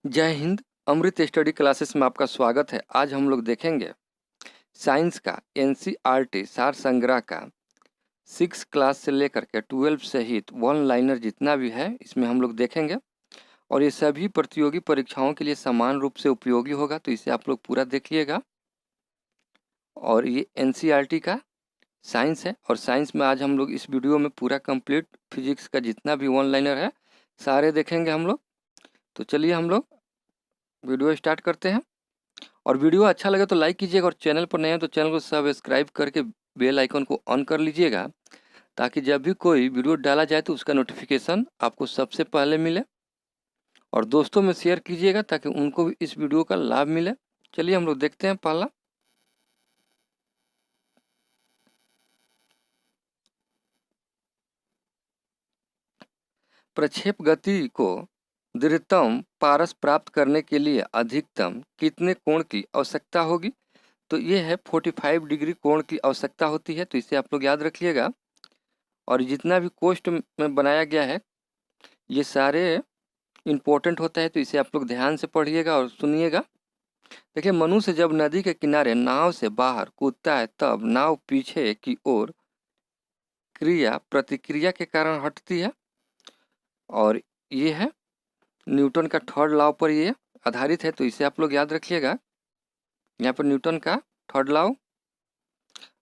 जय हिंद। अमृत study classes में आपका स्वागत है। आज हम लोग देखेंगे साइंस का एनसीईआरटी सार संग्रह का 6 क्लास से लेकर के 12 सहित वन लाइनर जितना भी है इसमें हम लोग देखेंगे और ये सभी प्रतियोगी परीक्षाओं के लिए समान रूप से उपयोगी होगा, तो इसे आप लोग पूरा देखिएगा। और ये एनसीईआरटी का साइंस है और साइंस में आज हम लोग इस वीडियो में पूरा कंप्लीट फिजिक्स का जितना भी वन लाइनर है सारे देखेंगे हम लोग। तो चलिए हम लोग वीडियो स्टार्ट करते हैं। और वीडियो अच्छा लगे तो लाइक कीजिएगा और चैनल पर नए हैं तो चैनल को सब्सक्राइब करके बेल आइकन को ऑन कर लीजिएगा, ताकि जब भी कोई वीडियो डाला जाए तो उसका नोटिफिकेशन आपको सबसे पहले मिले। और दोस्तों में शेयर कीजिएगा ताकि उनको भी इस वीडियो का लाभ मिले। चलिए हम लोग देखते हैं पहला। प्रक्षेप गति को दृढ़तम पारस प्राप्त करने के लिए अधिकतम कितने कोण की आवश्यकता होगी? तो ये है 45 डिग्री कोण की आवश्यकता होती है, तो इसे आप लोग याद रखिएगा। और जितना भी कोष्ट में बनाया गया है ये सारे इम्पोर्टेंट होता है, तो इसे आप लोग ध्यान से पढ़िएगा और सुनिएगा। देखिए, मनुष्य जब नदी के किनारे नाव से बाहर कूदता है तब नाव पीछे की ओर क्रिया प्रतिक्रिया के कारण हटती है। और ये है न्यूटन का थर्ड लॉ पर ये आधारित है, तो इसे आप लोग याद रखिएगा। यहाँ पर न्यूटन का थर्ड लॉ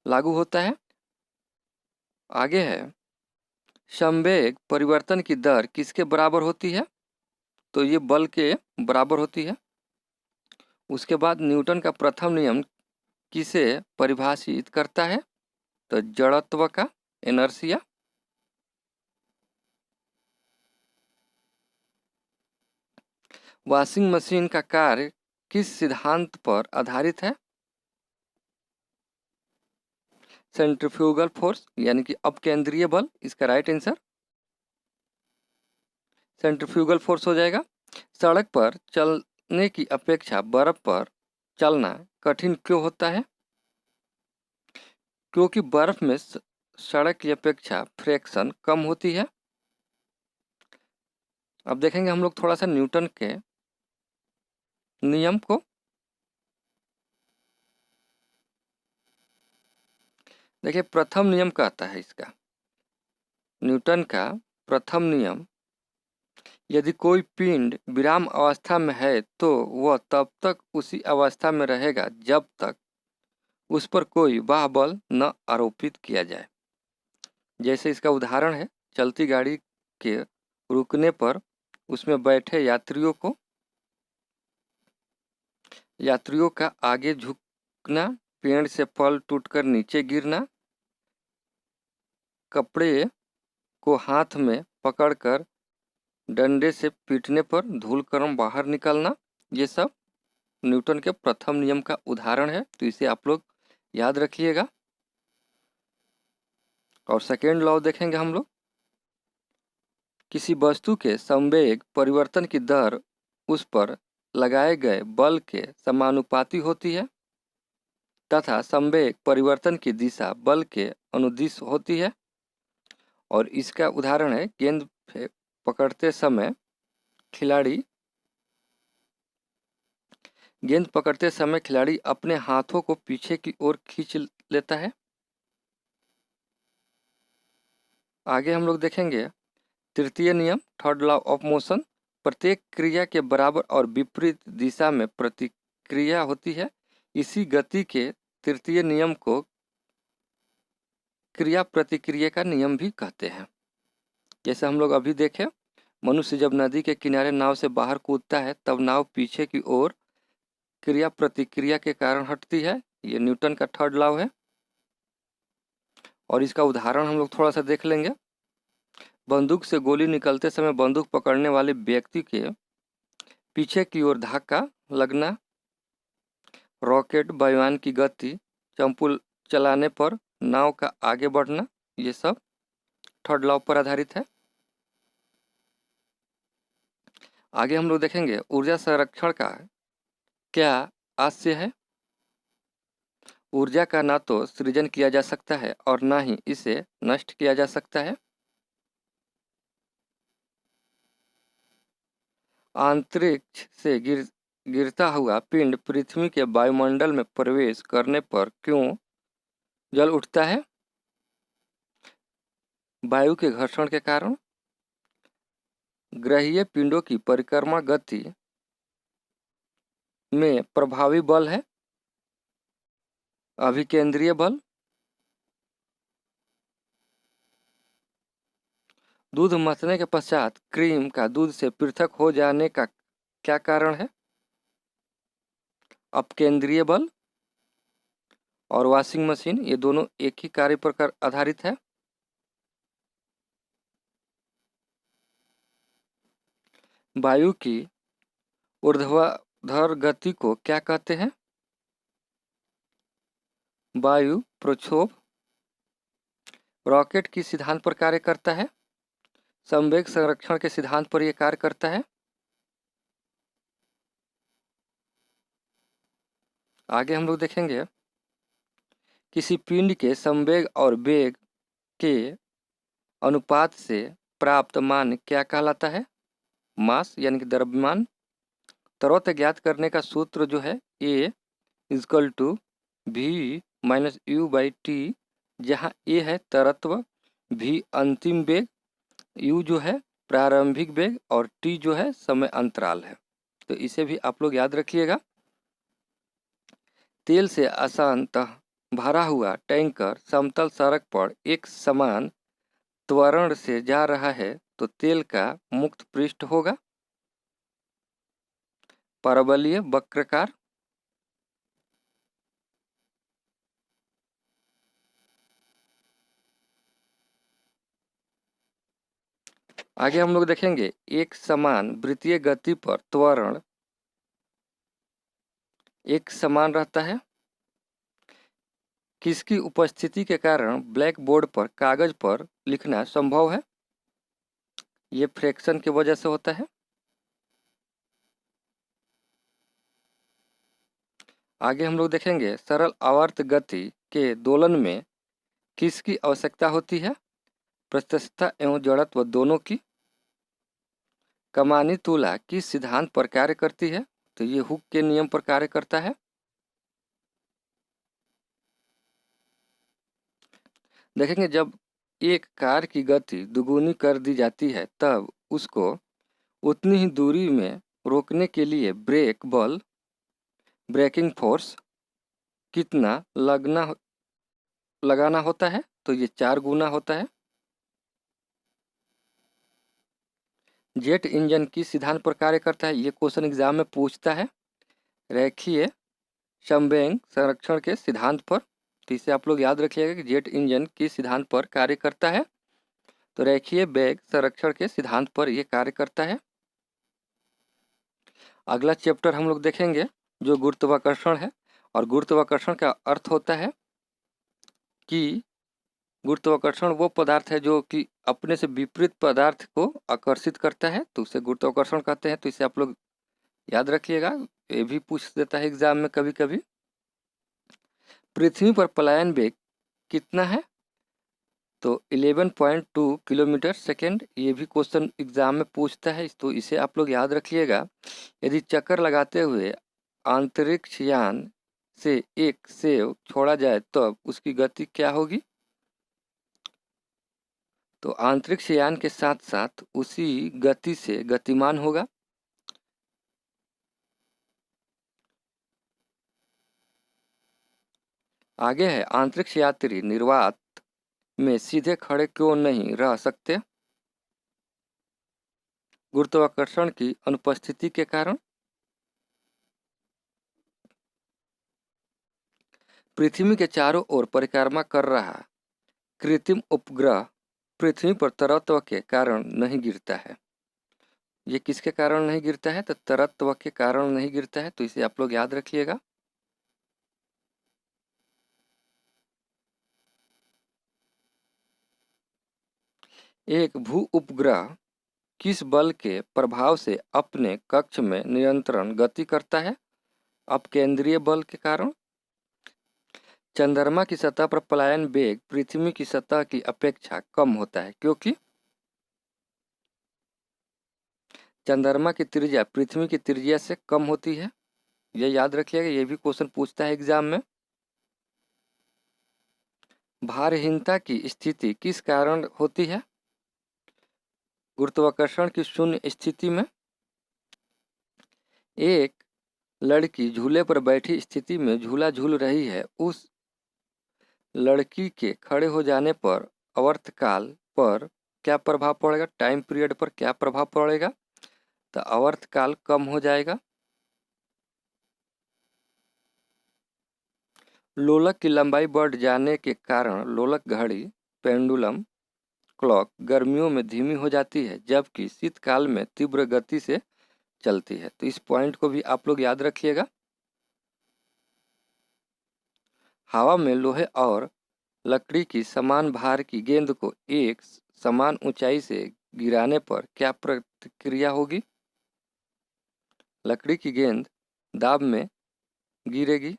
लागू होता है। आगे है संवेग परिवर्तन की दर किसके बराबर होती है? तो ये बल के बराबर होती है। उसके बाद न्यूटन का प्रथम नियम किसे परिभाषित करता है? तो जड़त्व का, इनर्शिया। वॉशिंग मशीन का कार्य किस सिद्धांत पर आधारित है? सेंट्रीफ्यूगल फोर्स यानी कि अपकेंद्रीय बल, इसका राइट आंसर सेंट्रीफ्यूगल फोर्स हो जाएगा। सड़क पर चलने की अपेक्षा बर्फ पर चलना कठिन क्यों होता है? क्योंकि बर्फ में सड़क की अपेक्षा फ्रिक्शन कम होती है। अब देखेंगे हम लोग थोड़ा सा न्यूटन के नियम को। देखिए, प्रथम नियम कहता है इसका, न्यूटन का प्रथम नियम, यदि कोई पिंड विराम अवस्था में है तो वह तब तक उसी अवस्था में रहेगा जब तक उस पर कोई बाह्य बल न आरोपित किया जाए। जैसे इसका उदाहरण है, चलती गाड़ी के रुकने पर उसमें बैठे यात्रियों का आगे झुकना, पेड़ से फल टूटकर नीचे गिरना, कपड़े को हाथ में पकड़कर डंडे से पीटने पर धूल कण बाहर निकलना, ये सब न्यूटन के प्रथम नियम का उदाहरण है, तो इसे आप लोग याद रखिएगा। और सेकेंड लॉ देखेंगे हम लोग। किसी वस्तु के संवेग परिवर्तन की दर उस पर लगाए गए बल के समानुपाती होती है तथा संवेग परिवर्तन की दिशा बल के अनुदिश होती है। और इसका उदाहरण है, गेंद पकड़ते समय खिलाड़ी अपने हाथों को पीछे की ओर खींच लेता है। आगे हम लोग देखेंगे तृतीय नियम, थर्ड लॉ ऑफ मोशन, प्रत्येक क्रिया के बराबर और विपरीत दिशा में प्रतिक्रिया होती है। इसी गति के तृतीय नियम को क्रिया प्रतिक्रिया का नियम भी कहते हैं। जैसे हम लोग अभी देखें, मनुष्य जब नदी के किनारे नाव से बाहर कूदता है तब नाव पीछे की ओर क्रिया प्रतिक्रिया के कारण हटती है। ये न्यूटन का थर्ड लॉ है। और इसका उदाहरण हम लोग थोड़ा सा देख लेंगे। बंदूक से गोली निकलते समय बंदूक पकड़ने वाले व्यक्ति के पीछे की ओर धक्का लगना, रॉकेट वायुयान की गति, चंपुल चलाने पर नाव का आगे बढ़ना, ये सब थर्ड लॉ पर आधारित है। आगे हम लोग देखेंगे ऊर्जा संरक्षण का क्या आशय है? ऊर्जा का ना तो सृजन किया जा सकता है और ना ही इसे नष्ट किया जा सकता है। अंतरिक्ष से गिरता हुआ पिंड पृथ्वी के वायुमंडल में प्रवेश करने पर क्यों जल उठता है? वायु के घर्षण के कारण, ग्रहीय पिंडों की परिक्रमा गति में प्रभावी बल है, अभिकेंद्रीय बल, दूध मथने के पश्चात क्रीम का दूध से पृथक हो जाने का क्या कारण है? अपकेंद्रीय बल और वॉशिंग मशीन, ये दोनों एक ही कार्य पर आधारित है। वायु की ऊर्ध्वाधर गति को क्या कहते हैं? वायु प्रक्षोभ। रॉकेट किस सिद्धांत पर कार्य करता है? संवेग संरक्षण के सिद्धांत पर यह कार्य करता है। आगे हम लोग देखेंगे किसी पिंड के संवेग और वेग के अनुपात से प्राप्त मान क्या कहलाता है? मास यानी कि द्रव्यमान। त्वरण ज्ञात करने का सूत्र जो है A = v - u/t, जहाँ A है तरत्व, v अंतिम वेग, u जो है प्रारंभिक वेग और t जो है समय अंतराल है। तो इसे भी आप लोग याद रखिएगा। तेल से अशांतः भरा हुआ टैंकर समतल सड़क पर एक समान त्वरण से जा रहा है तो तेल का मुक्त पृष्ठ होगा परवलयीय वक्राकार। आगे हम लोग देखेंगे एक समान वृत्तीय गति पर त्वरण एक समान रहता है। किसकी उपस्थिति के कारण ब्लैक बोर्ड पर कागज पर लिखना संभव है? ये फ्रैक्शन की वजह से होता है। आगे हम लोग देखेंगे सरल आवर्त गति के दोलन में किसकी आवश्यकता होती है? प्रत्यक्षता एवं जड़त्व दोनों की। कमानी तुला किस सिद्धांत पर कार्य करती है? तो ये हुक के नियम पर कार्य करता है। देखेंगे जब एक कार की गति दुगुनी कर दी जाती है तब उसको उतनी ही दूरी में रोकने के लिए ब्रेक बल, ब्रेकिंग फोर्स कितना लगाना होता है? तो ये 4 गुना होता है। जेट इंजन किस सिद्धांत पर कार्य करता है? ये क्वेश्चन एग्जाम में पूछता है। रेखीय संवेग संरक्षण के सिद्धांत पर। तो इसे आप लोग याद रखिएगा कि जेट इंजन किस सिद्धांत पर कार्य करता है? तो रेखीय वेग संरक्षण के सिद्धांत पर यह कार्य करता है। अगला चैप्टर हम लोग देखेंगे जो गुरुत्वाकर्षण है, और गुरुत्वाकर्षण का अर्थ होता है कि गुरुत्वाकर्षण वो पदार्थ है जो कि अपने से विपरीत पदार्थ को आकर्षित करता है, तो उसे गुरुत्वाकर्षण कहते हैं। तो इसे आप लोग याद रखिएगा, ये भी पूछ देता है एग्जाम में कभी कभी। पृथ्वी पर पलायन वेग कितना है? तो 11.2 किलोमीटर सेकेंड। ये भी क्वेश्चन एग्जाम में पूछता है, तो इसे आप लोग याद रखिएगा। यदि चक्कर लगाते हुए अंतरिक्ष यान से एक सेव छोड़ा जाए तब उसकी गति क्या होगी? तो अंतरिक्ष यान के साथ साथ उसी गति से गतिमान होगा। आगे है अंतरिक्ष यात्री निर्वात में सीधे खड़े क्यों नहीं रह सकते? गुरुत्वाकर्षण की अनुपस्थिति के कारण। पृथ्वी के चारों ओर परिक्रमा कर रहा कृत्रिम उपग्रह पृथ्वी पर तरत्व के कारण नहीं गिरता है। ये किसके कारण नहीं गिरता है? तो तरत्व के कारण नहीं गिरता है। तो इसे आप लोग याद रखिएगा। एक भू उपग्रह किस बल के प्रभाव से अपने कक्ष में नियंत्रण गति करता है? अपकेंद्रीय बल के कारण। चंद्रमा की सतह पर पलायन वेग पृथ्वी की सतह की अपेक्षा कम होता है क्योंकि चंद्रमा की त्रिज्या पृथ्वी की त्रिज्या से कम होती है। ये याद रखिएगा, ये भी क्वेश्चन पूछता है एग्जाम में। भारहीनता की स्थिति किस कारण होती है? गुरुत्वाकर्षण की शून्य स्थिति में। एक लड़की झूले पर बैठी स्थिति में झूला झूल रही है, उस लड़की के खड़े हो जाने पर आवर्तकाल पर क्या प्रभाव पड़ेगा? टाइम पीरियड पर क्या प्रभाव पड़ेगा? तो आवर्तकाल कम हो जाएगा। लोलक की लंबाई बढ़ जाने के कारण लोलक घड़ी पेंडुलम क्लॉक गर्मियों में धीमी हो जाती है, जबकि शीतकाल में तीव्र गति से चलती है। तो इस पॉइंट को भी आप लोग याद रखिएगा। हवा में लोहे और लकड़ी की समान भार की गेंद को एक समान ऊंचाई से गिराने पर क्या प्रतिक्रिया होगी? लकड़ी की गेंद दाब में गिरेगी।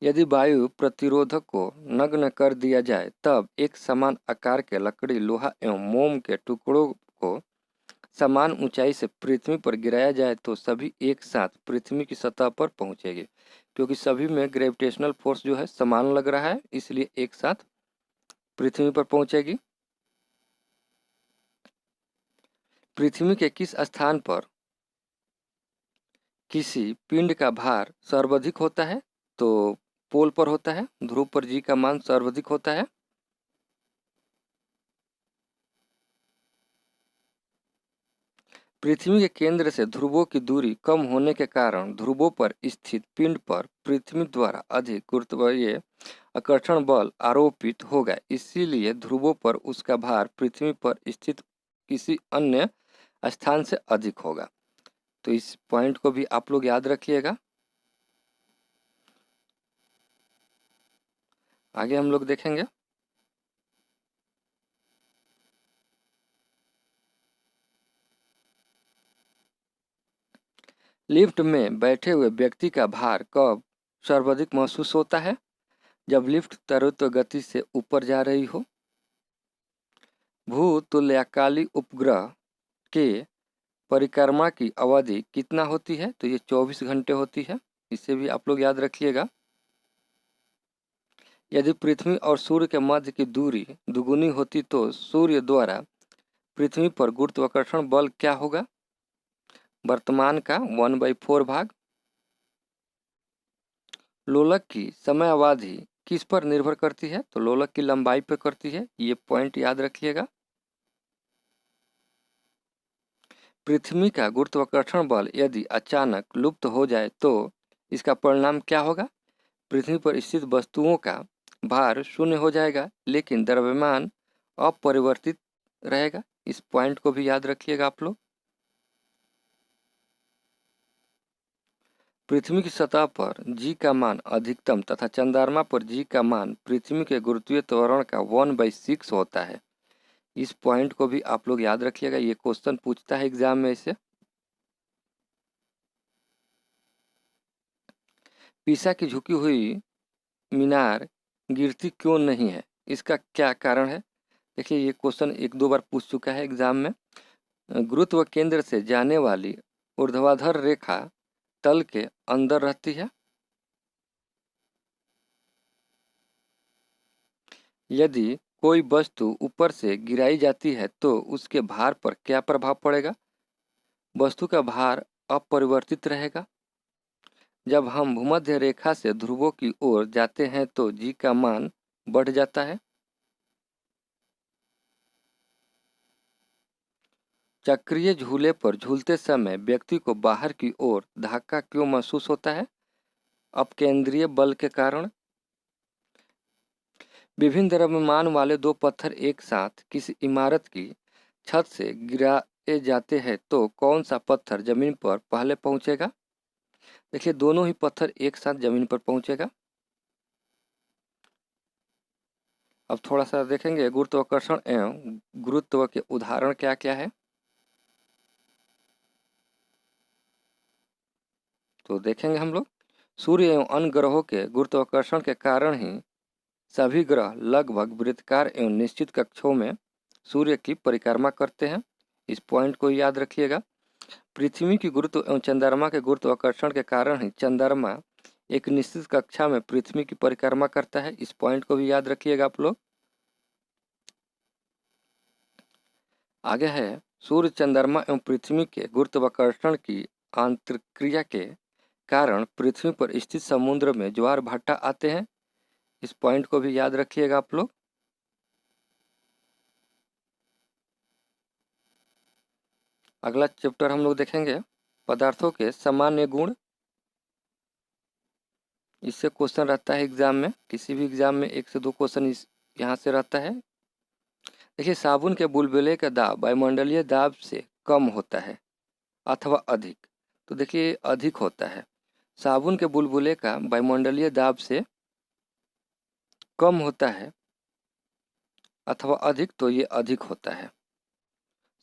यदि वायु प्रतिरोधक को नग्न कर दिया जाए, तब एक समान आकार के लकड़ी, लोहा एवं मोम के टुकड़ों को समान ऊंचाई से पृथ्वी पर गिराया जाए तो सभी एक साथ पृथ्वी की सतह पर पहुंचेगी। क्योंकि सभी में ग्रेविटेशनल फोर्स जो है समान लग रहा है, इसलिए एक साथ पृथ्वी पर पहुंचेगी। पृथ्वी के किस स्थान पर किसी पिंड का भार सर्वाधिक होता है? तो पोल पर होता है। ध्रुव पर जी का मान सर्वाधिक होता है। पृथ्वी के केंद्र से ध्रुवों की दूरी कम होने के कारण ध्रुवों पर स्थित पिंड पर पृथ्वी द्वारा अधिक गुरुत्वीय आकर्षण बल आरोपित होगा। इसीलिए ध्रुवों पर उसका भार पृथ्वी पर स्थित किसी अन्य स्थान से अधिक होगा। तो इस पॉइंट को भी आप लोग याद रखिएगा। आगे हम लोग देखेंगे। लिफ्ट में बैठे हुए व्यक्ति का भार कब सर्वाधिक महसूस होता है? जब लिफ्ट त्वरित गति से ऊपर जा रही हो। भूतुल्यकाली उपग्रह के परिक्रमा की अवधि कितना होती है? तो ये 24 घंटे होती है। इसे भी आप लोग याद रखिएगा। यदि पृथ्वी और सूर्य के मध्य की दूरी दुगुनी होती तो सूर्य द्वारा पृथ्वी पर गुरुत्वाकर्षण बल क्या होगा? वर्तमान का 1/4 भाग। लोलक की समय अवधि किस पर निर्भर करती है? तो लोलक की लंबाई पर करती है। ये पॉइंट याद रखिएगा। पृथ्वी का गुरुत्वाकर्षण बल यदि अचानक लुप्त हो जाए तो इसका परिणाम क्या होगा? पृथ्वी पर स्थित वस्तुओं का भार शून्य हो जाएगा, लेकिन द्रव्यमान अपरिवर्तित रहेगा। इस पॉइंट को भी याद रखिएगा आप लोग। पृथ्वी की सतह पर जी का मान अधिकतम तथा चंद्रमा पर जी का मान पृथ्वी के गुरुत्वीय त्वरण का 1/6 होता है। इस पॉइंट को भी आप लोग याद रखिएगा, ये क्वेश्चन पूछता है एग्जाम में इसे। पीसा की झुकी हुई मीनार गिरती क्यों नहीं है? इसका क्या कारण है? देखिए, ये क्वेश्चन एक दो बार पूछ चुका है एग्जाम में। गुरुत्व केंद्र से जाने वाली ऊर्ध्वाधर रेखा तल के अंदर रहती है। यदि कोई वस्तु ऊपर से गिराई जाती है तो उसके भार पर क्या प्रभाव पड़ेगा? वस्तु का भार अपरिवर्तित रहेगा। जब हम भूमध्य रेखा से ध्रुवों की ओर जाते हैं तो जी का मान बढ़ जाता है। चक्रीय झूले पर झूलते समय व्यक्ति को बाहर की ओर धक्का क्यों महसूस होता है? अपकेंद्रीय बल के कारण। विभिन्न द्रव्यमान वाले दो पत्थर एक साथ किसी इमारत की छत से गिराए जाते हैं तो कौन सा पत्थर जमीन पर पहले पहुंचेगा? देखिए, दोनों ही पत्थर एक साथ जमीन पर पहुंचेगा। अब थोड़ा सा देखेंगे गुरुत्वाकर्षण एवं गुरुत्व के उदाहरण क्या क्या है। तो देखेंगे हम लोग। सूर्य एवं अन्य ग्रहों के गुरुत्वाकर्षण के कारण ही सभी ग्रह लगभग वृत्ताकार एवं निश्चित कक्षों में सूर्य की परिक्रमा करते हैं। इस पॉइंट को याद रखिएगा। पृथ्वी की गुरुत्व एवं चंद्रमा के गुरुत्वाकर्षण के कारण ही चंद्रमा एक निश्चित कक्षा में पृथ्वी की परिक्रमा करता है। इस पॉइंट को भी याद रखिएगा आप लोग। आगे है, सूर्य, चंद्रमा एवं पृथ्वी के गुरुत्वाकर्षण की आंतरक्रिया के कारण पृथ्वी पर स्थित समुद्र में ज्वार भाटा आते हैं। इस पॉइंट को भी याद रखिएगा आप लोग। अगला चैप्टर हम लोग देखेंगे पदार्थों के सामान्य गुण। इससे क्वेश्चन रहता है एग्जाम में, किसी भी एग्जाम में 1 से 2 क्वेश्चन इस यहाँ से रहता है। देखिए, साबुन के बुलबुले का दाब वायुमंडलीय दाब से कम होता है अथवा अधिक। तो देखिए अधिक होता है। साबुन के बुलबुले का वायुमंडलीय दाब से कम होता है अथवा अधिक, तो ये अधिक होता है।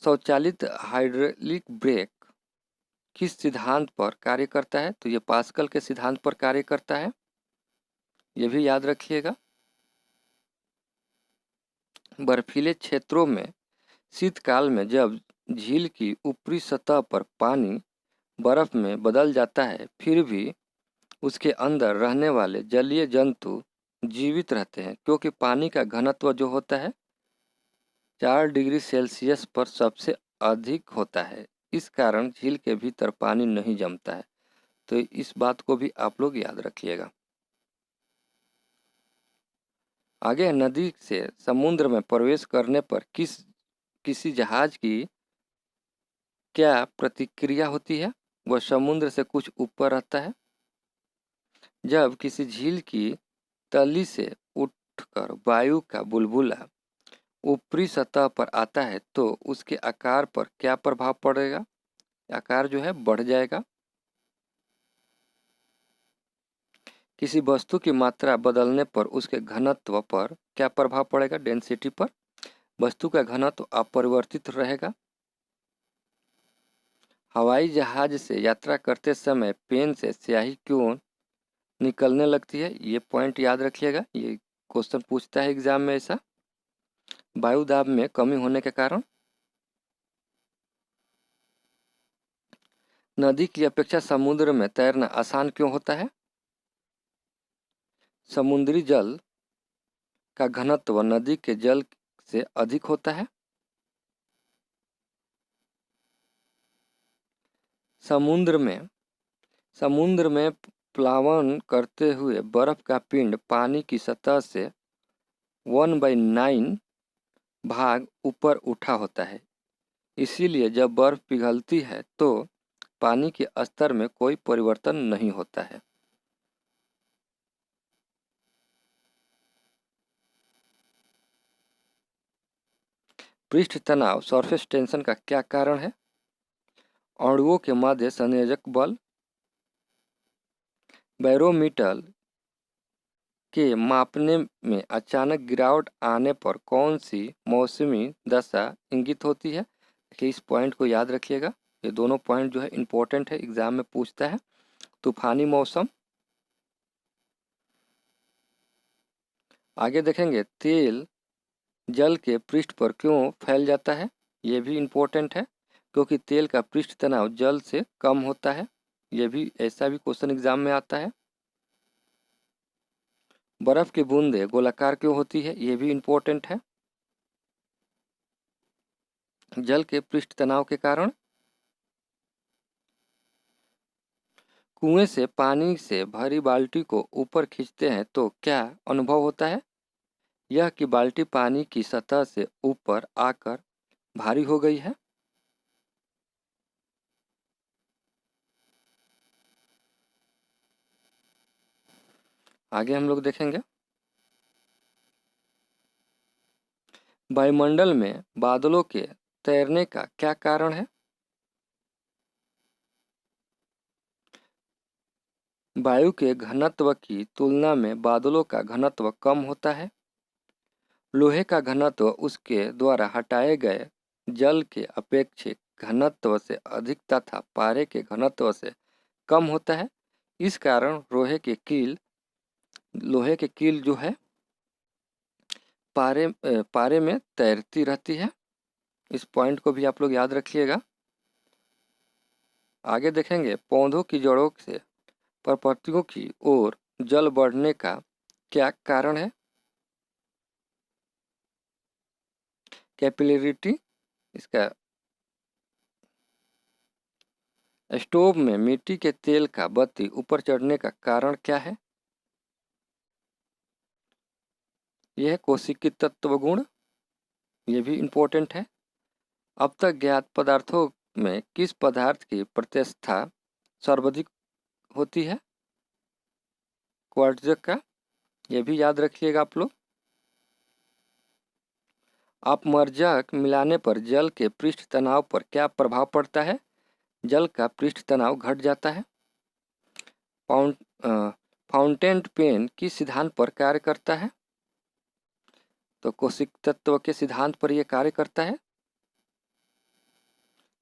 स्वचालित हाइड्रोलिक ब्रेक किस सिद्धांत पर कार्य करता है? तो ये पास्कल के सिद्धांत पर कार्य करता है, ये भी याद रखिएगा। बर्फीले क्षेत्रों में शीतकाल में जब झील की ऊपरी सतह पर पानी बर्फ में बदल जाता है, फिर भी उसके अंदर रहने वाले जलीय जंतु जीवित रहते हैं, क्योंकि पानी का घनत्व जो होता है 4 डिग्री सेल्सियस पर सबसे अधिक होता है। इस कारण झील के भीतर पानी नहीं जमता है। तो इस बात को भी आप लोग याद रखिएगा। आगे, नदी से समुद्र में प्रवेश करने पर किसी जहाज की क्या प्रतिक्रिया होती है? वह समुद्र से कुछ ऊपर रहता है। जब किसी झील की तली से उठकर वायु का बुलबुला ऊपरी सतह पर आता है, तो उसके आकार पर क्या प्रभाव पड़ेगा? आकार जो है बढ़ जाएगा। किसी वस्तु की मात्रा बदलने पर उसके घनत्व पर क्या प्रभाव पड़ेगा? डेंसिटी पर। वस्तु का घनत्व अपरिवर्तित रहेगा। हवाई जहाज से यात्रा करते समय पेन से स्याही क्यों निकलने लगती है? ये पॉइंट याद रखिएगा, ये क्वेश्चन पूछता है एग्जाम में ऐसा। वायु दाब में कमी होने के कारण। नदी की अपेक्षा समुद्र में तैरना आसान क्यों होता है? समुद्री जल का घनत्व नदी के जल से अधिक होता है। समुद्र में प्लावन करते हुए बर्फ का पिंड पानी की सतह से 1/9 भाग ऊपर उठा होता है। इसीलिए जब बर्फ पिघलती है तो पानी के स्तर में कोई परिवर्तन नहीं होता है। पृष्ठ तनाव सरफेस टेंशन का क्या कारण है? अणुओं के मध्य संयोजक बल। बैरोमीटर के मापने में अचानक गिरावट आने पर कौन सी मौसमी दशा इंगित होती है? देखिए, इस पॉइंट को याद रखिएगा। ये दोनों पॉइंट जो है इम्पोर्टेंट है, एग्जाम में पूछता है। तूफानी मौसम। आगे देखेंगे, तेल जल के पृष्ठ पर क्यों फैल जाता है? ये भी इम्पोर्टेंट है, क्योंकि तेल का पृष्ठ तनाव जल से कम होता है। ये भी ऐसा भी क्वेश्चन एग्जाम में आता है। बर्फ की बूंदें गोलाकार क्यों होती है? ये भी इम्पोर्टेंट है। जल के पृष्ठ तनाव के कारण। कुएं से पानी से भरी बाल्टी को ऊपर खींचते हैं तो क्या अनुभव होता है? यह कि बाल्टी पानी की सतह से ऊपर आकर भारी हो गई है। आगे हम लोग देखेंगे, वायुमंडल में बादलों के तैरने का क्या कारण है? वायु के घनत्व की तुलना में बादलों का घनत्व कम होता है। लोहे का घनत्व उसके द्वारा हटाए गए जल के अपेक्षित घनत्व से अधिक तथा पारे के घनत्व से कम होता है। इस कारण लोहे के कील जो है पारे में तैरती रहती है। इस पॉइंट को भी आप लोग याद रखिएगा। आगे देखेंगे पौधों की जड़ों से परपत्तियों की ओर जल बढ़ने का क्या कारण है? कैपिलरिटी। इसका स्टोव में मिट्टी के तेल का बत्ती ऊपर चढ़ने का कारण क्या है? यह है कोशिकीय तत्व गुण, ये भी इम्पोर्टेंट है। अब तक ज्ञात पदार्थों में किस पदार्थ की प्रतिष्ठा सर्वाधिक होती है? क्वार्ट्ज का, यह भी याद रखिएगा आप लोग। अपमर्जक मिलाने पर जल के पृष्ठ तनाव पर क्या प्रभाव पड़ता है? जल का पृष्ठ तनाव घट जाता है। फाउंटेन पेन किस सिद्धांत पर कार्य करता है? तो कोशिक तत्व के सिद्धांत पर यह कार्य करता है।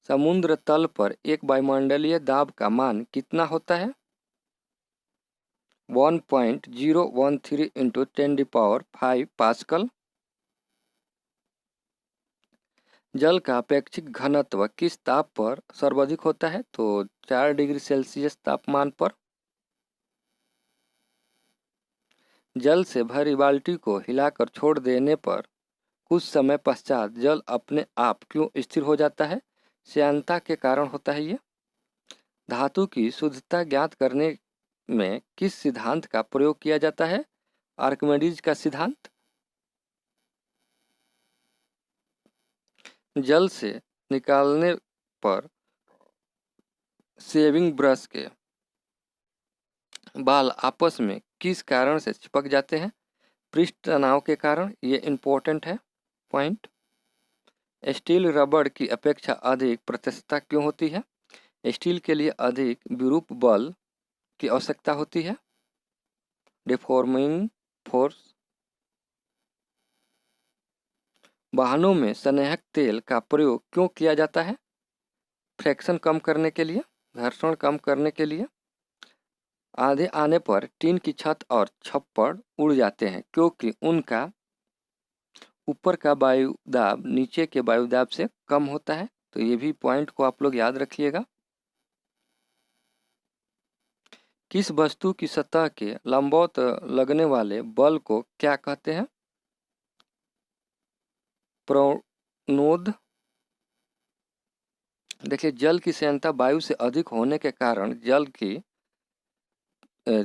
समुद्र तल पर एक वायुमंडलीय दाब का मान कितना होता है? 1.013 इंटू 10⁵ पास्कल। जल का अपेक्षित घनत्व किस ताप पर सर्वाधिक होता है? तो 4 डिग्री सेल्सियस तापमान पर। जल से भरी बाल्टी को हिलाकर छोड़ देने पर कुछ समय पश्चात जल अपने आप क्यों स्थिर हो जाता है? श्यानता के कारण होता है ये। धातु की शुद्धता ज्ञात करने में किस सिद्धांत का प्रयोग किया जाता है? आर्किमिडीज का सिद्धांत। जल से निकालने पर शेविंग ब्रश के बाल आपस में किस कारण से चिपक जाते हैं? पृष्ठ तनाव के कारण। ये इम्पोर्टेंट है पॉइंट। स्टील रबड़ की अपेक्षा अधिक प्रतिष्ठा क्यों होती है? स्टील के लिए अधिक विरूप बल की आवश्यकता होती है, डिफॉर्मिंग फोर्स। वाहनों में स्नेहक तेल का प्रयोग क्यों किया जाता है? फ्रैक्शन कम करने के लिए, घर्षण कम करने के लिए। आधे आने पर टीन की छत और छप्पर उड़ जाते हैं क्योंकि उनका ऊपर का वायुदाब नीचे के वायुदाब से कम होता है। तो ये भी पॉइंट को आप लोग याद रखिएगा। किस वस्तु की सतह के लंबवत लगने वाले बल को क्या कहते हैं? प्रणोद। देखिए जल की श्यानता वायु से अधिक होने के कारण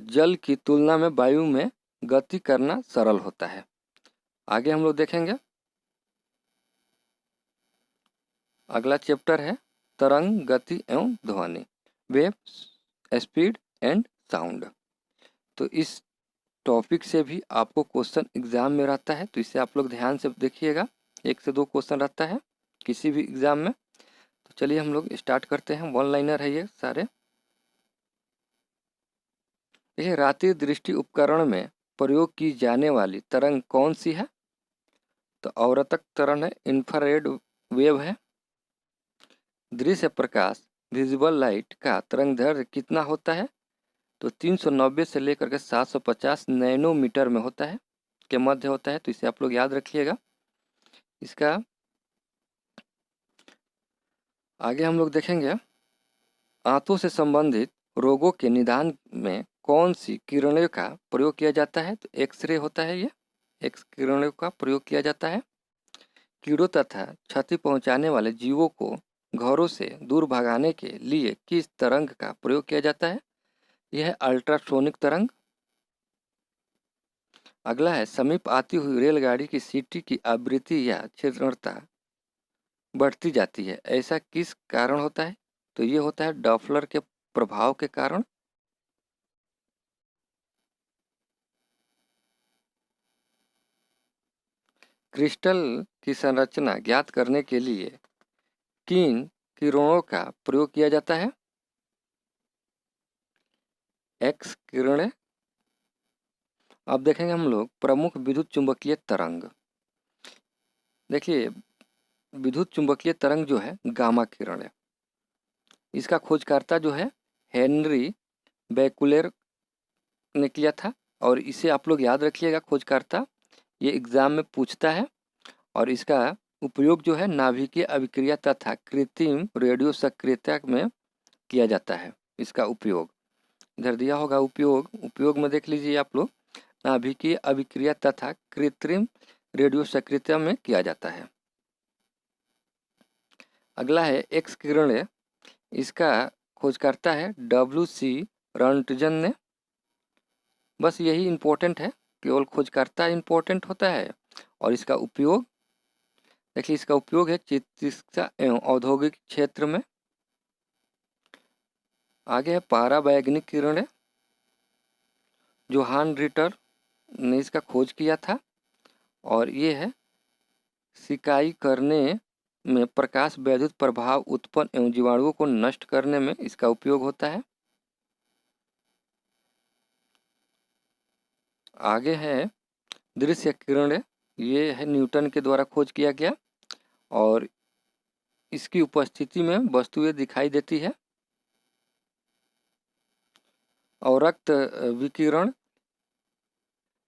जल की तुलना में वायु में गति करना सरल होता है। आगे हम लोग देखेंगे। अगला चैप्टर है तरंग, गति एवं ध्वनि, वेव, स्पीड एंड साउंड। तो इस टॉपिक से भी आपको क्वेश्चन एग्जाम में रहता है, तो इसे आप लोग ध्यान से देखिएगा। 1 से 2 क्वेश्चन रहता है किसी भी एग्जाम में। तो चलिए हम लोग स्टार्ट करते हैं। 1 लाइनर है ये सारे। देखिए रात्रि दृष्टि उपकरण में प्रयोग की जाने वाली तरंग कौन सी है? तो अवरतक तरंग है, इंफ्रारेड वेव है। दृश्य प्रकाश विजिबल लाइट का तरंगदैर्घ्य कितना होता है? तो 390 से लेकर के 750 नैनोमीटर में होता है, के मध्य होता है। तो इसे आप लोग याद रखिएगा। इसका आगे हम लोग देखेंगे। आंतों से संबंधित रोगों के निदान में कौन सी किरणों का प्रयोग किया जाता है? तो एक्सरे होता है। ये एक्स किरणों का प्रयोग किया जाता है। कीड़ों तथा क्षति पहुंचाने वाले जीवों को घरों से दूर भगाने के लिए किस तरंग का प्रयोग किया जाता है? यह है अल्ट्रासोनिक तरंग। अगला है समीप आती हुई रेलगाड़ी की सीटी की आवृत्ति या क्षीणता बढ़ती जाती है, ऐसा किस कारण होता है? तो ये होता है डॉपलर के प्रभाव के कारण। क्रिस्टल की संरचना ज्ञात करने के लिए किन किरणों का प्रयोग किया जाता है? एक्स किरणें। अब देखेंगे हम लोग प्रमुख विद्युत चुंबकीय तरंग। देखिए विद्युत चुंबकीय तरंग जो है गामा किरण है। इसका खोजकर्ता जो है हेनरी बेकुलर ने किया था, और इसे आप लोग याद रखिएगा खोजकर्ता ये एग्ज़ाम में पूछता है। और इसका उपयोग जो है नाभिकीय अभिक्रिया तथा कृत्रिम रेडियो सक्रियता में किया जाता है। इसका उपयोग इधर दिया होगा। उपयोग में देख लीजिए आप लोग, नाभिकीय अभिक्रिया तथा कृत्रिम रेडियो सक्रियता में किया जाता है। अगला है एक्स किरणें। इसका खोजकर्ता है WC रंटजन ने। बस यही इम्पोर्टेंट है, केवल खोजकर्ता इम्पोर्टेंट होता है। और इसका उपयोग देखिए, इसका उपयोग है चिकित्सा एवं औद्योगिक क्षेत्र में। आगे है पाराबैंगनी किरणें। जोहान रिटर ने इसका खोज किया था। और ये है सिकाई करने में प्रकाश वैद्युत प्रभाव उत्पन्न एवं जीवाणुओं को नष्ट करने में इसका उपयोग होता है। आगे है दृश्य किरणें। ये है न्यूटन के द्वारा खोज किया गया और इसकी उपस्थिति में वस्तुएं दिखाई देती है। और रक्त विकिरण,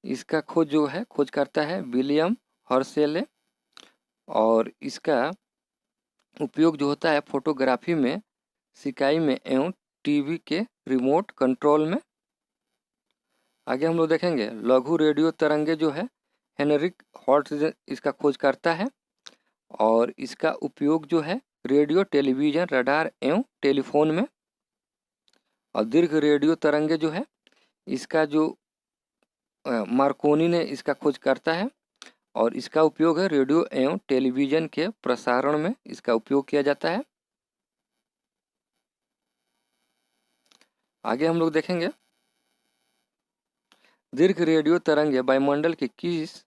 इसका खोज जो है खोज करता है विलियम हर्शेले। और इसका उपयोग जो होता है फोटोग्राफी में, सिकाई में एवं टीवी के रिमोट कंट्रोल में। आगे हम लोग देखेंगे लघु रेडियो तरंगे जो है हेनरिक हॉर्ट्ज इसका खोज करता है। और इसका उपयोग जो है रेडियो, टेलीविज़न, रडार एवं टेलीफोन में। और दीर्घ रेडियो तरंगे जो है इसका जो मार्कोनी ने इसका खोज करता है। और इसका उपयोग है रेडियो एवं टेलीविज़न के प्रसारण में इसका उपयोग किया जाता है। आगे हम लोग देखेंगे दीर्घ रेडियो तरंगे वायुमंडल की किस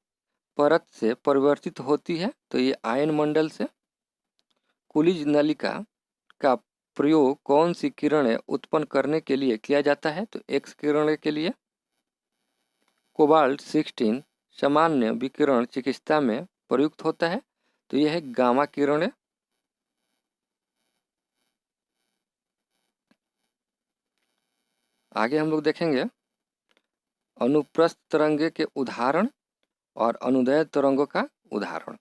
परत से परिवर्तित होती है, तो ये आयन मंडल से। कुलिज नलिका का प्रयोग कौन सी किरणें उत्पन्न करने के लिए किया जाता है, तो एक्स किरणें के लिए। कोबाल्ट 16 सामान्य विकिरण चिकित्सा में प्रयुक्त होता है, तो यह है गामा किरणें। आगे हम लोग देखेंगे अनुप्रस्थ तरंगे के उदाहरण और अनुदैर्ध्य तरंगों का उदाहरण।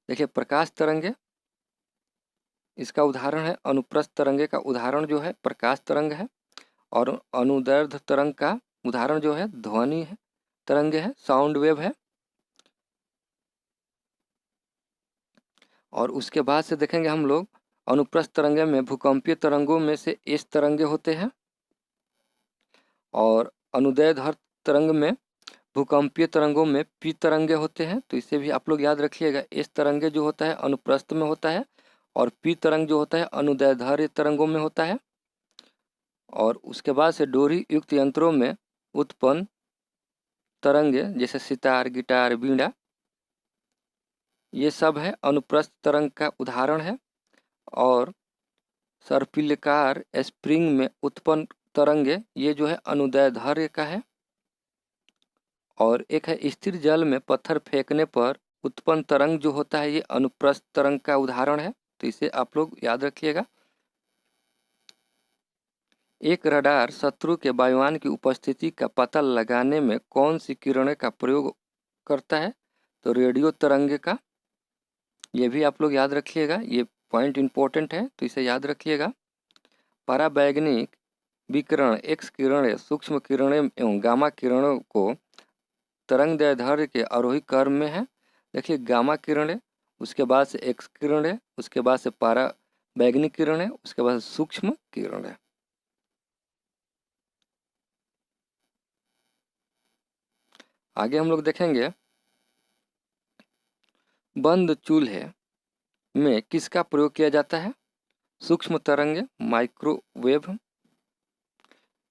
देखिए प्रकाश तरंगे, इसका उदाहरण है अनुप्रस्थ तरंगे का उदाहरण जो है प्रकाश तरंग है। और अनुदैर्ध्य तरंग का उदाहरण जो है ध्वनि है, तरंगे है, साउंड वेव है। और उसके बाद से देखेंगे हम लोग अनुप्रस्थ तरंगे में भूकंपीय तरंगों में से एस तरंगे होते हैं। और अनुदैर्ध्य तरंग में भूकंपीय तरंगों में पी तरंगे होते हैं, तो इसे भी आप लोग याद रखिएगा। एस तरंगे जो होता है अनुप्रस्थ में होता है और पी तरंग जो होता है अनुदैर्ध्य तरंगों में होता है। और उसके बाद से डोरी युक्त यंत्रों में उत्पन्न तरंगे जैसे सितार, गिटार, बीड़ा, ये सब है अनुप्रस्थ तरंग का उदाहरण है। और सर्पिलकार स्प्रिंग में उत्पन्न तरंगे ये जो है अनुदैर्ध्य का है। और एक है स्थिर जल में पत्थर फेंकने पर उत्पन्न तरंग जो होता है ये अनुप्रस्थ तरंग का उदाहरण है, तो इसे आप लोग याद रखिएगा। एक रडार शत्रु के वायुयान की उपस्थिति का पता लगाने में कौन सी किरणें का प्रयोग करता है, तो रेडियो तरंगे का। ये भी आप लोग याद रखिएगा, ये पॉइंट इम्पोर्टेंट है, तो इसे याद रखिएगा। पराबैंगनिक विकिरण एक्स किरणें, सूक्ष्म किरणें एवं गामा किरणों को तरंगदैर्ध्य के आरोही क्रम में है। देखिए गामा किरणें, उसके बाद से एक्स किरणें, उसके बाद से पराबैंगनिक किरणें, उसके बाद सूक्ष्म किरणें। आगे हम लोग देखेंगे बंद चूल्हे में किसका प्रयोग किया जाता है, सूक्ष्म तरंगे, माइक्रोवेव।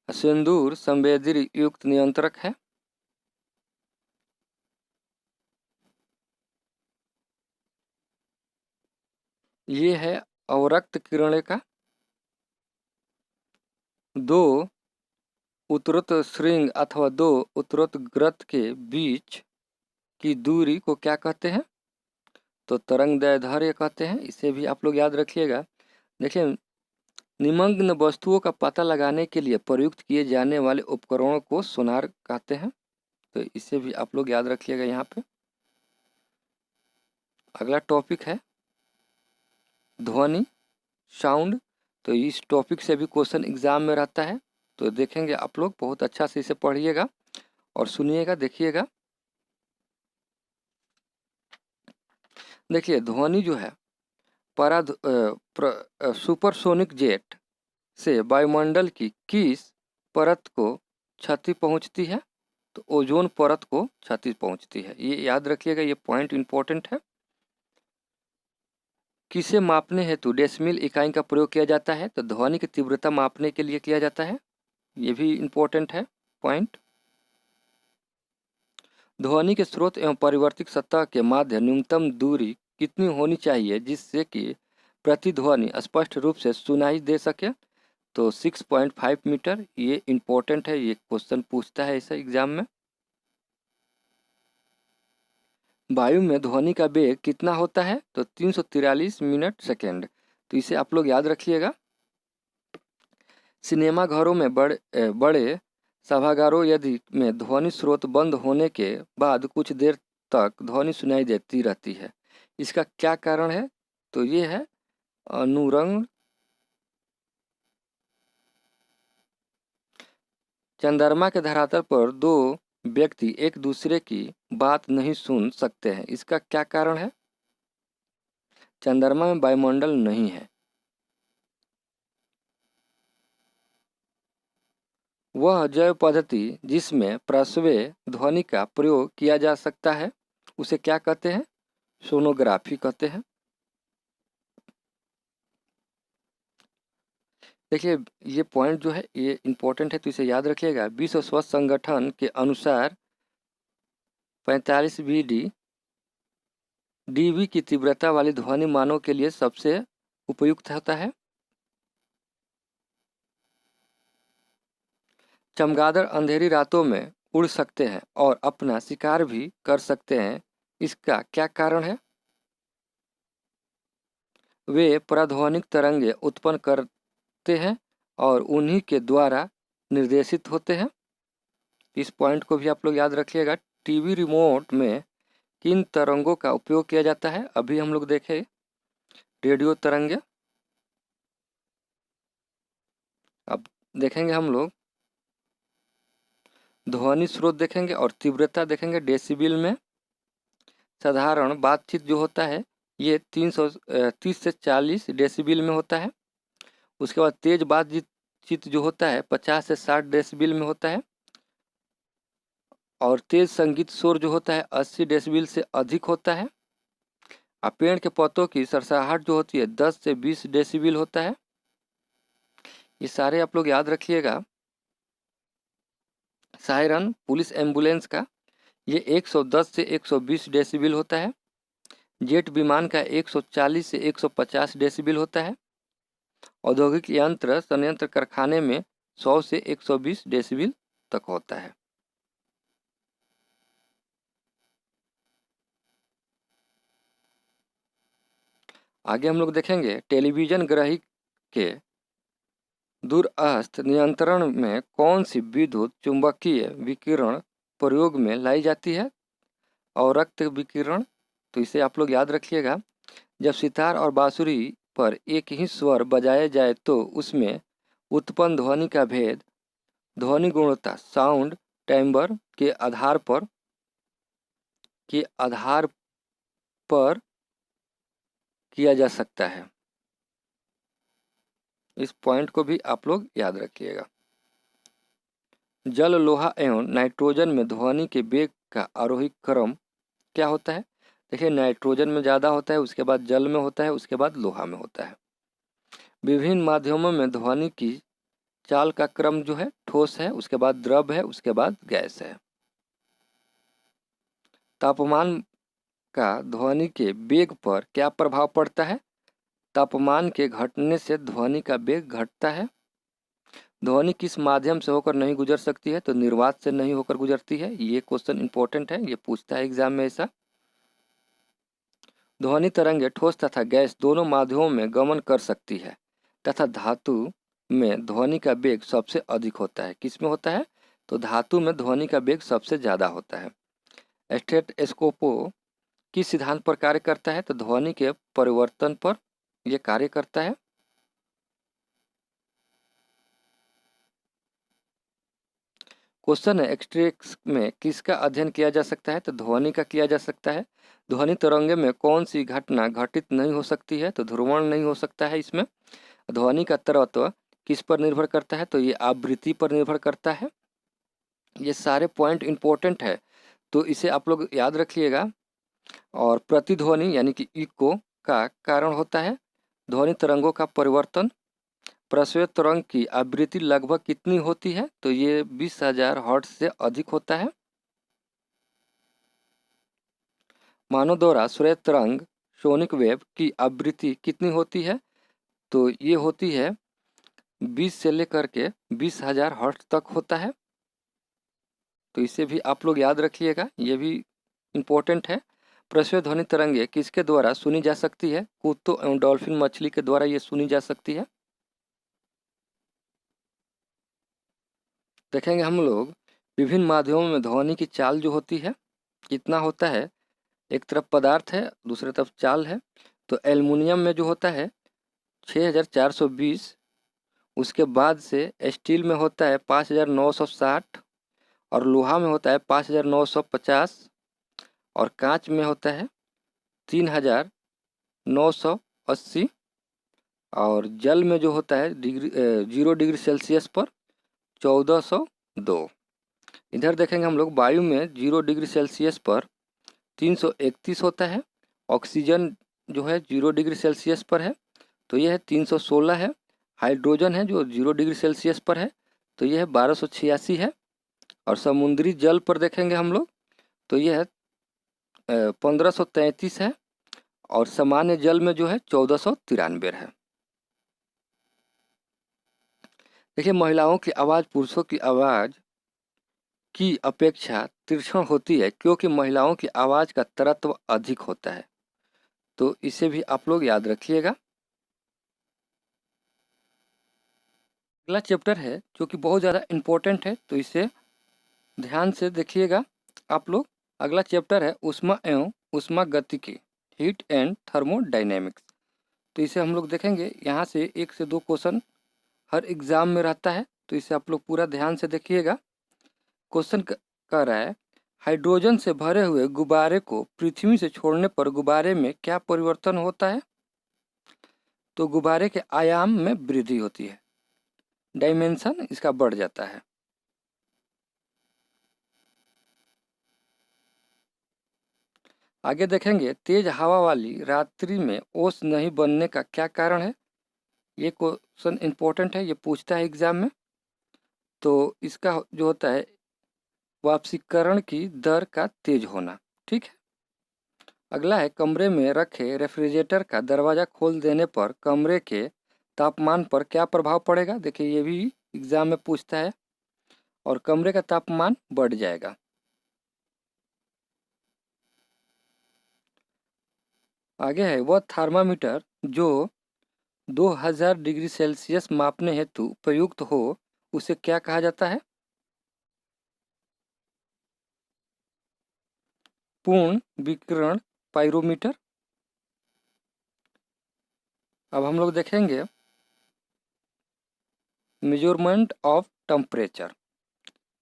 सिंदूर संवेदी युक्त नियंत्रक है। ये है अवरक्त किरणें का। दो उत्तरोत्तर श्रृंग अथवा दो उत्तरोत्तर ग्रत के बीच की दूरी को क्या कहते हैं, तो तरंगदैर्ध्य कहते हैं। इसे भी आप लोग याद रखिएगा। देखिए निमग्न वस्तुओं का पता लगाने के लिए प्रयुक्त किए जाने वाले उपकरणों को सोनार कहते हैं, तो इसे भी आप लोग याद रखिएगा यहाँ पे। अगला टॉपिक है ध्वनि, साउंड। तो इस टॉपिक से भी क्वेश्चन एग्जाम में रहता है, तो देखेंगे आप लोग, बहुत अच्छा से इसे पढ़िएगा और सुनिएगा, देखिएगा। देखिए ध्वनि जो है सुपरसोनिक जेट से वायुमंडल की किस परत को क्षति पहुंचती है? तो ओजोन परत को क्षति पहुंचती है। ये याद रखिएगा, ये पॉइंट इंपॉर्टेंट है। किसे मापने हेतु डेसिमल इकाई का प्रयोग किया जाता है? तो ध्वनि की तीव्रता मापने के लिए किया जाता है। ये भी इंपॉर्टेंट है पॉइंट। ध्वनि के स्रोत एवं परिवर्तित सतह के माध्य न्यूनतम दूरी कितनी होनी चाहिए जिससे कि प्रतिध्वनि स्पष्ट रूप से सुनाई दे सके? तो 6.5 मीटर। ये इंपॉर्टेंट है, ये क्वेश्चन पूछता है ऐसा एग्जाम में। वायु में ध्वनि का वेग कितना होता है? तो 343 मिनट सेकेंड। तो इसे आप लोग याद रखिएगा। सिनेमा घरों में बड़े सभागारों यदि में ध्वनि स्रोत बंद होने के बाद कुछ देर तक ध्वनि सुनाई देती रहती है, इसका क्या कारण है? तो ये है अनुरण। चंद्रमा के धरातल पर दो व्यक्ति एक दूसरे की बात नहीं सुन सकते हैं, इसका क्या कारण है? चंद्रमा में वायुमंडल नहीं है। वह जैव पद्धति जिसमें प्रस्रव्य ध्वनि का प्रयोग किया जा सकता है उसे क्या कहते हैं? सोनोग्राफी कहते हैं। देखिए ये पॉइंट जो है ये इंपॉर्टेंट है, तो इसे याद रखिएगा। विश्व स्वास्थ्य संगठन के अनुसार 45 डीबी की तीव्रता वाली ध्वनि मानव के लिए सबसे उपयुक्त होता है। चमगादड़ अंधेरी रातों में उड़ सकते हैं और अपना शिकार भी कर सकते हैं, इसका क्या कारण है? वे पराध्वनिक तरंगे उत्पन्न करते हैं और उन्हीं के द्वारा निर्देशित होते हैं। इस पॉइंट को भी आप लोग याद रखिएगा। टीवी रिमोट में किन तरंगों का उपयोग किया जाता है? अभी हम लोग देखें रेडियो तरंगे। अब देखेंगे हम लोग ध्वनि स्रोत देखेंगे और तीव्रता देखेंगे डेसिबल में। साधारण बातचीत जो होता है ये 330 से 40 डेसिबल में होता है। उसके बाद तेज बातचीत जो होता है 50 से 60 डेसिबल में होता है। और तेज संगीत शोर जो होता है 80 डेसिबल से अधिक होता है। और पेड़ के पत्तों की सरसराहट जो होती है 10 से 20 डेसिबल होता है। ये सारे आप लोग याद रखिएगा। सायरन पुलिस एम्बुलेंस का ये 110 से 120 डेसिबल होता है। जेट विमान का 140 से 150 डेसिबल होता है। औद्योगिक यंत्र संयंत्र कारखाने में 100 से 120 डेसिबल तक होता है। आगे हम लोग देखेंगे टेलीविजन ग्रही के दूरस्थ नियंत्रण में कौन सी विद्युत चुंबकीय विकिरण प्रयोग में लाई जाती है? और रक्त विकिरण। तो इसे आप लोग याद रखिएगा। जब सितार और बांसुरी पर एक ही स्वर बजाया जाए तो उसमें उत्पन्न ध्वनि का भेद ध्वनि गुणवत्ता साउंड टाइम्बर के आधार पर किया जा सकता है। इस पॉइंट को भी आप लोग याद रखिएगा। जल, लोहा एवं नाइट्रोजन में ध्वनि के वेग का आरोही क्रम क्या होता है? देखिए नाइट्रोजन में ज़्यादा होता है, उसके बाद जल में होता है, उसके बाद लोहा में होता है। विभिन्न माध्यमों में ध्वनि की चाल का क्रम जो है ठोस है, उसके बाद द्रव है, उसके बाद गैस है। तापमान का ध्वनि के वेग पर क्या प्रभाव पड़ता है? तापमान के घटने से ध्वनि का वेग घटता है। ध्वनि किस माध्यम से होकर नहीं गुजर सकती है? तो निर्वात से नहीं होकर गुजरती है। ये क्वेश्चन इंपॉर्टेंट है, ये पूछता है एग्जाम में ऐसा। ध्वनि तरंगे ठोस तथा गैस दोनों माध्यमों में गमन कर सकती है तथा धातु में ध्वनि का वेग सबसे अधिक होता है। किस में होता है? तो धातु में ध्वनि का वेग सबसे ज़्यादा होता है। स्टेथोस्कोप किस सिद्धांत पर कार्य करता है? तो ध्वनि के परिवर्तन पर यह कार्य करता है। क्वेश्चन है, एक्सट्रिक्स में किसका अध्ययन किया जा सकता है? तो ध्वनि का किया जा सकता है। ध्वनि तरंगे में कौन सी घटना घटित नहीं हो सकती है? तो ध्रुवण नहीं हो सकता है इसमें। ध्वनि का तरत्व किस पर निर्भर करता है? तो ये आवृत्ति पर निर्भर करता है। ये सारे पॉइंट इंपॉर्टेंट है, तो इसे आप लोग याद रखिएगा। और प्रतिध्वनि यानी कि इको का कारण होता है ध्वनि तरंगों का परिवर्तन। प्रस्वैत तरंग की आवृत्ति लगभग कितनी होती है? तो ये 20,000 हर्ट्ज से अधिक होता है। मानव द्वारा श्वेत तरंग सोनिक वेव की आवृत्ति कितनी होती है? तो ये होती है 20 से लेकर के 20,000 हर्ट्ज तक होता है। तो इसे भी आप लोग याद रखिएगा, ये भी इम्पोर्टेंट है। प्रस्वैत ध्वनि तरंगे किसके द्वारा सुनी जा सकती है? कुत्तों एवं डॉल्फिन मछली के द्वारा ये सुनी जा सकती है। देखेंगे हम लोग विभिन्न माध्यमों में ध्वनि की चाल जो होती है कितना होता है। एक तरफ पदार्थ है, दूसरी तरफ चाल है। तो एल्युमिनियम में जो होता है 6420, उसके बाद से स्टील में होता है 5960, और लोहा में होता है 5950, और कांच में होता है 3980, और जल में जो होता है 0 डिग्री सेल्सियस पर 1402। इधर देखेंगे हम लोग वायु में 0 डिग्री सेल्सियस पर 331 होता है। ऑक्सीजन जो है 0 डिग्री सेल्सियस पर है, तो यह है 316 है। हाइड्रोजन है जो 0 डिग्री सेल्सियस पर है, तो यह है 1286 है। और समुद्री जल पर देखेंगे हम लोग तो यह है 1533 है। और सामान्य जल में जो है 1493 है। देखिए, महिलाओं की आवाज़ पुरुषों की आवाज़ की अपेक्षा तीक्ष्ण होती है क्योंकि महिलाओं की आवाज़ का तरत्व अधिक होता है। तो इसे भी आप लोग याद रखिएगा। अगला चैप्टर है जो कि बहुत ज़्यादा इम्पोर्टेंट है, तो इसे ध्यान से देखिएगा आप लोग। अगला चैप्टर है ऊष्मा एवं ऊष्मागतिकी, हीट एंड थर्मोडायनेमिक्स। तो इसे हम लोग देखेंगे। यहाँ से 1 से 2 क्वेश्चन हर एग्ज़ाम में रहता है, तो इसे आप लोग पूरा ध्यान से देखिएगा। क्वेश्चन कह रहा है, हाइड्रोजन से भरे हुए गुब्बारे को पृथ्वी से छोड़ने पर गुब्बारे में क्या परिवर्तन होता है? तो गुब्बारे के आयाम में वृद्धि होती है, डायमेंशन इसका बढ़ जाता है। आगे देखेंगे, तेज हवा वाली रात्रि में ओस नहीं बनने का क्या कारण है? ये क्वेश्चन इंपॉर्टेंट है, ये पूछता है एग्जाम में। तो इसका जो होता है वाष्पीकरण की दर का तेज होना। ठीक है। अगला है, कमरे में रखे रेफ्रिजरेटर का दरवाज़ा खोल देने पर कमरे के तापमान पर क्या प्रभाव पड़ेगा? देखिए, ये भी एग्जाम में पूछता है, और कमरे का तापमान बढ़ जाएगा। आगे है, वह थर्मामीटर जो 2000 डिग्री सेल्सियस मापने हेतु प्रयुक्त हो उसे क्या कहा जाता है? पूर्ण विकिरण पाइरोमीटर। अब हम लोग देखेंगे मेजरमेंट ऑफ टेम्परेचर।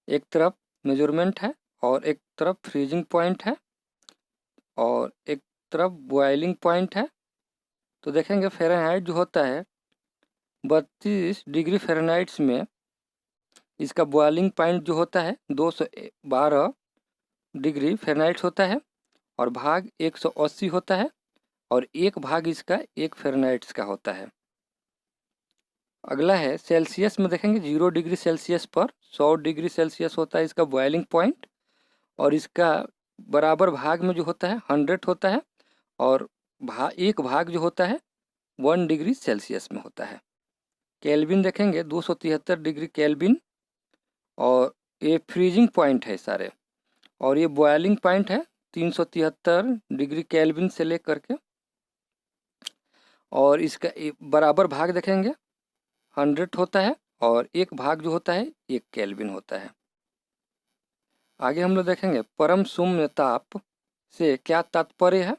एक तरफ मेजरमेंट है और एक तरफ फ्रीजिंग पॉइंट है और एक तरफ बॉइलिंग पॉइंट है। तो देखेंगे फ़ारेनहाइट जो होता है 32 डिग्री फ़ारेनहाइट में इसका बॉइलिंग पॉइंट जो होता है 212 डिग्री फ़ारेनहाइट होता है, और भाग 180 होता है, और एक भाग इसका 1 फ़ारेनहाइट का होता है। अगला है सेल्सियस में देखेंगे 0 डिग्री सेल्सियस पर 100 डिग्री सेल्सियस होता है इसका बॉइलिंग पॉइंट, और इसका बराबर भाग में जो होता है 100 होता है, और एक भाग जो होता है 1 डिग्री सेल्सियस में होता है। केल्विन देखेंगे 273 डिग्री केल्विन, और ये फ्रीजिंग पॉइंट है सारे, और ये बॉइलिंग पॉइंट है 373 डिग्री केल्विन से लेकर के, और इसका बराबर भाग देखेंगे 100 होता है, और एक भाग जो होता है 1 केल्विन होता है। आगे हम लोग देखेंगे परम शून्य ताप से क्या तात्पर्य है?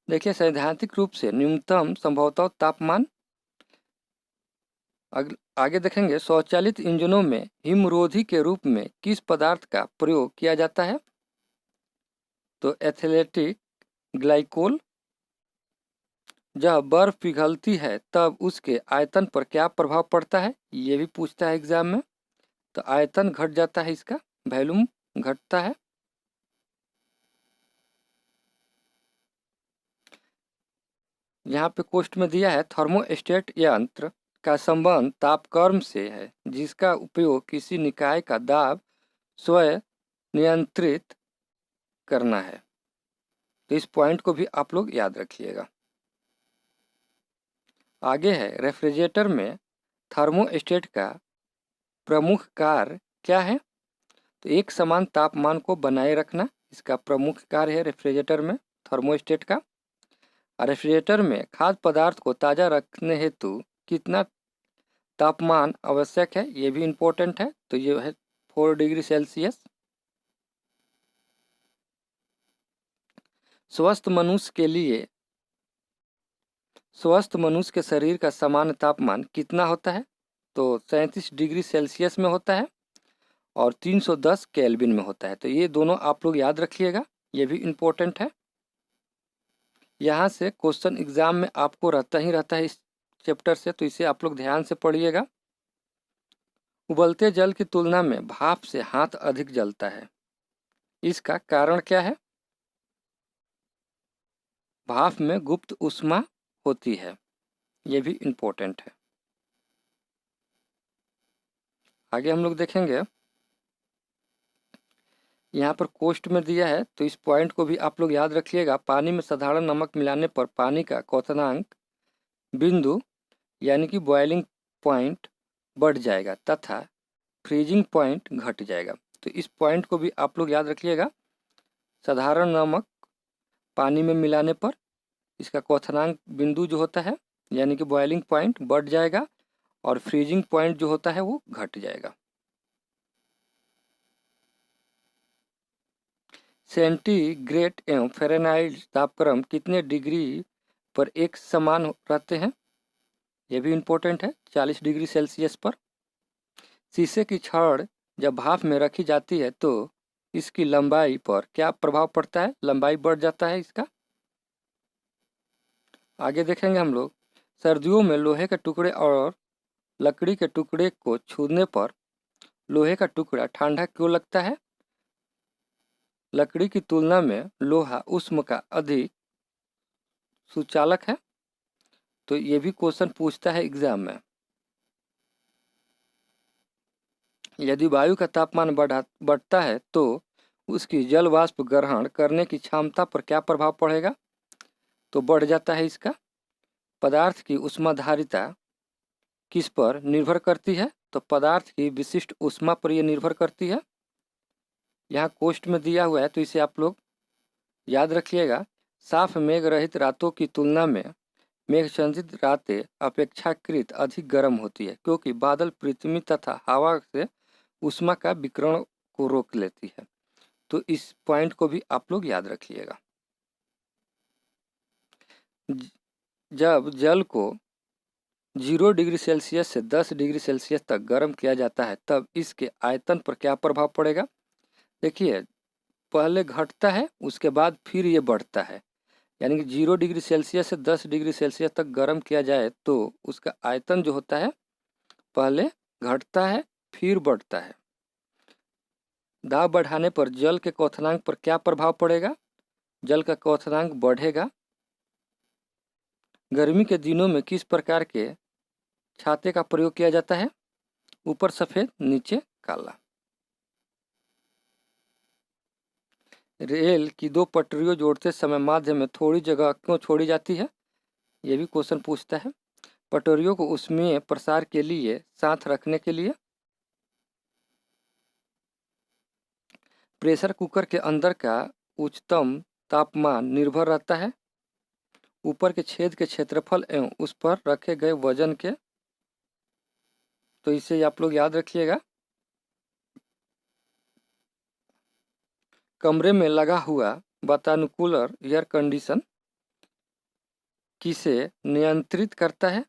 देखिए, सैद्धांतिक रूप से न्यूनतम संभवतः तापमान। आगे देखेंगे, स्वचालित इंजनों में हिमरोधी के रूप में किस पदार्थ का प्रयोग किया जाता है? तो एथिलेटिक ग्लाइकोल। जब बर्फ पिघलती है तब उसके आयतन पर क्या प्रभाव पड़ता है, ये भी पूछता है एग्जाम में। तो आयतन घट जाता है, इसका वॉल्यूम घटता है। यहाँ पे क्वेश्चन में दिया है, थर्मोस्टेट यंत्र का संबंध तापक्रम से है जिसका उपयोग किसी निकाय का दाब स्वयं नियंत्रित करना है। तो इस पॉइंट को भी आप लोग याद रखिएगा। आगे है, रेफ्रिजरेटर में थर्मोस्टेट का प्रमुख कार्य क्या है? तो एक समान तापमान को बनाए रखना इसका प्रमुख कार्य है रेफ्रिजरेटर में थर्मोस्टेट का। रेफ्रिजरेटर में खाद्य पदार्थ को ताज़ा रखने हेतु कितना तापमान आवश्यक है, ये भी इम्पोर्टेंट है। तो ये है 4 डिग्री सेल्सियस। स्वस्थ मनुष्य के शरीर का सामान्य तापमान कितना होता है? तो 37 डिग्री सेल्सियस में होता है और 310 केल्विन में होता है। तो ये दोनों आप लोग याद रखिएगा, ये भी इम्पोर्टेंट है। यहाँ से क्वेश्चन एग्जाम में आपको रहता ही रहता है इस चैप्टर से, तो इसे आप लोग ध्यान से पढ़िएगा। उबलते जल की तुलना में भाप से हाथ अधिक जलता है, इसका कारण क्या है? भाप में गुप्त ऊष्मा होती है, ये भी इम्पोर्टेंट है। आगे हम लोग देखेंगे, यहाँ पर कोष्ट में दिया है, तो इस पॉइंट को भी आप लोग याद रखिएगा। पानी में साधारण नमक मिलाने पर पानी का क्वथनांक बिंदु यानी कि बॉइलिंग पॉइंट बढ़ जाएगा तथा फ्रीजिंग पॉइंट घट जाएगा। तो इस पॉइंट को भी आप लोग याद रखिएगा। साधारण नमक पानी में मिलाने पर इसका क्वथनांक बिंदु जो होता है यानी कि बॉइलिंग पॉइंट बढ़ जाएगा और फ्रीजिंग पॉइंट जो होता है वो घट जाएगा। सेंटीग्रेड एवं फ़ारेनहाइट तापक्रम कितने डिग्री पर एक समान रहते हैं, ये भी इम्पोर्टेंट है। 40 डिग्री सेल्सियस पर। शीशे की छड़ जब भाप में रखी जाती है तो इसकी लंबाई पर क्या प्रभाव पड़ता है? लंबाई बढ़ जाता है इसका। आगे देखेंगे हम लोग, सर्दियों में लोहे के टुकड़े और लकड़ी के टुकड़े को छूने पर लोहे का टुकड़ा ठंडा क्यों लगता है? लकड़ी की तुलना में लोहा ऊष्म का अधिक सुचालक है। तो ये भी क्वेश्चन पूछता है एग्जाम में। यदि वायु का तापमान बढ़ता है तो उसकी जल वाष्प ग्रहण करने की क्षमता पर क्या प्रभाव पड़ेगा? तो बढ़ जाता है इसका। पदार्थ की ऊष्माधारिता किस पर निर्भर करती है? तो पदार्थ की विशिष्ट ऊष्मा पर यह निर्भर करती है। यहाँ कोष्ट में दिया हुआ है, तो इसे आप लोग याद रखिएगा। साफ मेघ रहित रातों की तुलना में मेघ संचित रातें अपेक्षाकृत अधिक गर्म होती है क्योंकि बादल पृथ्वी तथा हवा से ऊष्मा का विकिरण को रोक लेती है। तो इस पॉइंट को भी आप लोग याद रखिएगा। जब जल को 0 डिग्री सेल्सियस से 10 डिग्री सेल्सियस तक गर्म किया जाता है तब इसके आयतन पर क्या प्रभाव पड़ेगा? देखिए, पहले घटता है उसके बाद फिर ये बढ़ता है, यानी कि 0 डिग्री सेल्सियस से 10 डिग्री सेल्सियस तक गर्म किया जाए तो उसका आयतन जो होता है पहले घटता है फिर बढ़ता है। दाब बढ़ाने पर जल के क्वथनांक पर क्या प्रभाव पड़ेगा? जल का क्वथनांक बढ़ेगा। गर्मी के दिनों में किस प्रकार के छाते का प्रयोग किया जाता है? ऊपर सफ़ेद नीचे काला। रेल की 2 पटरियों जोड़ते समय माध्य में थोड़ी जगह क्यों छोड़ी जाती है? ये भी क्वेश्चन पूछता है। पटरियों को ऊष्मीय प्रसार के लिए साथ रखने के लिए। प्रेशर कुकर के अंदर का उच्चतम तापमान निर्भर रहता है ऊपर के छेद के क्षेत्रफल एवं उस पर रखे गए वजन के। तो इसे आप लोग याद रखिएगा। कमरे में लगा हुआ वातानुकूलर एयर कंडीशन किसे नियंत्रित करता है?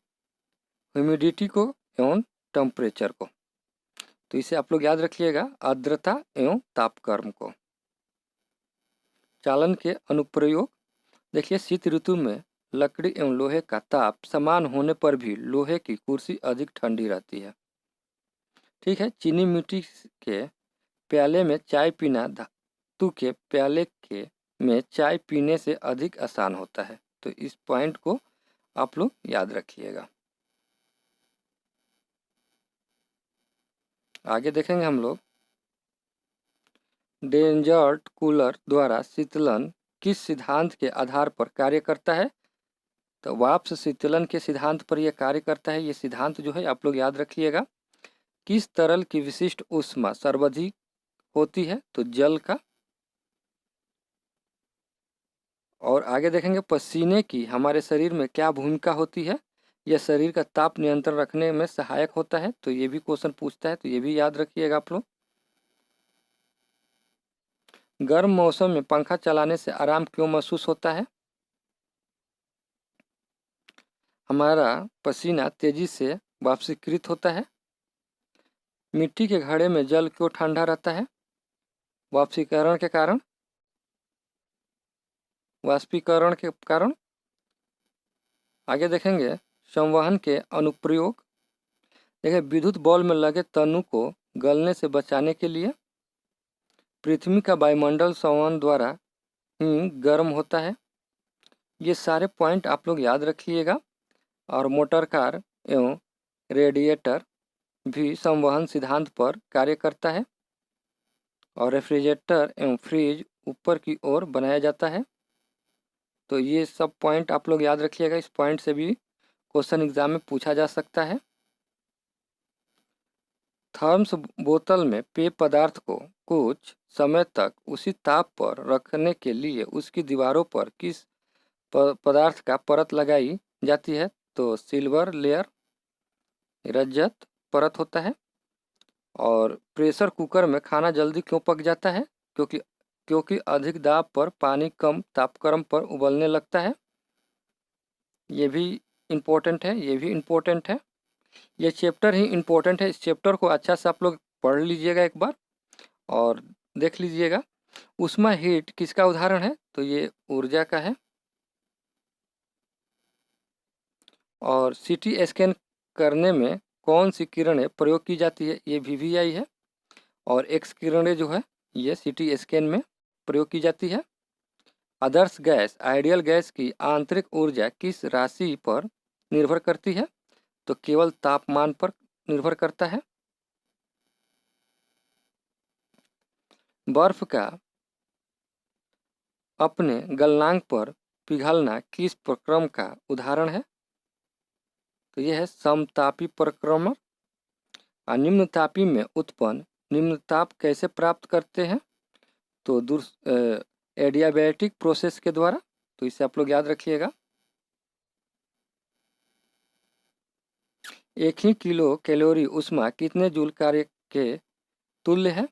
ह्यूमिडिटी को एवं टेम्परेचर को। तो इसे आप लोग याद रखिएगा, आर्द्रता एवं तापक्रम को। चालन के अनुप्रयोग देखिए, शीत ऋतु में लकड़ी एवं लोहे का ताप समान होने पर भी लोहे की कुर्सी अधिक ठंडी रहती है। ठीक है। चीनी मिट्टी के प्याले में चाय पीना धातु के प्याले के में चाय पीने से अधिक आसान होता है। तो इस पॉइंट को आप लोग याद रखिएगा। आगे देखेंगे हम लोग, डेजर्ट कूलर द्वारा शीतलन किस सिद्धांत के आधार पर कार्य करता है? तो वाष्प शीतलन के सिद्धांत पर यह कार्य करता है। ये सिद्धांत जो है आप लोग याद रखिएगा। किस तरल की विशिष्ट ऊष्मा सर्वाधिक होती है? तो जल का। और आगे देखेंगे, पसीने की हमारे शरीर में क्या भूमिका होती है? यह शरीर का ताप नियंत्रण रखने में सहायक होता है। तो ये भी क्वेश्चन पूछता है, तो ये भी याद रखिएगा आप लोग। गर्म मौसम में पंखा चलाने से आराम क्यों महसूस होता है? हमारा पसीना तेजी से वाष्पीकृत होता है। मिट्टी के घड़े में जल क्यों ठंडा रहता है? वाष्पीकरण के कारण। वाष्पीकरण के कारण। आगे देखेंगे, संवहन के अनुप्रयोग। देखिए, विद्युत बॉल में लगे तनु को गलने से बचाने के लिए। पृथ्वी का वायुमंडल संवहन द्वारा ही गर्म होता है। ये सारे पॉइंट आप लोग याद रखिएगा। और मोटर कार एवं रेडिएटर भी संवहन सिद्धांत पर कार्य करता है। और रेफ्रिजरेटर एवं फ्रिज ऊपर की ओर बनाया जाता है। तो ये सब पॉइंट आप लोग याद रखिएगा। इस पॉइंट से भी क्वेश्चन एग्जाम में पूछा जा सकता है। थर्म्स बोतल में पेय पदार्थ को कुछ समय तक उसी ताप पर रखने के लिए उसकी दीवारों पर किस पदार्थ का परत लगाई जाती है? तो सिल्वर लेयर, रजत परत होता है। और प्रेशर कुकर में खाना जल्दी क्यों पक जाता है? क्योंकि अधिक दाब पर पानी कम तापक्रम पर उबलने लगता है। ये भी इम्पोर्टेंट है, ये भी इम्पोर्टेंट है। ये चैप्टर ही इम्पोर्टेंट है। इस चैप्टर को अच्छा से आप लोग पढ़ लीजिएगा एक बार और देख लीजिएगा। उष्मा हीट किसका उदाहरण है? तो ये ऊर्जा का है। और सीटी स्कैन करने में कौन सी किरणें प्रयोग की जाती है? ये VVI है। और एक्स किरणें जो है ये सीटी स्कैन में प्रयोग की जाती है। आदर्श गैस, आइडियल गैस की आंतरिक ऊर्जा किस राशि पर निर्भर करती है? तो केवल तापमान पर निर्भर करता है। बर्फ का अपने गलनांक पर पिघलना किस प्रक्रम का उदाहरण है? तो यह है समतापी प्रक्रमण। निम्नतापी में उत्पन्न निम्नताप कैसे प्राप्त करते हैं? तो एडियाबैटिक प्रोसेस के द्वारा। तो इसे आप लोग याद रखिएगा। 1 ही किलो कैलोरी ऊष्मा कितने जूल कार्य के तुल्य है?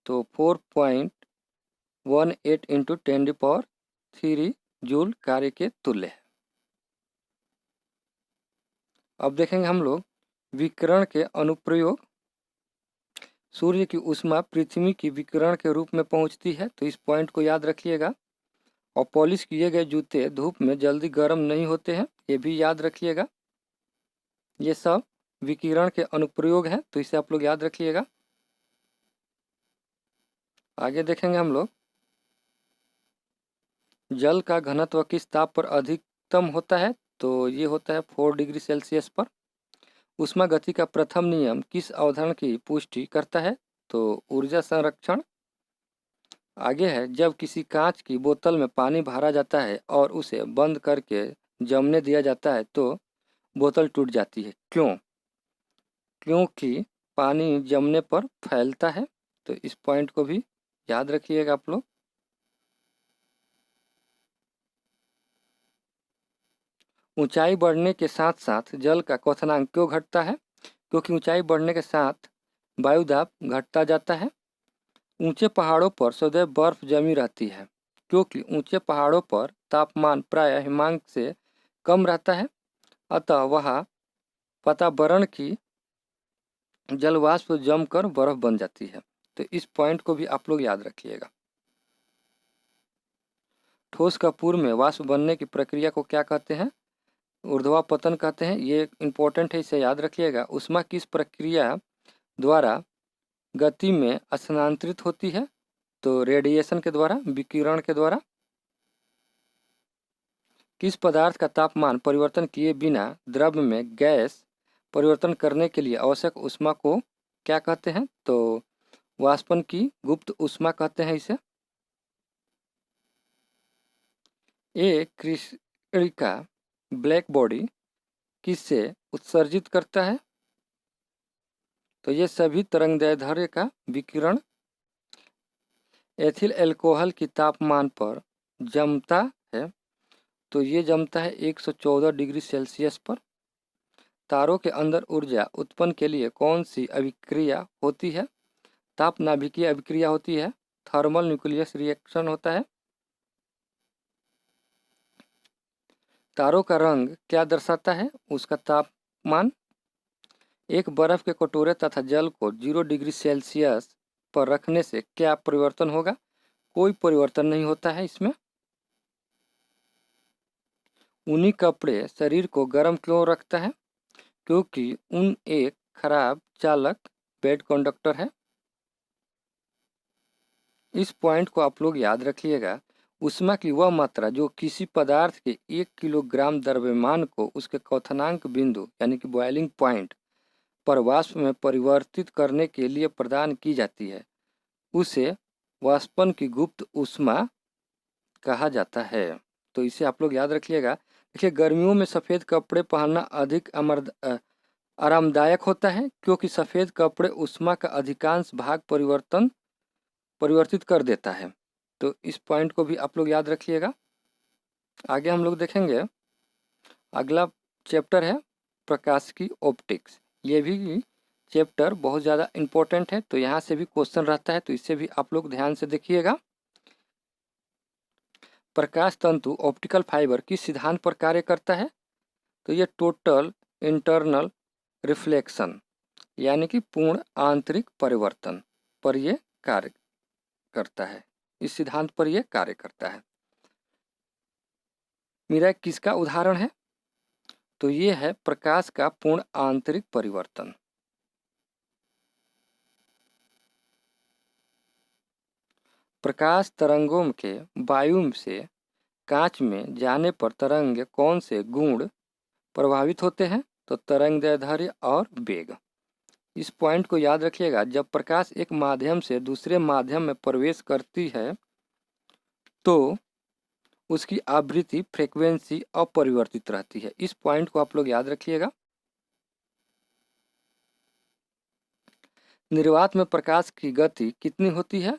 तो 4.18 इंटू 10⁻³ जूल कार्य के तुल्य है। अब देखेंगे हम लोग विकिरण के अनुप्रयोग। सूर्य की ऊष्मा पृथ्वी की विकिरण के रूप में पहुंचती है। तो इस पॉइंट को याद रखिएगा। और पॉलिश किए गए जूते धूप में जल्दी गर्म नहीं होते हैं, ये भी याद रखिएगा। ये सब विकिरण के अनुप्रयोग हैं, तो इसे आप लोग याद रखिएगा। आगे देखेंगे हम लोग, जल का घनत्व किस ताप पर अधिकतम होता है? तो ये होता है 4 डिग्री सेल्सियस पर। ऊष्मा गति का प्रथम नियम किस अवधारणा की पुष्टि करता है? तो ऊर्जा संरक्षण। आगे है, जब किसी कांच की बोतल में पानी भरा जाता है और उसे बंद करके जमने दिया जाता है तो बोतल टूट जाती है। क्यों? क्योंकि पानी जमने पर फैलता है। तो इस पॉइंट को भी याद रखिएगा आप लोग। ऊंचाई बढ़ने के साथ साथ जल का क्वथनांक क्यों घटता है? क्योंकि ऊंचाई बढ़ने के साथ वायुदाब घटता जाता है। ऊंचे पहाड़ों पर सदैव बर्फ जमी रहती है, क्योंकि ऊंचे पहाड़ों पर तापमान प्रायः हिमांक से कम रहता है, अतः वहाँ वातावरण की जलवाष्प जमकर बर्फ बन जाती है। तो इस पॉइंट को भी आप लोग याद रखिएगा। ठोस का पूर्व में वाष्प बनने की प्रक्रिया को क्या कहते हैं? ऊर्ध्वापतन कहते हैं। ये इंपॉर्टेंट है, इसे याद रखिएगा। ऊष्मा किस प्रक्रिया द्वारा गति में स्थानांतरित होती है? तो रेडिएशन के द्वारा, विकिरण के द्वारा। किस पदार्थ का तापमान परिवर्तन किए बिना द्रव में गैस परिवर्तन करने के लिए आवश्यक ऊष्मा को क्या कहते हैं? तो वाष्पन की गुप्त ऊष्मा कहते हैं इसे। एक कृष्णिका ब्लैक बॉडी किससे उत्सर्जित करता है? तो ये सभी तरंगदैर्ध्य का विकिरण एथिल अल्कोहल की तापमान पर जमता है। तो ये जमता है 114 डिग्री सेल्सियस पर। तारों के अंदर ऊर्जा उत्पन्न के लिए कौन सी अभिक्रिया होती है? ताप नाभिकीय अभिक्रिया होती है। थर्मल न्यूक्लियस रिएक्शन होता है। तारों का रंग क्या दर्शाता है? उसका तापमान। एक बर्फ के कटोरे तथा जल को 0 डिग्री सेल्सियस पर रखने से क्या परिवर्तन होगा? कोई परिवर्तन नहीं होता है इसमें। ऊनी कपड़े शरीर को गर्म क्यों रखता है? क्योंकि ऊन एक खराब चालक बैड कंडक्टर है। इस पॉइंट को आप लोग याद रखिएगा। ऊष्मा की वह मात्रा जो किसी पदार्थ के 1 किलोग्राम द्रव्यमान को उसके क्वथनांक बिंदु यानी कि बॉइलिंग पॉइंट पर वाष्प में परिवर्तित करने के लिए प्रदान की जाती है, उसे वाष्पन की गुप्त ऊष्मा कहा जाता है। तो इसे आप लोग याद रखिएगा। देखिए, गर्मियों में सफ़ेद कपड़े पहनना अधिक आरामदायक होता है, क्योंकि सफ़ेद कपड़े ऊष्मा का अधिकांश भाग परिवर्तित कर देता है। तो इस पॉइंट को भी आप लोग याद रखिएगा। आगे हम लोग देखेंगे, अगला चैप्टर है प्रकाश की ऑप्टिक्स। ये भी चैप्टर बहुत ज़्यादा इम्पोर्टेंट है, तो यहाँ से भी क्वेश्चन रहता है, तो इसे भी आप लोग ध्यान से देखिएगा। प्रकाश तंतु ऑप्टिकल फाइबर किस सिद्धांत पर कार्य करता है? तो ये टोटल इंटरनल रिफ्लेक्शन यानी कि पूर्ण आंतरिक परिवर्तन पर ये कार्य करता है। इस सिद्धांत पर यह कार्य करता है। मिरर किसका उदाहरण है? तो ये है प्रकाश का पूर्ण आंतरिक परिवर्तन। प्रकाश तरंगों के वायु से कांच में जाने पर तरंग कौन से गुण प्रभावित होते हैं? तो तरंगदैर्ध्य और वेग। इस पॉइंट को याद रखिएगा। जब प्रकाश एक माध्यम से दूसरे माध्यम में प्रवेश करती है तो उसकी आवृत्ति फ्रीक्वेंसी अपरिवर्तित रहती है। इस पॉइंट को आप लोग याद रखिएगा। निर्वात में प्रकाश की गति कितनी होती है?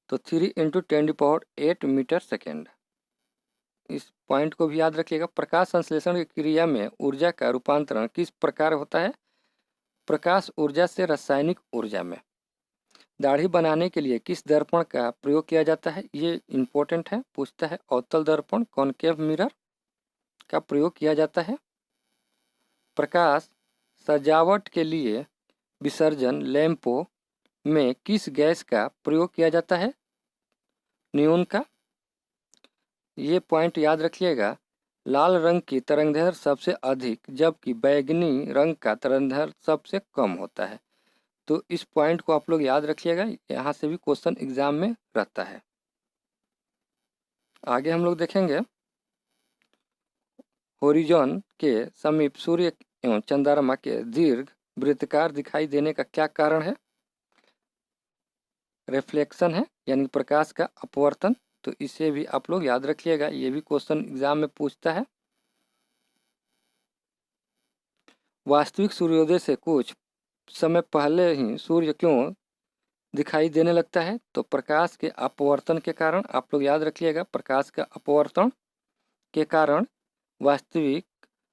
तो 3 × 10⁸ मीटर सेकेंड। इस पॉइंट को भी याद रखिएगा। प्रकाश संश्लेषण की क्रिया में ऊर्जा का रूपांतरण किस प्रकार होता है? प्रकाश ऊर्जा से रासायनिक ऊर्जा में। दाढ़ी बनाने के लिए किस दर्पण का प्रयोग किया जाता है? ये इम्पोर्टेंट है, पूछता है। अवतल दर्पण कॉनकेव मिरर का प्रयोग किया जाता है। प्रकाश सजावट के लिए विसर्जन लैंपों में किस गैस का प्रयोग किया जाता है? नियोन का। ये पॉइंट याद रखिएगा। लाल रंग की तरंगदैर्ध्य सबसे अधिक जबकि बैंगनी रंग का तरंगदैर्ध्य सबसे कम होता है। तो इस पॉइंट को आप लोग याद रखिएगा, यहाँ से भी क्वेश्चन एग्जाम में रहता है। आगे हम लोग देखेंगे, होरिजोन के समीप सूर्य एवं चंद्रमा के दीर्घ वृत्ताकार दिखाई देने का क्या कारण है? रिफ्लेक्शन है, यानी प्रकाश का अपवर्तन। तो इसे भी आप लोग याद रखिएगा, ये भी क्वेश्चन एग्जाम में पूछता है। वास्तविक सूर्योदय से कुछ समय पहले ही सूर्य क्यों दिखाई देने लगता है? तो प्रकाश के अपवर्तन के कारण। आप लोग याद रखिएगा, प्रकाश का अपवर्तन के कारण वास्तविक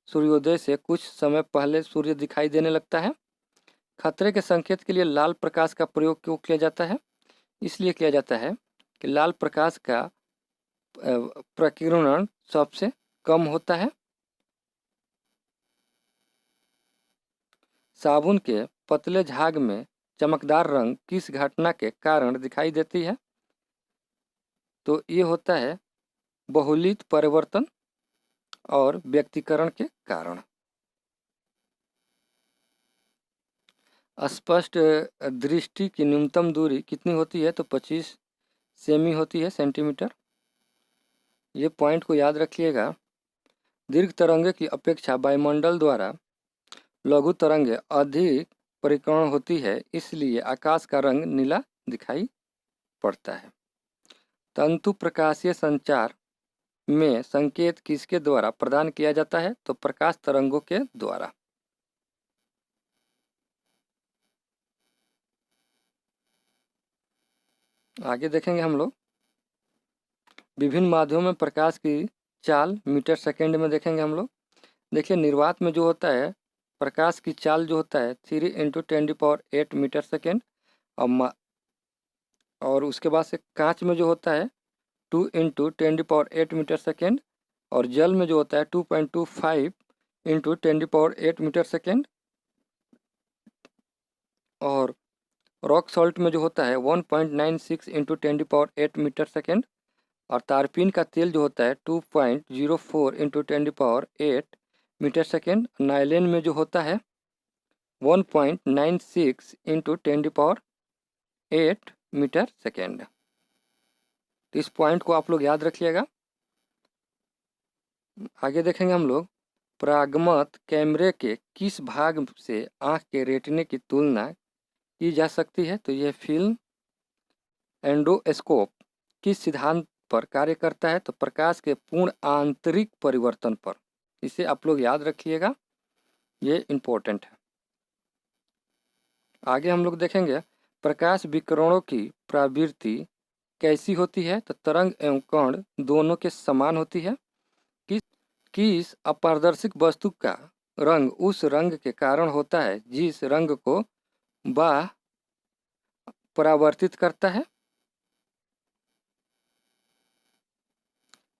सूर्योदय से कुछ समय पहले सूर्य दिखाई देने लगता है। खतरे के संकेत के लिए लाल प्रकाश का प्रयोग क्यों किया जाता है? इसलिए किया जाता है कि लाल प्रकाश का प्रकीर्णन सबसे कम होता है। साबुन के पतले झाग में चमकदार रंग किस घटना के कारण दिखाई देती है? तो ये होता है बहुलित परिवर्तन और व्यक्तिकरण के कारण। स्पष्ट दृष्टि की न्यूनतम दूरी कितनी होती है? तो 25 सेमी होती है, सेंटीमीटर। ये पॉइंट को याद रखिएगा। दीर्घ तरंगे की अपेक्षा वायुमंडल द्वारा लघु तरंगे अधिक परिकर्ण होती है, इसलिए आकाश का रंग नीला दिखाई पड़ता है। तंतु प्रकाशीय संचार में संकेत किसके द्वारा प्रदान किया जाता है? तो प्रकाश तरंगों के द्वारा। आगे देखेंगे हम लोग विभिन्न माध्यमों में प्रकाश की चाल मीटर सेकेंड में देखेंगे हम लोग। देखिए निर्वात में जो होता है प्रकाश की चाल जो होता है 3 × 10⁸ मीटर सेकेंड, और उसके बाद से कांच में जो होता है 2 × 10⁸ मीटर सेकेंड, और जल में जो होता है 2.25 × 10⁸ मीटर सेकेंड, और रॉक सॉल्ट में जो होता है 1.96 × 10⁸ मीटर सेकेंड, और तारपीन का तेल जो होता है 2.04 × 10⁸ मीटर सेकेंड, नाइलेन में जो होता है 1.96 × 10⁸ मीटर सेकेंड। तो इस पॉइंट को आप लोग याद रखिएगा। आगे देखेंगे हम लोग परागमत कैमरे के किस भाग से आँख के रेटिने की तुलना की जा सकती है? तो यह फिल्म एंडोस्कोप किस सिद्धांत पर कार्य करता है? तो प्रकाश के पूर्ण आंतरिक परिवर्तन पर। इसे आप लोग याद रखिएगा, ये इम्पोर्टेंट है। आगे हम लोग देखेंगे प्रकाश विकिरणों की प्रवृत्ति कैसी होती है? तो तरंग एवं कण दोनों के समान होती है। किस अपारदर्शिक वस्तु का रंग उस रंग के कारण होता है जिस रंग को वह परावर्तित करता है?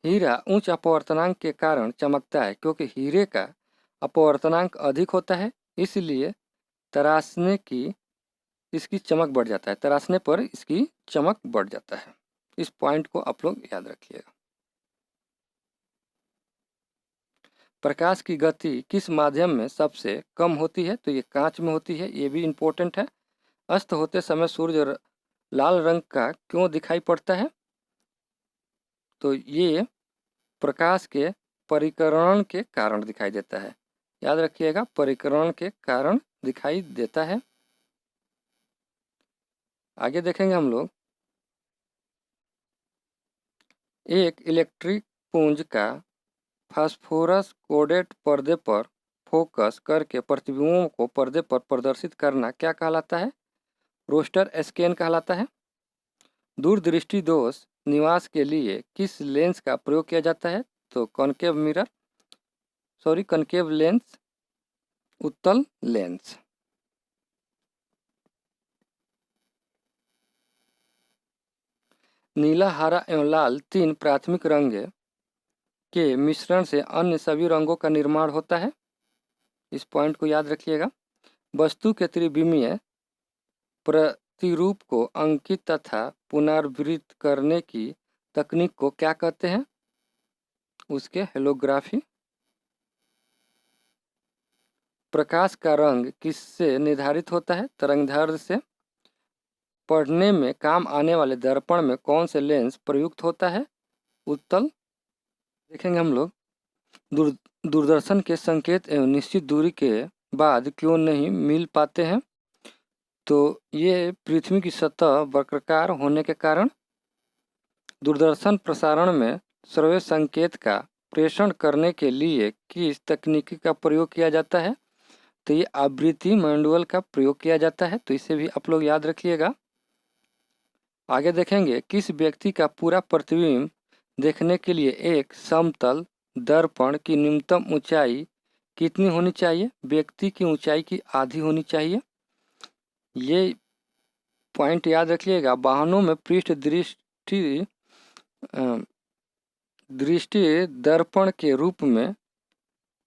हीरा उच्च अपवर्तनांक के कारण चमकता है क्योंकि हीरे का अपवर्तनांक अधिक होता है, इसलिए तराशने की इसकी चमक बढ़ जाता है, तराशने पर इसकी चमक बढ़ जाता है। इस पॉइंट को आप लोग याद रखिएगा। प्रकाश की गति किस माध्यम में सबसे कम होती है? तो ये कांच में होती है, ये भी इम्पोर्टेंट है। अस्त होते समय सूर्य लाल रंग का क्यों दिखाई पड़ता है? तो ये प्रकाश के परिकरण के कारण दिखाई देता है। याद रखिएगा, परिकरण के कारण दिखाई देता है। आगे देखेंगे हम लोग एक इलेक्ट्रिक पुंज का फास्फोरस कोडेड पर्दे पर फोकस करके प्रतिबिंबों को पर्दे पर प्रदर्शित करना क्या कहलाता है? रोस्टर स्कैन कहलाता है। दूरदृष्टि दोष निवास के लिए किस लेंस का प्रयोग किया जाता है? तो कनकेव लेंस, उत्तल लेंस। नीला, हरा एवं लाल 3 प्राथमिक रंग के मिश्रण से अन्य सभी रंगों का निर्माण होता है। इस पॉइंट को याद रखिएगा। वस्तु के त्रिविमीय प्रतिरूप को अंकित तथा पुनर्वृत्त करने की तकनीक को क्या कहते हैं? उसके हेलोग्राफी। प्रकाश का रंग किससे निर्धारित होता है? तरंगदैर्ध्य से। पढ़ने में काम आने वाले दर्पण में कौन से लेंस प्रयुक्त होता है? उत्तल। देखेंगे हम लोग दूरदर्शन के संकेत एवं निश्चित दूरी के बाद क्यों नहीं मिल पाते हैं? तो ये पृथ्वी की सतह वक्राकार होने के कारण। दूरदर्शन प्रसारण में श्रव्य संकेत का प्रेषण करने के लिए किस तकनीक का प्रयोग किया जाता है? तो ये आवृत्ति मैनुअल का प्रयोग किया जाता है, तो इसे भी आप लोग याद रखिएगा। आगे देखेंगे किस व्यक्ति का पूरा प्रतिबिंब देखने के लिए एक समतल दर्पण की न्यूनतम ऊंचाई कितनी होनी चाहिए? व्यक्ति की ऊंचाई की आधी होनी चाहिए। ये पॉइंट याद रखिएगा। वाहनों में पृष्ठ दृष्टि दृष्टि दर्पण के रूप में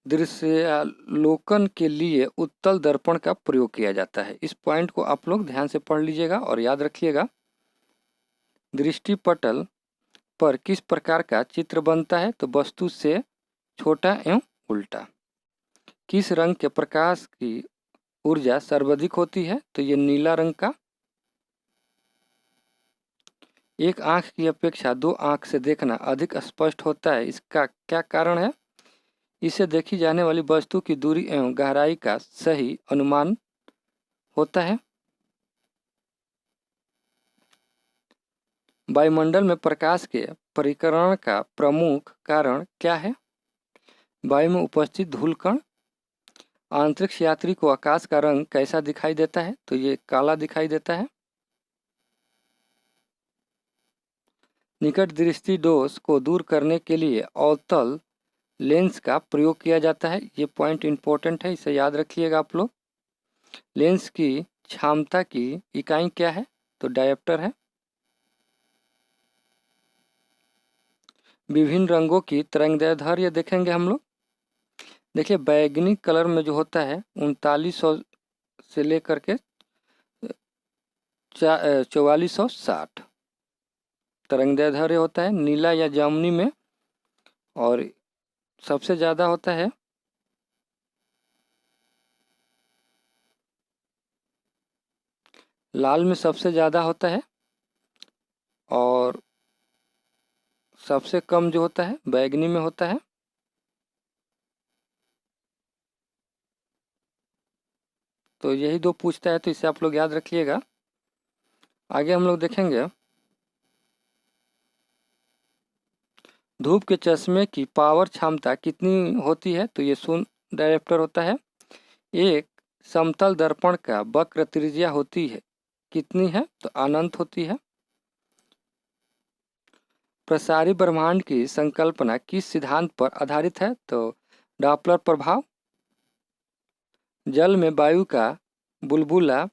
दृश्यालोकन के लिए उत्तल दर्पण का प्रयोग किया जाता है। इस पॉइंट को आप लोग ध्यान से पढ़ लीजिएगा और याद रखिएगा। दृष्टिपटल पर किस प्रकार का चित्र बनता है? तो वस्तु से छोटा एवं उल्टा। किस रंग के प्रकाश की ऊर्जा सर्वाधिक होती है? तो ये नीला रंग का। एक आंख की अपेक्षा दो आंख से देखना अधिक स्पष्ट होता है, इसका क्या कारण है? इससे देखी जाने वाली वस्तु की दूरी एवं गहराई का सही अनुमान होता है। वायुमंडल में प्रकाश के परिकरण का प्रमुख कारण क्या है? वायु में उपस्थित धूलकण। अंतरिक्ष यात्री को आकाश का रंग कैसा दिखाई देता है? तो ये काला दिखाई देता है। निकट दृष्टि दोष को दूर करने के लिए अवतल लेंस का प्रयोग किया जाता है। ये पॉइंट इंपॉर्टेंट है, इसे याद रखिएगा आप लोग। लेंस की क्षमता की इकाई क्या है? तो डायोप्टर है। विभिन्न रंगों की तरंगदैर्ध्य देखेंगे हम लोग। देखिए बैगनी कलर में जो होता है 3900 से लेकर के 4460 तरंगदैर्ध्य होता है। नीला या जामुनी में और सबसे ज़्यादा होता है लाल में, सबसे ज़्यादा होता है और सबसे कम जो होता है बैगनी में होता है। तो यही दो पूछता है, तो इसे आप लोग याद रखिएगा। आगे हम लोग देखेंगे धूप के चश्मे की पावर क्षमता कितनी होती है? तो ये शून्य डायोप्टर होता है। एक समतल दर्पण का वक्र त्रिज्या होती है कितनी है? तो अनंत होती है। प्रसारी ब्रह्मांड की संकल्पना किस सिद्धांत पर आधारित है? तो डॉपलर प्रभाव। जल में वायु का बुलबुला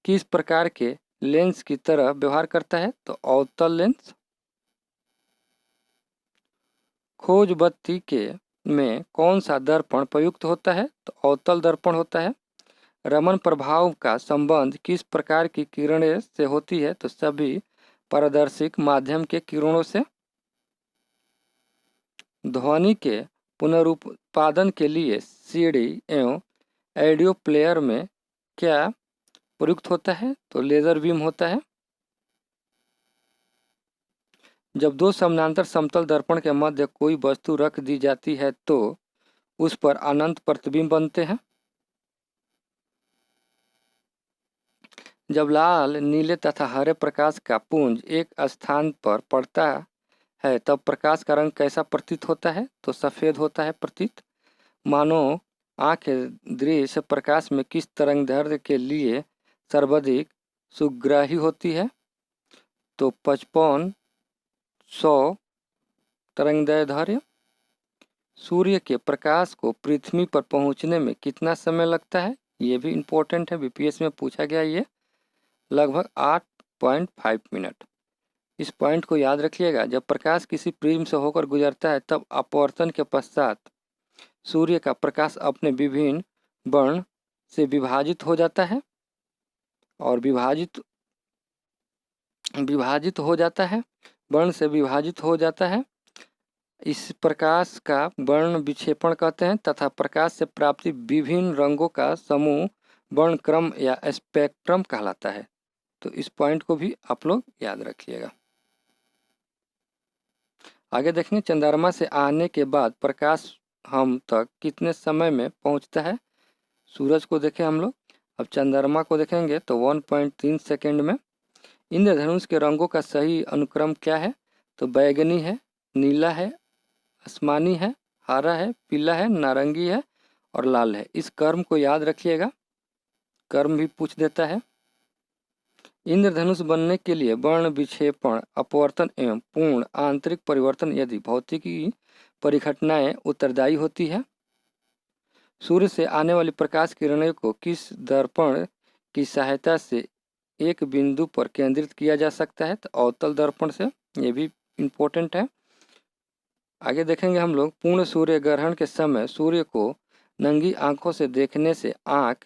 किस प्रकार के लेंस की तरह व्यवहार करता है? तो अवतल लेंस। खोज बत्ती के में कौन सा दर्पण प्रयुक्त होता है? तो अवतल दर्पण होता है। रमन प्रभाव का संबंध किस प्रकार की किरणें से होती है? तो सभी पारदर्शिक माध्यम के किरणों से। ध्वनि के पुनरुत्पादन के लिए सीडी एवं ऑडियो प्लेयर में क्या प्रयुक्त होता है? तो लेजर बीम होता है। जब दो समानांतर समतल दर्पण के मध्य कोई वस्तु रख दी जाती है तो उस पर अनंत प्रतिबिंब बनते हैं। जब लाल, नीले तथा हरे प्रकाश का पुंज एक स्थान पर पड़ता है तब प्रकाश का रंग कैसा प्रतीत होता है? तो सफ़ेद होता है प्रतीत। मानो आँख दृश्य प्रकाश में किस तरंगदैर्ध्य के लिए सर्वाधिक सुग्राही होती है? तो 5500 तरंगदैर्ध्य। सूर्य के प्रकाश को पृथ्वी पर पहुंचने में कितना समय लगता है? ये भी इम्पोर्टेंट है, बीपीएस में पूछा गया ये। लगभग 8.5 मिनट। इस पॉइंट को याद रखिएगा। जब प्रकाश किसी प्रिज्म से होकर गुजरता है तब अपवर्तन के पश्चात सूर्य का प्रकाश अपने विभिन्न वर्ण से विभाजित हो जाता है और विभाजित हो जाता है, वर्ण से विभाजित हो जाता है। इस प्रकाश का वर्ण विक्षेपण कहते हैं तथा प्रकाश से प्राप्ति विभिन्न रंगों का समूह वर्ण क्रम या स्पेक्ट्रम कहलाता है। तो इस पॉइंट को भी आप लोग याद रखिएगा। आगे देखेंगे चंद्रमा से आने के बाद प्रकाश हम तक कितने समय में पहुंचता है? सूरज को देखें हम लोग। अब चंद्रमा को देखेंगे तो 1.3 सेकेंड में। इंद्रधनुष के रंगों का सही अनुक्रम क्या है? तो बैगनी है, नीला है, आसमानी है, हरा है, पीला है, नारंगी है और लाल है। इस क्रम को याद रखिएगा, क्रम भी पूछ देता है। इंद्रधनुष बनने के लिए वर्ण विक्षेपण, अपवर्तन एवं पूर्ण आंतरिक परिवर्तन यदि भौतिकी परिघटनाएं उत्तरदायी होती है। सूर्य से आने वाली प्रकाश किरणों को किस दर्पण की सहायता से एक बिंदु पर केंद्रित किया जा सकता है? तो अवतल दर्पण से। ये भी इम्पोर्टेंट है। आगे देखेंगे हम लोग, पूर्ण सूर्य ग्रहण के समय सूर्य को नंगी आंखों से देखने से आंख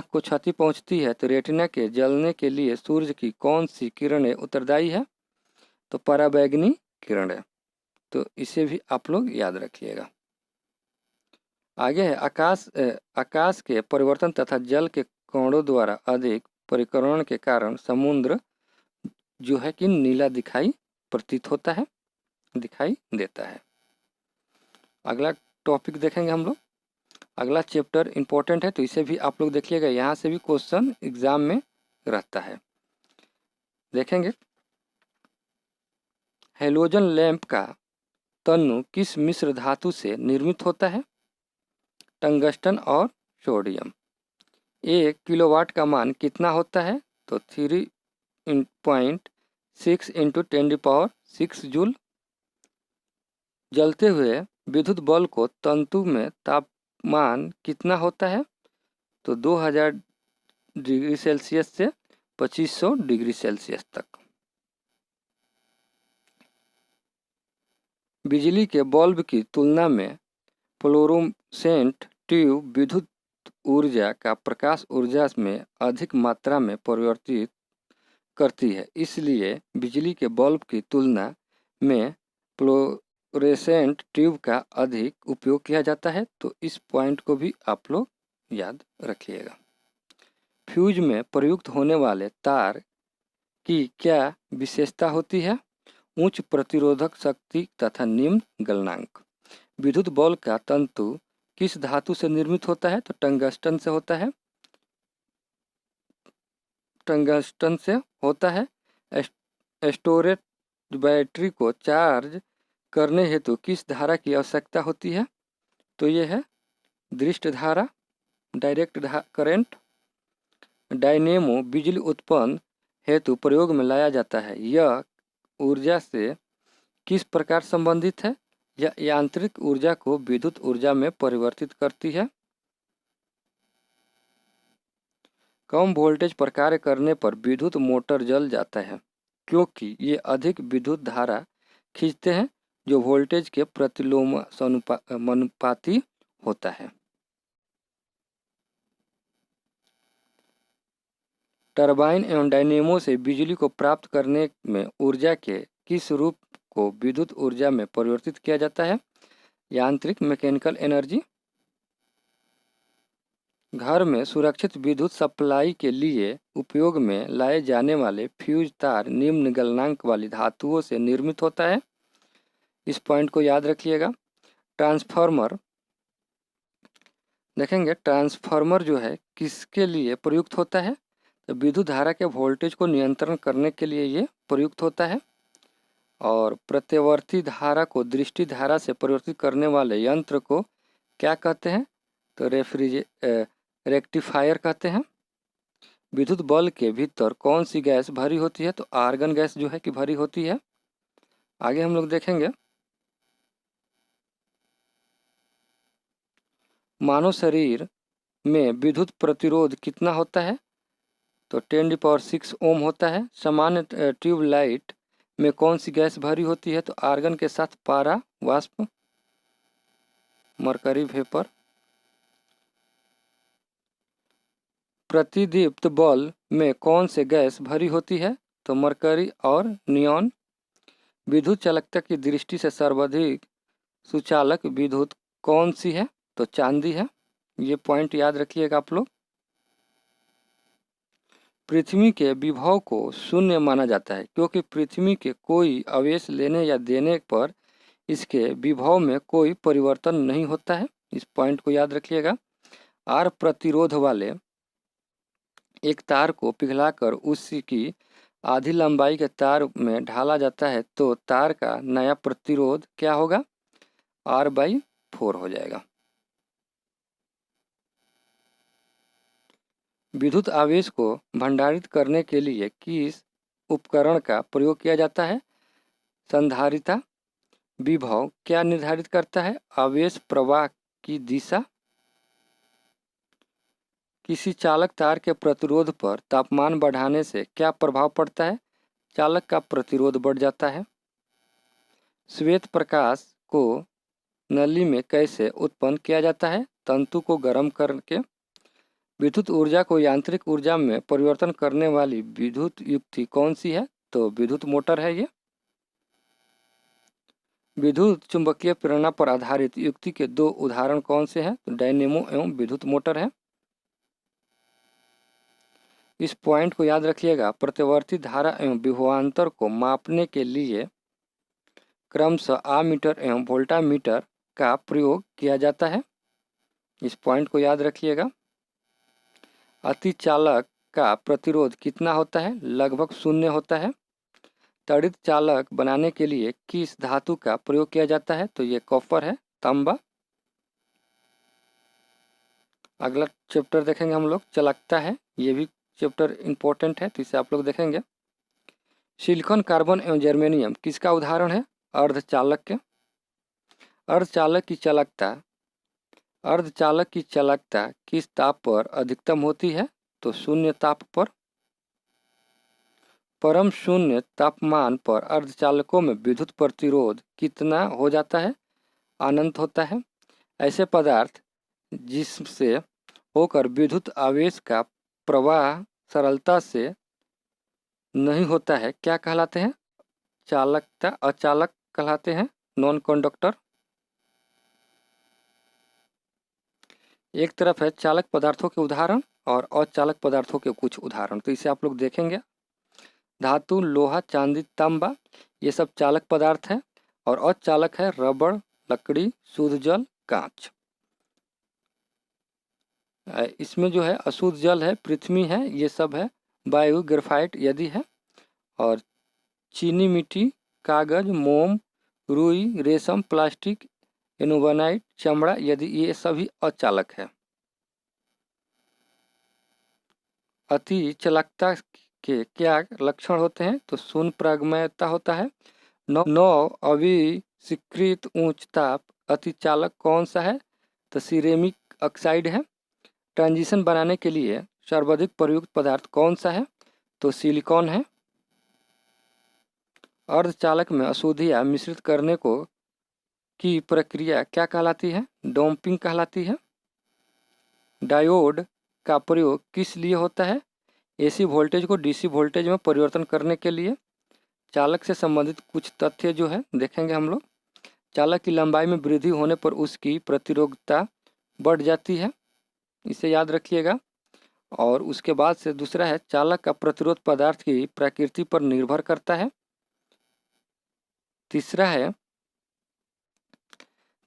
को क्षति पहुंचती है, तो रेटिना के जलने के लिए सूर्य की कौन सी किरणें उत्तरदायी है? तो पराबैंगनी किरणें। तो इसे भी आप लोग याद रखिएगा। आगे है, आकाश के परिवर्तन तथा जल के कणों द्वारा अधिक परिक्रमण के कारण समुद्र जो है कि नीला दिखाई प्रतीत होता है, दिखाई देता है। अगला टॉपिक देखेंगे हम लोग। अगला चैप्टर इंपॉर्टेंट है, तो इसे भी आप लोग देखिएगा, यहाँ से भी क्वेश्चन एग्जाम में रहता है। देखेंगे, हेलोजन लैंप का तन्नु किस मिश्र धातु से निर्मित होता है? टंगस्टन और सोडियम। 1 किलोवाट का मान कितना होता है? तो 3.6 इंटू 10⁶ जूल। जलते हुए विद्युत बल्ब को तंतु में तापमान कितना होता है? तो 2000 डिग्री सेल्सियस से 2500 डिग्री सेल्सियस तक। बिजली के बल्ब की तुलना में फ्लोरोसेंट ट्यूब विद्युत ऊर्जा का प्रकाश ऊर्जा में अधिक मात्रा में परिवर्तित करती है, इसलिए बिजली के बल्ब की तुलना में फ्लोरोसेंट ट्यूब का अधिक उपयोग किया जाता है। तो इस पॉइंट को भी आप लोग याद रखिएगा। फ्यूज में प्रयुक्त होने वाले तार की क्या विशेषता होती है? उच्च प्रतिरोधक शक्ति तथा निम्न गलनांक। विद्युत बल्ब का तंतु किस धातु से निर्मित होता है? तो टंगस्टन से होता है। टंगस्टन से होता है। स्टोरेज बैटरी को चार्ज करने हेतु किस धारा की आवश्यकता होती है? तो ये है दृष्ट धारा, डायरेक्ट करंट। डायनेमो बिजली उत्पन्न हेतु प्रयोग में लाया जाता है, यह ऊर्जा से किस प्रकार संबंधित है? यह यांत्रिक ऊर्जा को विद्युत ऊर्जा में परिवर्तित करती है। कम वोल्टेज पर कार्य करने पर विद्युत मोटर जल जाता है, क्योंकि ये अधिक विद्युत धारा खींचते हैं जो वोल्टेज के प्रतिलोमानुपाती होता है। टरबाइन एवं डायनेमो से बिजली को प्राप्त करने में ऊर्जा के किस रूप को विद्युत ऊर्जा में परिवर्तित किया जाता है? यांत्रिक मैकेनिकल एनर्जी। घर में सुरक्षित विद्युत सप्लाई के लिए उपयोग में लाए जाने वाले फ्यूज तार निम्न गलनांक वाली धातुओं से निर्मित होता है। इस पॉइंट को याद रखिएगा। ट्रांसफार्मर देखेंगे, ट्रांसफार्मर जो है किसके लिए प्रयुक्त होता है? तो विद्युत धारा के वोल्टेज को नियंत्रण करने के लिए ये प्रयुक्त होता है। और प्रत्यवर्ती धारा को दृष्टि धारा से परिवर्तित करने वाले यंत्र को क्या कहते हैं? तो रेक्टिफायर कहते हैं। विद्युत बल्ब के भीतर कौन सी गैस भरी होती है? तो आर्गन गैस जो है कि भरी होती है। आगे हम लोग देखेंगे, मानव शरीर में विद्युत प्रतिरोध कितना होता है? तो 10⁶ ओम होता है। सामान्य ट्यूबलाइट में कौन सी गैस भरी होती है? तो आर्गन के साथ पारा वाष्प, मरकरी वेपर। प्रतिदीप्त बल्ब में कौन से गैस भरी होती है? तो मरकरी और नियॉन। विद्युत चालकता की दृष्टि से सर्वाधिक सुचालक विद्युत कौन सी है? तो चांदी है। ये पॉइंट याद रखिएगा आप लोग। पृथ्वी के विभव को शून्य माना जाता है, क्योंकि पृथ्वी के कोई आवेश लेने या देने पर इसके विभव में कोई परिवर्तन नहीं होता है। इस पॉइंट को याद रखिएगा। आर प्रतिरोध वाले एक तार को पिघलाकर उसकी आधी लंबाई के तार में ढाला जाता है, तो तार का नया प्रतिरोध क्या होगा? R/4 हो जाएगा। विद्युत आवेश को भंडारित करने के लिए किस उपकरण का प्रयोग किया जाता है? संधारिता। विभव क्या निर्धारित करता है? आवेश प्रवाह की दिशा। किसी चालक तार के प्रतिरोध पर तापमान बढ़ाने से क्या प्रभाव पड़ता है? चालक का प्रतिरोध बढ़ जाता है। श्वेत प्रकाश को नली में कैसे उत्पन्न किया जाता है? तंतु को गर्म करके। विद्युत ऊर्जा को यांत्रिक ऊर्जा में परिवर्तन करने वाली विद्युत युक्ति कौन सी है? तो विद्युत मोटर है ये। विद्युत चुंबकीय प्रेरणा पर आधारित युक्ति के दो उदाहरण कौन से हैं? तो डायनेमो एवं विद्युत मोटर है। इस पॉइंट को याद रखिएगा, प्रतिवर्ती धारा एवं विभवांतर को मापने के लिए क्रमशः आमीटर एवं वोल्टामीटर का प्रयोग किया जाता है। इस पॉइंट को याद रखिएगा। अतिचालक का प्रतिरोध कितना होता है? लगभग 0 होता है। तड़ित चालक बनाने के लिए किस धातु का प्रयोग किया जाता है? तो ये कॉपर है, तांबा। अगला चैप्टर देखेंगे हम लोग, चालकता है। ये भी चैप्टर इंपॉर्टेंट है, तो इसे आप लोग देखेंगे। सिलिकॉन, कार्बन एवं जर्मेनियम किसका उदाहरण है? अर्धचालक के। अर्धचालक की चालकता किस ताप पर अधिकतम होती है? तो 0 ताप पर। परम शून्य तापमान पर अर्धचालकों में विद्युत प्रतिरोध कितना हो जाता है? अनंत होता है। ऐसे पदार्थ जिससे होकर विद्युत आवेश का प्रवाह सरलता से नहीं होता है, क्या कहलाते हैं? चालकता अचालक कहलाते हैं, नॉन कंडक्टर। एक तरफ है चालक पदार्थों के उदाहरण और अचालक पदार्थों के कुछ उदाहरण, तो इसे आप लोग देखेंगे। धातु, लोहा, चांदी, तांबा, ये सब चालक पदार्थ है। और अचालक है रबड़, लकड़ी, शुद्ध जल, कांच। इसमें जो है अशुद्ध जल है, पृथ्वी है, ये सब है। वायु, ग्रेफाइट यदि है। और चीनी मिट्टी, कागज, मोम, रुई, रेशम, प्लास्टिक, एनोबोनाइट, चमड़ा यदि ये सभी अचालक है। अति चालकता के क्या लक्षण होते हैं? तो शून्य प्रागम्यता होता है। नौ अविस्कृत उच्च ताप अतिचालक कौन सा है? तो सिरेमिक ऑक्साइड है। ट्रांजिशन बनाने के लिए सर्वाधिक प्रयुक्त पदार्थ कौन सा है? तो सिलिकॉन है। अर्धचालक में अशुद्धियाँ मिश्रित करने को की प्रक्रिया क्या कहलाती है? डोपिंग कहलाती है। डायोड का प्रयोग किस लिए होता है? एसी वोल्टेज को डीसी वोल्टेज में परिवर्तन करने के लिए। चालक से संबंधित कुछ तथ्य जो है देखेंगे हम लोग। चालक की लंबाई में वृद्धि होने पर उसकी प्रतिरोधकता बढ़ जाती है, इसे याद रखिएगा। और उसके बाद से दूसरा है, चालक का प्रतिरोध पदार्थ की प्रकृति पर निर्भर करता है। तीसरा है,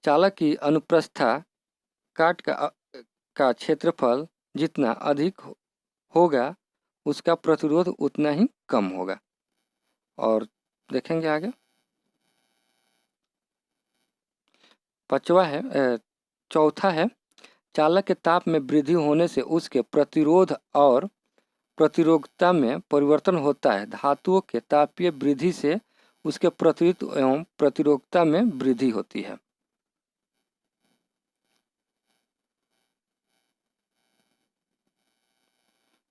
चालक की अनुप्रस्था काट का क्षेत्रफल जितना अधिक होगा उसका प्रतिरोध उतना ही कम होगा। और देखेंगे आगे। चौथा है, चालक के ताप में वृद्धि होने से उसके प्रतिरोध और प्रतिरोधकता में परिवर्तन होता है। धातुओं के तापीय वृद्धि से उसके प्रतिरोध एवं प्रतिरोधकता में वृद्धि होती है।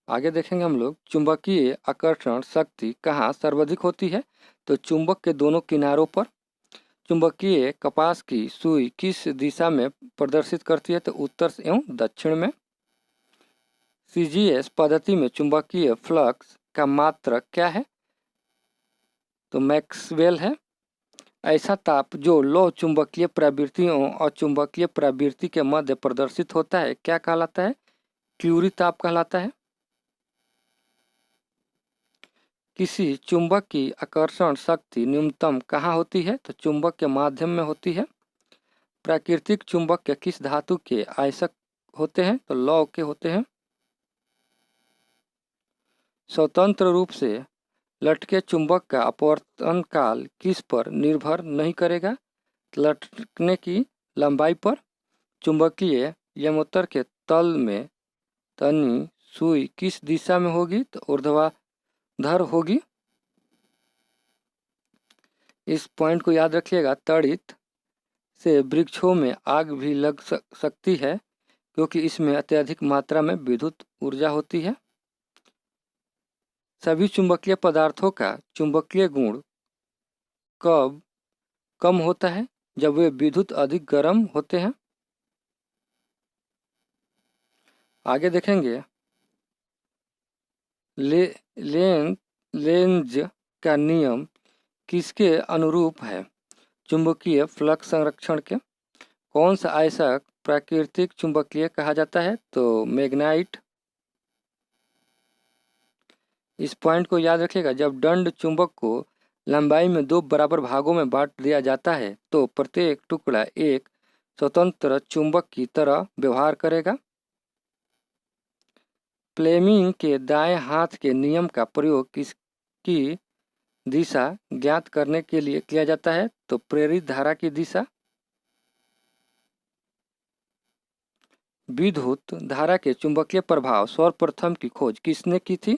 आगे देखेंगे हम लोग, चुंबकीय आकर्षण शक्ति कहाँ सर्वाधिक होती है? तो चुंबक के दोनों किनारों पर। चुंबकीय कपास की सुई किस दिशा में प्रदर्शित करती है? तो उत्तर एवं दक्षिण में। सीजीएस पद्धति में चुंबकीय फ्लक्स का मात्रक क्या है? तो मैक्सवेल है। ऐसा ताप जो लौह चुंबकीय प्रवृत्तियों और चुंबकीय प्रवृत्ति के मध्य प्रदर्शित होता है, क्या कहलाता है? क्यूरी ताप कहलाता है। किसी चुंबक की आकर्षण शक्ति न्यूनतम कहाँ होती है? तो चुंबक के माध्यम में होती है। प्राकृतिक चुंबक के किस धातु के आयस्क होते हैं? तो लौह के होते हैं। स्वतंत्र रूप से लटके चुंबक का अपवर्तन काल किस पर निर्भर नहीं करेगा? लटकने की लंबाई पर। चुंबकीय यमोत्तर के तल में तनी सुई किस दिशा में होगी? तो ऊर्ध्वाधर होगी। इस पॉइंट को याद रखिएगा। तड़ित से वृक्षों में आग भी लग सकती है क्योंकि इसमें अत्यधिक मात्रा में विद्युत ऊर्जा होती है। सभी चुंबकीय पदार्थों का चुंबकीय गुण कब कम होता है जब वे विद्युत अधिक गर्म होते हैं। आगे देखेंगे लेंज का नियम किसके अनुरूप है? चुंबकीय फ्लक्स संरक्षण के। कौन सा अयस्क प्राकृतिक चुंबकीय कहा जाता है? तो मैग्नेटाइट। इस पॉइंट को याद रखिएगा, जब दंड चुंबक को लंबाई में 2 बराबर भागों में बांट दिया जाता है तो प्रत्येक टुकड़ा एक स्वतंत्र चुंबक की तरह व्यवहार करेगा। फ्लेमिंग के दाएं हाथ के नियम का प्रयोग किसकी दिशा ज्ञात करने के लिए किया जाता है? तो प्रेरित धारा की दिशा। विद्युत धारा के चुंबकीय प्रभाव सर्वप्रथम की खोज किसने की थी?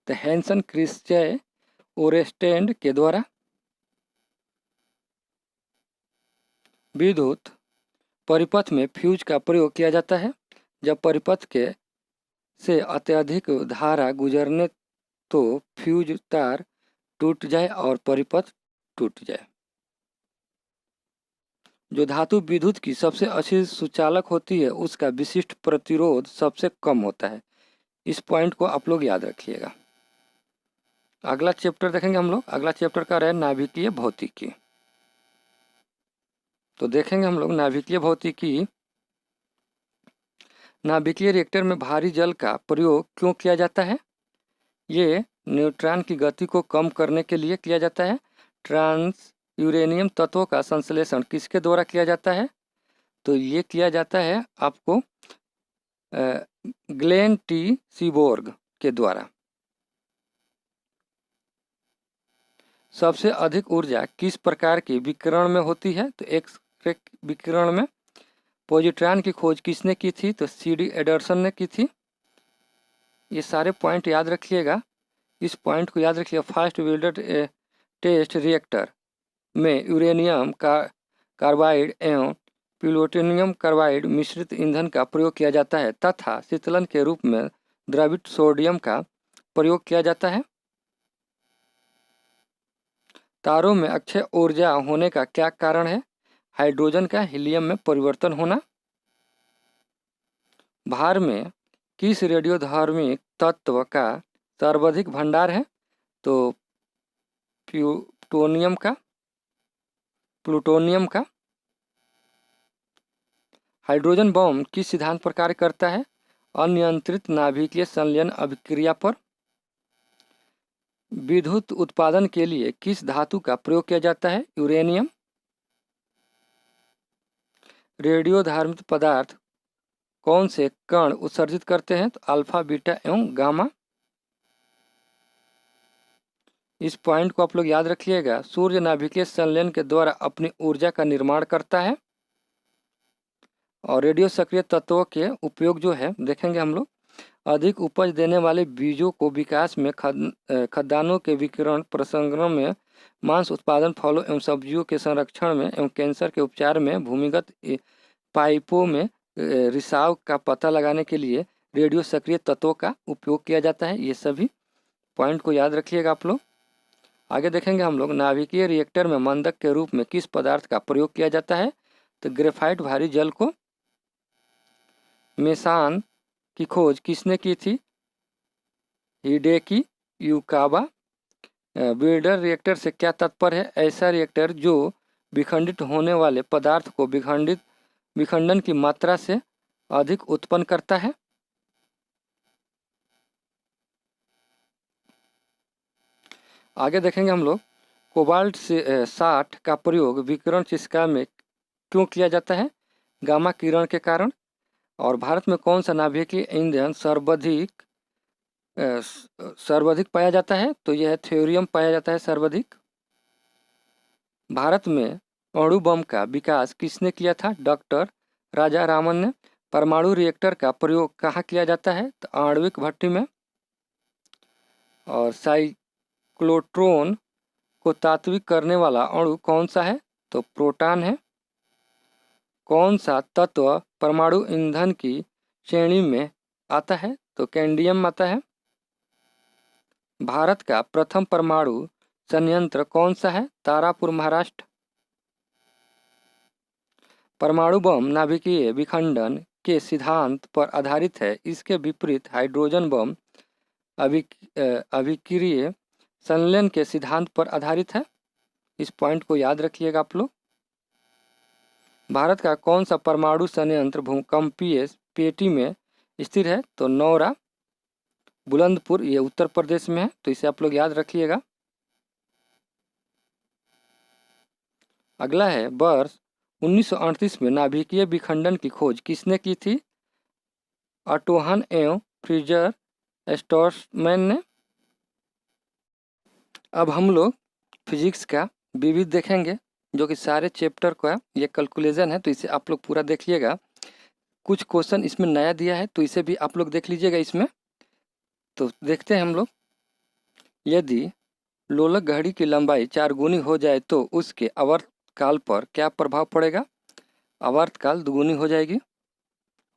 तो हैंसन क्रिश्चियन ओरेस्टेड के द्वारा। विद्युत परिपथ में फ्यूज का प्रयोग किया जाता है जब परिपथ के से अत्यधिक धारा गुजरने तो फ्यूज तार टूट जाए और परिपथ टूट जाए। जो धातु विद्युत की सबसे अच्छी सुचालक होती है उसका विशिष्ट प्रतिरोध सबसे कम होता है। इस पॉइंट को आप लोग याद रखिएगा। अगला चैप्टर देखेंगे हम लोग। अगला चैप्टर का रहे नाभिकीय भौतिकी। तो देखेंगे हम लोग नाभिकीय भौतिकी। नाभिकीय रिएक्टर में भारी जल का प्रयोग क्यों किया जाता है? ये न्यूट्रॉन की गति को कम करने के लिए किया जाता है। ट्रांस यूरेनियम तत्वों का संश्लेषण किसके द्वारा किया जाता है? तो ये किया जाता है आपको ग्लेन टी सीबोर्ग के द्वारा। सबसे अधिक ऊर्जा किस प्रकार के विकिरण में होती है? तो एक्स विकिरण में। पॉजिट्रॉन की खोज किसने की थी? तो सीडी एडरसन ने की थी। ये सारे पॉइंट याद रखिएगा। इस पॉइंट को याद रखिएगा। फास्ट बिल्डर टेस्ट रिएक्टर में यूरेनियम कार्बाइड एवं प्लूटोनियम कार्बाइड मिश्रित ईंधन का प्रयोग किया जाता है तथा शीतलन के रूप में द्रवित सोडियम का प्रयोग किया जाता है। तारों में अक्षय ऊर्जा होने का क्या कारण है? हाइड्रोजन का हीलियम में परिवर्तन होना। भार में किस रेडियोधार्मिक तत्व का सर्वाधिक भंडार है? तो प्लूटोनियम का। हाइड्रोजन बम किस सिद्धांत पर कार्य करता है? अनियंत्रित नाभिकीय संलयन अभिक्रिया पर। विद्युत उत्पादन के लिए किस धातु का प्रयोग किया जाता है? यूरेनियम। रेडियोधार्मिक पदार्थ कौन से कण उत्सर्जित करते हैं? तो अल्फा, बीटा एवं गामा। इस पॉइंट को आप लोग याद रखिएगा। सूर्य नाभिकीय संलयन के द्वारा अपनी ऊर्जा का निर्माण करता है। और रेडियो सक्रिय तत्वों के उपयोग जो है देखेंगे हम लोग। अधिक उपज देने वाले बीजों को विकास में खाद्यान्नों के विकिरण प्रसंस्करण में, मांस उत्पादन, फलों एवं सब्जियों के संरक्षण में एवं कैंसर के उपचार में, भूमिगत पाइपों में रिसाव का पता लगाने के लिए रेडियो सक्रिय तत्वों का उपयोग किया जाता है। ये सभी पॉइंट को याद रखिएगा आप लोग। आगे देखेंगे हम लोग नाभिकीय रिएक्टर में मंदक के रूप में किस पदार्थ का प्रयोग किया जाता है? तो ग्रेफाइट भारी जल को। मेसान की खोज किसने की थी? Hideki Yukawa. बिल्डर रिएक्टर से क्या तात्पर्य है? ऐसा रिएक्टर जो विखंडित होने वाले पदार्थ को विखंडन की मात्रा से अधिक उत्पन्न करता है। आगे देखेंगे हम लोग कोबाल्ट से 60 का प्रयोग विकिरण चिकित्सा में क्यों किया जाता है? गामा किरण के कारण। और भारत में कौन सा नाभिकीय ईंधन सर्वाधिक पाया जाता है? तो यह थ्योरियम पाया जाता है सर्वाधिक। भारत में अणु बम का विकास किसने किया था? डॉक्टर राजा रामन ने। परमाणु रिएक्टर का प्रयोग कहाँ किया जाता है? तो आणविक भट्टी में। और साइक्लोट्रॉन को तात्विक करने वाला अणु कौन सा है? तो प्रोटॉन है। कौन सा तत्व परमाणु ईंधन की श्रेणी में आता है? तो कैडमियम आता है। भारत का प्रथम परमाणु संयंत्र कौन सा है? तारापुर, महाराष्ट्र। परमाणु बम नाभिकीय विखंडन के सिद्धांत पर आधारित है। इसके विपरीत हाइड्रोजन बम अभिक्रिय संलयन के सिद्धांत पर आधारित है। इस पॉइंट को याद रखिएगा आप लोग। भारत का कौन सा परमाणु संयंत्र भूकंपीय पेटी में स्थिर है? तो नौरा बुलंदपुर, ये उत्तर प्रदेश में है, तो इसे आप लोग याद रखिएगा। अगला है, वर्ष 1938 में नाभिकीय विखंडन की खोज किसने की थी? ऑटोहन एवं फ्रीजर स्ट्रैसमैन ने। अब हम लोग फिजिक्स का विविध देखेंगे, जो कि सारे चैप्टर का ये कैलकुलेशन है, तो इसे आप लोग पूरा देखिएगा। कुछ क्वेश्चन इसमें नया दिया है, तो इसे भी आप लोग देख लीजिएगा इसमें। तो देखते हैं हम लोग। यदि लोलक घड़ी की लंबाई 4 गुनी हो जाए तो उसके आवर्तकाल पर क्या प्रभाव पड़ेगा? आवर्तकाल दुगुनी हो जाएगी।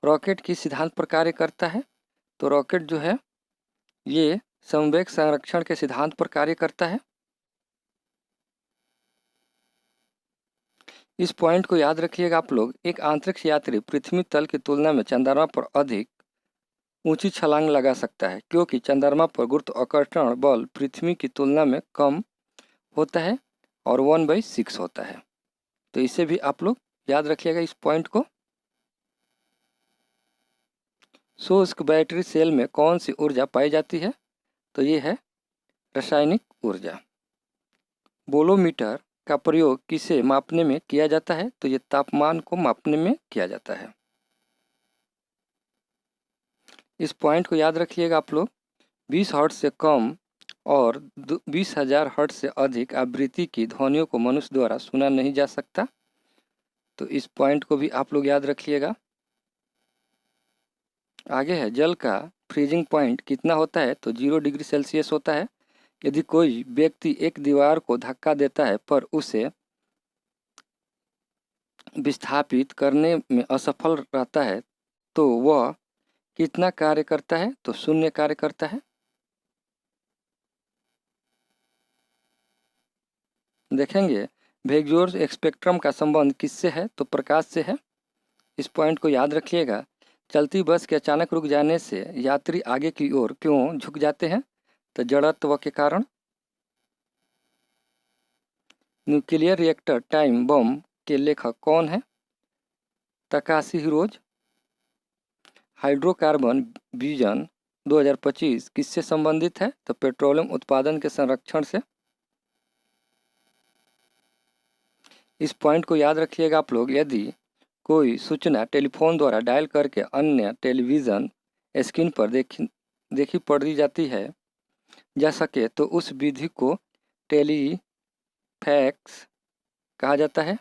रॉकेट किस सिद्धांत पर कार्य करता है? तो रॉकेट जो है ये संवेग संरक्षण के सिद्धांत पर कार्य करता है। इस पॉइंट को याद रखिएगा आप लोग। एक अंतरिक्ष यात्री पृथ्वी तल की तुलना में चंद्रमा पर अधिक ऊंची छलांग लगा सकता है, क्योंकि चंद्रमा पर गुरुत्वाकर्षण बल पृथ्वी की तुलना में कम होता है और 1/6 होता है। तो इसे भी आप लोग याद रखिएगा इस पॉइंट को। शुष्क बैटरी सेल में कौन सी ऊर्जा पाई जाती है? तो ये है रासायनिक ऊर्जा। बोलोमीटर का प्रयोग किसे मापने में किया जाता है? तो ये तापमान को मापने में किया जाता है। इस पॉइंट को याद रखिएगा आप लोग। 20 हर्ट्ज से कम और 20,000 हर्ट्ज से अधिक आवृत्ति की ध्वनियों को मनुष्य द्वारा सुना नहीं जा सकता। तो इस पॉइंट को भी आप लोग याद रखिएगा। आगे है, जल का फ्रीजिंग पॉइंट कितना होता है? तो 0 डिग्री सेल्सियस होता है। यदि कोई व्यक्ति एक दीवार को धक्का देता है पर उसे विस्थापित करने में असफल रहता है तो वह कितना कार्य करता है? तो 0 कार्य करता है। देखेंगे, वेगजोर स्पेक्ट्रम का संबंध किससे है? तो प्रकाश से है। इस पॉइंट को याद रखिएगा। चलती बस के अचानक रुक जाने से यात्री आगे की ओर क्यों झुक जाते हैं? तो जड़त्व के कारण। न्यूक्लियर रिएक्टर टाइम बम के लेखक कौन है? Takeshi heroes. हाइड्रोकार्बन विजन 2025 किससे संबंधित है? तो पेट्रोलियम उत्पादन के संरक्षण से। इस पॉइंट को याद रखिएगा आप लोग। यदि कोई सूचना टेलीफोन द्वारा डायल करके अन्य टेलीविज़न स्क्रीन पर देखी पड़ी जाती है जा सके तो उस विधि को टेलीफैक्स कहा जाता है।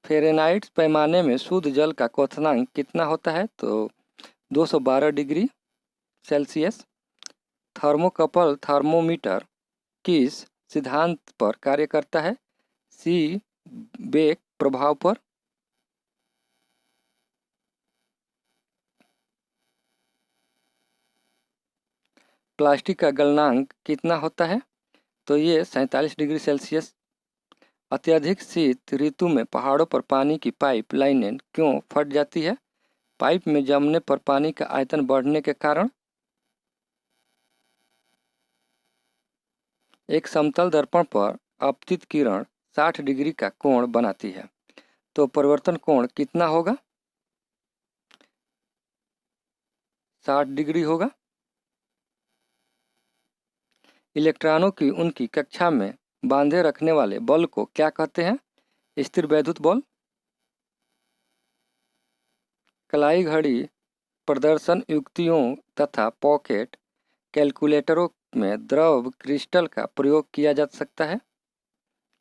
फ़ारेनहाइट पैमाने में शुद्ध जल का क्वथनांक कितना होता है? तो 212 डिग्री सेल्सियस। थर्मोकपल थर्मोमीटर किस सिद्धांत पर कार्य करता है? सीबेक प्रभाव पर। प्लास्टिक का गलनांक कितना होता है? तो ये 47 डिग्री सेल्सियस। अत्यधिक शीत ऋतु में पहाड़ों पर पानी की पाइप लाइनें क्यों फट जाती है? पाइप में जमने पर पानी का आयतन बढ़ने के कारण। एक समतल दर्पण पर आपतित किरण 60 डिग्री का कोण बनाती है, तो परिवर्तन कोण कितना होगा? 60 डिग्री होगा। इलेक्ट्रॉनों की उनकी कक्षा में बांधे रखने वाले बल को क्या कहते हैं? स्थिर वैद्युत बल। कलाई घड़ी प्रदर्शन युक्तियों तथा पॉकेट कैलकुलेटरों में द्रव क्रिस्टल का प्रयोग किया जा सकता है।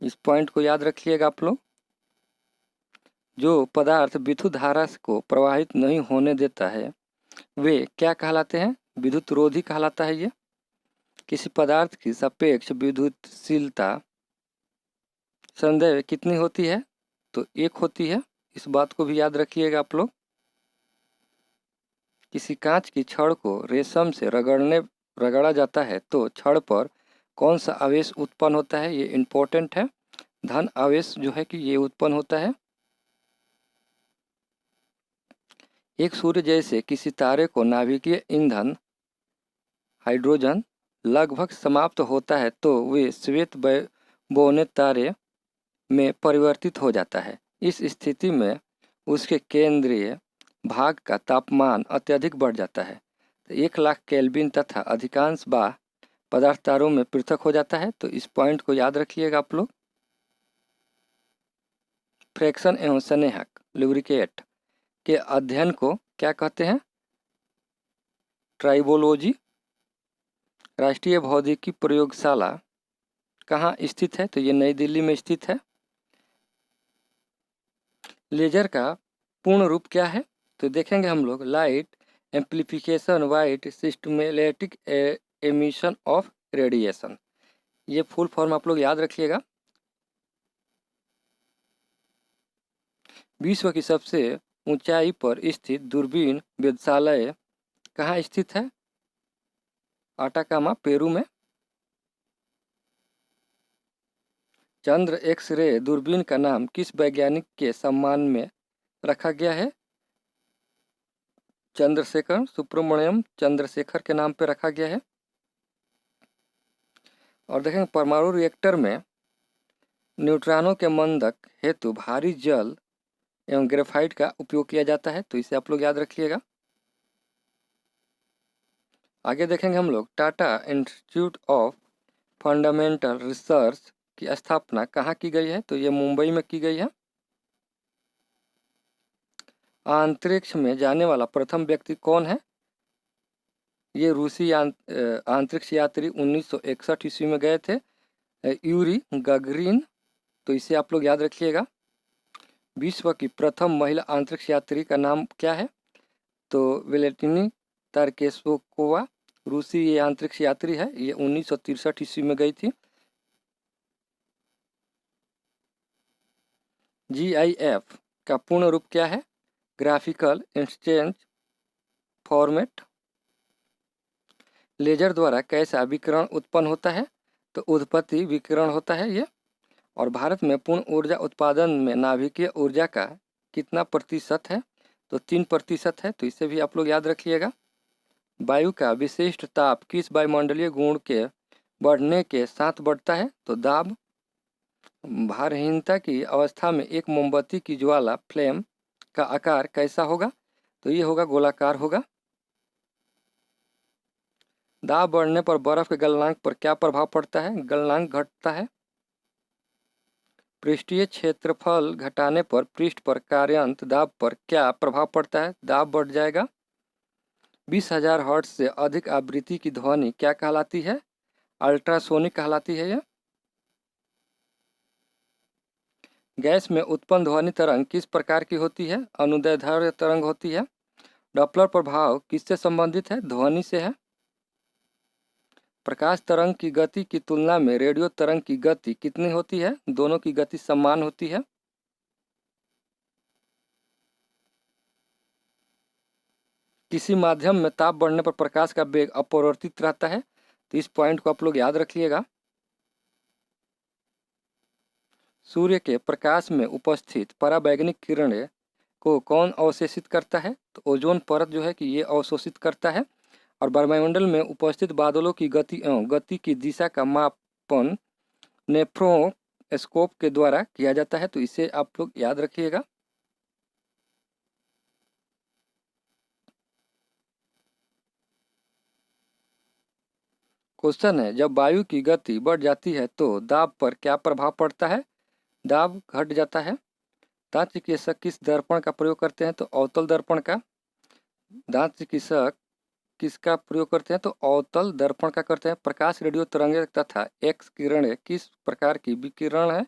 इस पॉइंट को याद रखिएगा आप लोग। जो पदार्थ विद्युत धारा को प्रवाहित नहीं होने देता है वे क्या कहलाते हैं? विद्युत रोधी कहलाता है ये। किसी पदार्थ की सापेक्ष विद्युतशीलता संदेह कितनी होती है? तो 1 होती है। इस बात को भी याद रखिएगा आप लोग। किसी कांच की छड़ को रेशम से रगड़ा जाता है तो छड़ पर कौन सा आवेश उत्पन्न होता है? ये इम्पोर्टेंट है। धन आवेश जो है कि ये उत्पन्न होता है। एक सूर्य जैसे किसी तारे को नाभिकीय ईंधन हाइड्रोजन लगभग समाप्त होता है तो वे श्वेत बौने तारे में परिवर्तित हो जाता है। इस स्थिति में उसके केंद्रीय भाग का तापमान अत्यधिक बढ़ जाता है। तो 1,00,000 केल्विन तथा अधिकांश बाह्य पदार्थ तारों में पृथक हो जाता है। तो इस पॉइंट को याद रखिएगा आप लोग। फ्रैक्शन एवं स्नेहक लुब्रिकेट के अध्ययन को क्या कहते हैं? ट्राइबोलॉजी। राष्ट्रीय भौतिकी प्रयोगशाला कहाँ स्थित है? तो ये नई दिल्ली में स्थित है। लेजर का पूर्ण रूप क्या है? तो देखेंगे हम लोग light amplification white systematic emission of radiation. ये फुल फॉर्म आप लोग याद रखिएगा। विश्व की सबसे ऊंचाई पर स्थित दूरबीन वेधशाला कहाँ स्थित है? आटाकामा, पेरू में। चंद्र एक्स रे दूरबीन का नाम किस वैज्ञानिक के सम्मान में रखा गया है? चंद्रशेखर सुब्रमण्यम चंद्रशेखर के नाम पर रखा गया है। और देखेंगे परमाणु रिएक्टर में न्यूट्रॉनों के मंदक हेतु भारी जल एवं ग्रेफाइट का उपयोग किया जाता है। तो इसे आप लोग याद रखिएगा। आगे देखेंगे हम लोग Tata institute of fundamental research की स्थापना कहाँ की गई है? तो ये मुंबई में की गई है। अंतरिक्ष में जाने वाला प्रथम व्यक्ति कौन है? ये रूसी अंतरिक्ष यात्री 1961 ईस्वी में गए थे, यूरी गागरिन। तो इसे आप लोग याद रखिएगा। विश्व की प्रथम महिला अंतरिक्ष यात्री का नाम क्या है? तो वेलेंटिना तारकेशोवा रूसी ये अंतरिक्ष यात्री है। ये 1963 ईस्वी में गई थी। GIF का पूर्ण रूप क्या है? Graphical instance format. लेजर द्वारा कैसा विकिरण उत्पन्न होता है? तो उत्पत्ति विकिरण होता है ये। और भारत में पूर्ण ऊर्जा उत्पादन में नाभिकीय ऊर्जा का कितना प्रतिशत है? तो 3% है। तो इसे भी आप लोग याद रखिएगा। वायु का विशिष्ट ताप किस वायुमंडलीय गुण के बढ़ने के साथ बढ़ता है? तो दाब। भारहीनता की अवस्था में एक मोमबत्ती की ज्वाला फ्लेम का आकार कैसा होगा? तो ये होगा गोलाकार होगा। दाब बढ़ने पर बर्फ के गलनांक पर क्या प्रभाव पड़ता है? गलनांक घटता है। पृष्ठीय क्षेत्रफल घटाने पर पृष्ठ पर कार्यांत दाब पर क्या प्रभाव पड़ता है? दाब बढ़ जाएगा। 20,000 हर्ट्ज से अधिक आवृत्ति की ध्वनि क्या कहलाती है? अल्ट्रासोनिक कहलाती है यह। गैस में उत्पन्न ध्वनि तरंग किस प्रकार की होती है? अनुदैर्ध्य तरंग होती है। डॉपलर प्रभाव किससे संबंधित है? ध्वनि से है। प्रकाश तरंग की गति की तुलना में रेडियो तरंग की गति कितनी होती है? दोनों की गति समान होती है। किसी माध्यम में ताप बढ़ने पर प्रकाश का वेग अपरिवर्तित रहता है। तो इस पॉइंट को आप लोग याद रखिएगा। सूर्य के प्रकाश में उपस्थित पराबैंगनी किरणें को कौन अवशोषित करता है? तो ओजोन परत जो है कि ये अवशोषित करता है। और वायुमंडल में उपस्थित बादलों की गति एवं गति की दिशा का मापन नेफ्रोस्कोप के द्वारा किया जाता है। तो इसे आप लोग याद रखिएगा। क्वेश्चन है, जब वायु की गति बढ़ जाती है तो दाब पर क्या प्रभाव पड़ता है? दाब घट जाता है। दांत चिकित्सक किस दर्पण का प्रयोग करते हैं? तो अवतल दर्पण का। दांत चिकित्सक किसका प्रयोग करते हैं? तो अवतल दर्पण का करते हैं। प्रकाश रेडियो तरंगें तथा एक्स किरणें किस प्रकार की विकिरण है?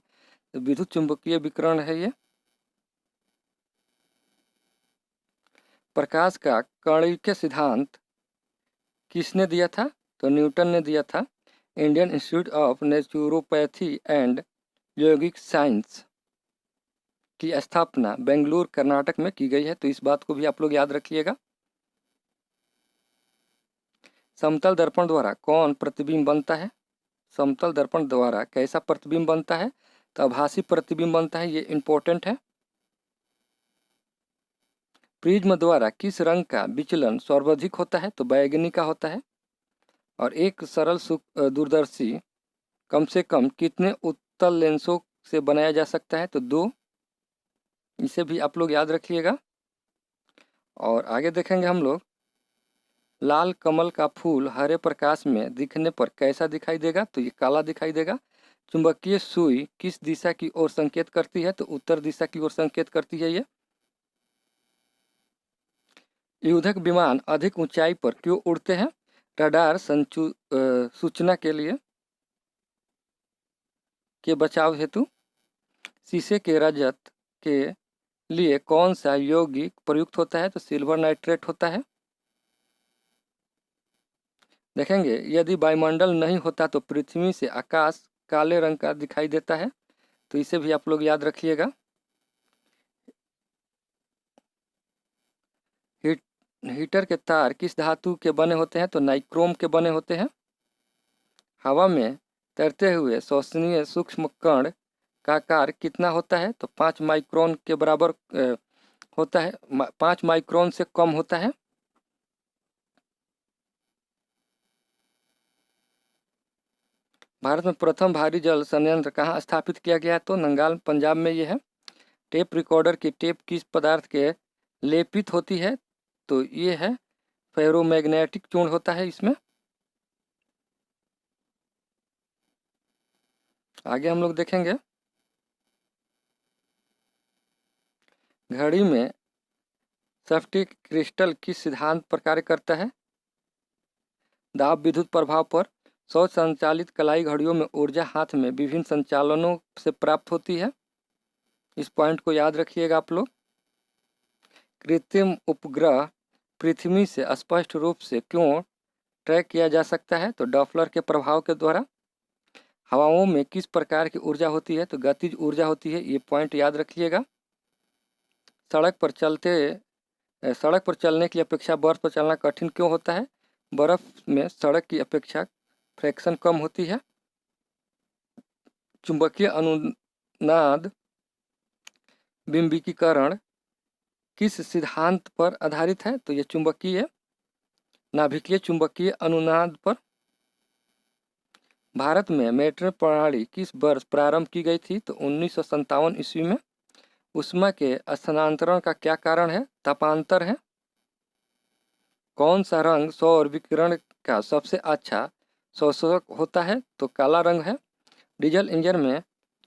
तो विद्युत चुंबकीय विकिरण है ये। प्रकाश का कणिकीय सिद्धांत किसने दिया था? तो न्यूटन ने दिया था। Indian institute of naturopathy and यौगिक साइंस की स्थापना बेंगलुरु कर्नाटक में की गई है। तो इस बात को भी आप लोग याद रखिएगा। समतल दर्पण द्वारा कौन प्रतिबिंब बनता है? समतल दर्पण द्वारा कैसा प्रतिबिंब बनता है? तो आभासी प्रतिबिंब बनता है, ये इम्पोर्टेंट है। प्रिज्म द्वारा किस रंग का विचलन सर्वाधिक होता है? तो बैंगनी का होता है। और एक सरल दूरदर्शी कम से कम कितने उत्तल लेंसों से बनाया जा सकता है? तो 2। इसे भी आप लोग याद रखिएगा। और आगे देखेंगे हम लोग, लाल कमल का फूल हरे प्रकाश में दिखने पर कैसा दिखाई देगा? तो ये काला दिखाई देगा। चुंबकीय सुई किस दिशा की ओर संकेत करती है? तो उत्तर दिशा की ओर संकेत करती है ये। युद्धक विमान अधिक ऊंचाई पर क्यों उड़ते हैं? रडार सूचना के लिए, के बचाव हेतु। शीशे के रजत के लिए कौन सा यौगिक प्रयुक्त होता है? तो सिल्वर नाइट्रेट होता है। देखेंगे, यदि वायुमंडल नहीं होता तो पृथ्वी से आकाश काले रंग का दिखाई देता है। तो इसे भी आप लोग याद रखिएगा। हीटर के तार किस धातु के बने होते हैं? तो नाइक्रोम के बने होते हैं। हवा में तैरते हुए श्वसनीय सूक्ष्म कण का आकार कितना होता है? तो 5 माइक्रोन के बराबर होता है, 5 माइक्रोन से कम होता है। भारत में प्रथम भारी जल संयंत्र कहाँ स्थापित किया गया है? तो नंगाल पंजाब में ये है। टेप रिकॉर्डर की टेप किस पदार्थ के लेपित होती है? तो ये है फेरोमैग्नेटिक चूर्ण होता है इसमें। आगे हम लोग देखेंगे, घड़ी में सेफ्टी क्रिस्टल किस सिद्धांत पर कार्य करता है? दाब विद्युत प्रभाव पर। सौर संचालित कलाई घड़ियों में ऊर्जा हाथ में विभिन्न संचालनों से प्राप्त होती है। इस पॉइंट को याद रखिएगा आप लोग। कृत्रिम उपग्रह पृथ्वी से स्पष्ट रूप से क्यों ट्रैक किया जा सकता है? तो डॉपलर के प्रभाव के द्वारा। हवाओं में किस प्रकार की ऊर्जा होती है? तो गतिज ऊर्जा होती है, ये पॉइंट याद रखिएगा। सड़क पर चलने की अपेक्षा बर्फ पर चलना कठिन क्यों होता है? बर्फ में सड़क की अपेक्षा फ्रैक्शन कम होती है। चुंबकीय अनुनाद बिंबिकीकरण किस सिद्धांत पर आधारित है? तो ये नाभिकीय चुंबकीय अनुनाद पर। भारत में मेट्रो प्रणाली किस वर्ष प्रारंभ की गई थी? तो 1957 ईस्वी में। उष्मा के स्थानांतरण का क्या कारण है? तापांतर है। कौन सा रंग सौर विकिरण का सबसे अच्छा शोषक होता है? तो काला रंग है। डीजल इंजन में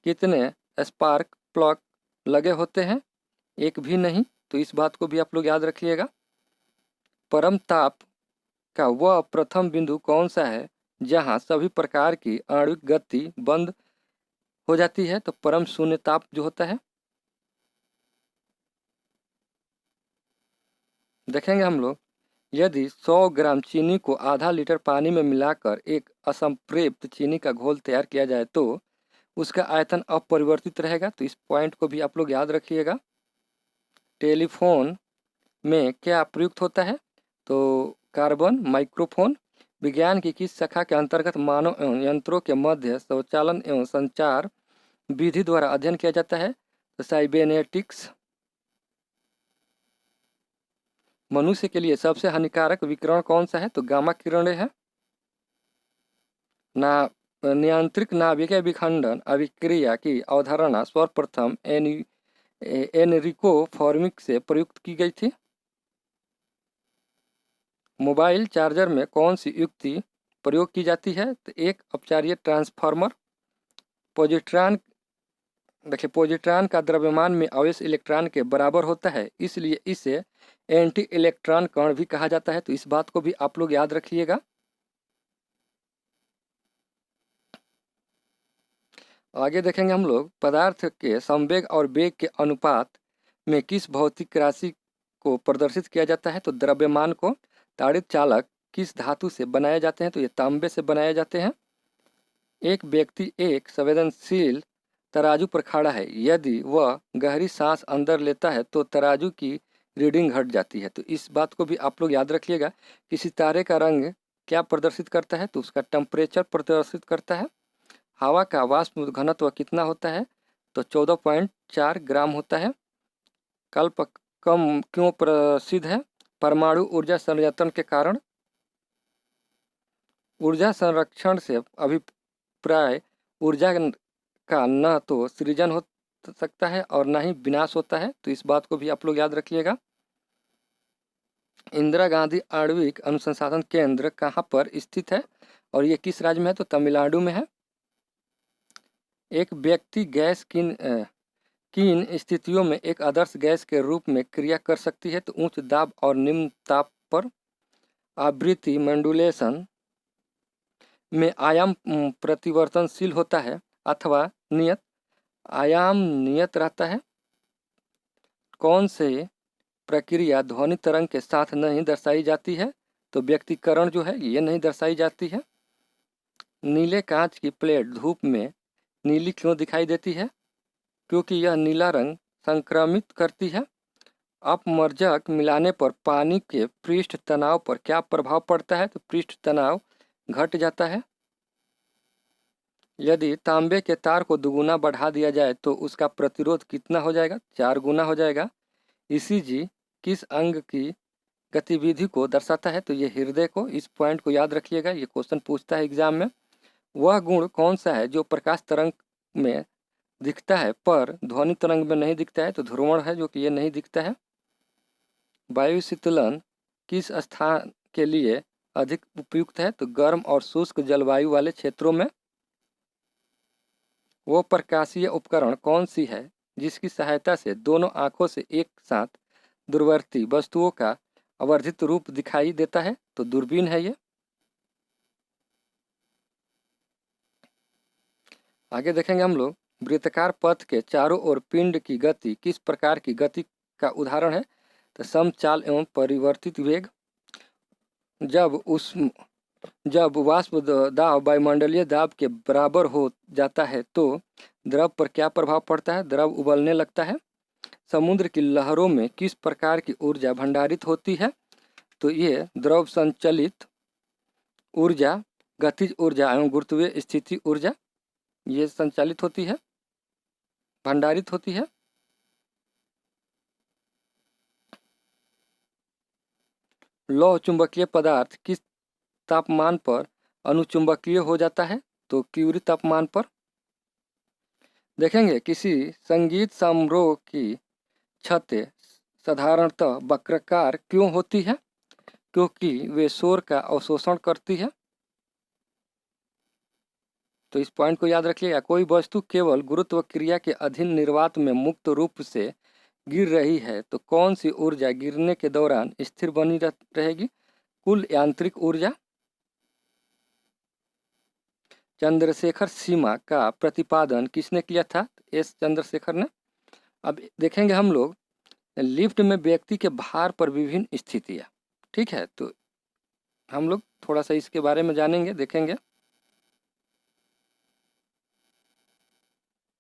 कितने स्पार्क प्लग लगे होते हैं? एक भी नहीं। तो इस बात को भी आप लोग याद रखिएगा। परम ताप का वह प्रथम बिंदु कौन सा है जहां सभी प्रकार की आणविक गति बंद हो जाती है? तो परम शून्य ताप जो होता है। देखेंगे हम लोग, यदि 100 ग्राम चीनी को आधा लीटर पानी में मिलाकर एक असंपृक्त चीनी का घोल तैयार किया जाए तो उसका आयतन अपरिवर्तित रहेगा। तो इस पॉइंट को भी आप लोग याद रखिएगा। टेलीफोन में क्या प्रयुक्त होता है? तो कार्बन माइक्रोफोन। विज्ञान की किस शाखा के अंतर्गत मानव एवं यंत्रों के मध्य स्वचालन एवं संचार विधि द्वारा अध्ययन किया जाता है? तो साइबरनेटिक्स। मनुष्य के लिए सबसे हानिकारक विकिरण कौन सा है? तो गामा किरणें है। ना नियंत्रित नाभिकीय विखंडन अभिक्रिया की अवधारणा सर्वप्रथम एनरिको फॉर्मिक से प्रयुक्त की गई थी। मोबाइल चार्जर में कौन सी युक्ति प्रयोग की जाती है? तो एक अपचारीय ट्रांसफार्मर। पॉजिट्रॉन, देखिए पॉजिट्रॉन का द्रव्यमान में आवेश इलेक्ट्रॉन के बराबर होता है, इसलिए इसे एंटी इलेक्ट्रॉन कण भी कहा जाता है। तो इस बात को भी आप लोग याद रखिएगा। आगे देखेंगे हम लोग, पदार्थ के संवेग और वेग के अनुपात में किस भौतिक राशि को प्रदर्शित किया जाता है? तो द्रव्यमान को। ताड़ित चालक किस धातु से बनाए जाते हैं? तो ये तांबे से बनाए जाते हैं। एक व्यक्ति एक संवेदनशील तराजू पर खड़ा है, यदि वह गहरी सांस अंदर लेता है तो तराजू की रीडिंग घट जाती है। तो इस बात को भी आप लोग याद रखिएगा। किसी तारे का रंग क्या प्रदर्शित करता है? तो उसका टेम्परेचर प्रदर्शित करता है। हवा का वाष्प घनत्व कितना होता है? तो 14.4 ग्राम होता है। कल्प कम क्यों प्रसिद्ध है? परमाणु ऊर्जा संयंत्रण के कारण। ऊर्जा संरक्षण से अभिप्राय ऊर्जा का न तो सृजन हो सकता है और न ही विनाश होता है, तो इस बात को भी आप लोग याद रखिएगा। इंदिरा गांधी आणविक अनुसंधान केंद्र कहाँ पर स्थित है और ये किस राज्य में है? तो तमिलनाडु में है। एक व्यक्ति गैस किन स्थितियों में एक आदर्श गैस के रूप में क्रिया कर सकती है? तो उच्च दाब और निम्न ताप पर। आवृत्ति मॉड्यूलेशन में आयाम प्रतिवर्तनशील होता है अथवा नियत आयाम नियत रहता है। कौन से प्रक्रिया ध्वनि तरंग के साथ नहीं दर्शाई जाती है? तो व्यक्तिकरण जो है ये नहीं दर्शाई जाती है। नीले कांच की प्लेट धूप में नीली क्यों दिखाई देती है? क्योंकि यह नीला रंग संक्रमित करती है। अपमर्जक मिलाने पर पानी के पृष्ठ तनाव पर क्या प्रभाव पड़ता है? तो पृष्ठ तनाव घट जाता है। यदि तांबे के तार को दुगुना बढ़ा दिया जाए तो उसका प्रतिरोध कितना हो जाएगा? 4 गुना हो जाएगा। ईसीजी किस अंग की गतिविधि को दर्शाता है? तो ये हृदय को। इस पॉइंट को याद रखिएगा, ये क्वेश्चन पूछता है एग्जाम में। वह गुण कौन सा है जो प्रकाश तरंग में दिखता है पर ध्वनि तरंग में नहीं दिखता है? तो ध्रुवण है, जो कि ये नहीं दिखता है। वायु शीतलन किस स्थान के लिए अधिक उपयुक्त है? तो गर्म और शुष्क जलवायु वाले क्षेत्रों में। वो प्रकाशीय उपकरण कौन सी है जिसकी सहायता से दोनों आंखों से एक साथ दूरवर्ती वस्तुओं का आवर्धित रूप दिखाई देता है? तो दूरबीन है ये। आगे देखेंगे हम लोग, वृत्ताकार पथ के चारों ओर पिंड की गति किस प्रकार की गति का उदाहरण है? तो समचाल एवं परिवर्तित वेग। जब वाष्प दाब वायुमंडलीय दाब के बराबर हो जाता है तो द्रव पर क्या प्रभाव पड़ता है? द्रव उबलने लगता है। समुद्र की लहरों में किस प्रकार की ऊर्जा भंडारित होती है? तो ये द्रव संचलित ऊर्जा, गतिज ऊर्जा एवं गुरुत्वीय स्थिति ऊर्जा ये संचालित होती है, भंडारित होती है। लौह चुंबकीय पदार्थ किस तापमान पर अनुचुंबकीय हो जाता है? तो क्यूरी तापमान पर। देखेंगे किसी संगीत समारोह की छतें साधारणतः वक्राकार क्यों होती है? क्योंकि वे शोर का अवशोषण करती है। तो इस पॉइंट को याद रखिएगा। कोई वस्तु केवल गुरुत्व क्रिया के अधीन निर्वात में मुक्त रूप से गिर रही है तो कौन सी ऊर्जा गिरने के दौरान स्थिर बनी रहेगी? कुल यांत्रिक ऊर्जा। चंद्रशेखर सीमा का प्रतिपादन किसने किया था? एस चंद्रशेखर ने। अब देखेंगे हम लोग लिफ्ट में व्यक्ति के भार पर विभिन्न स्थितियाँ, ठीक है, तो हम लोग थोड़ा सा इसके बारे में जानेंगे, देखेंगे।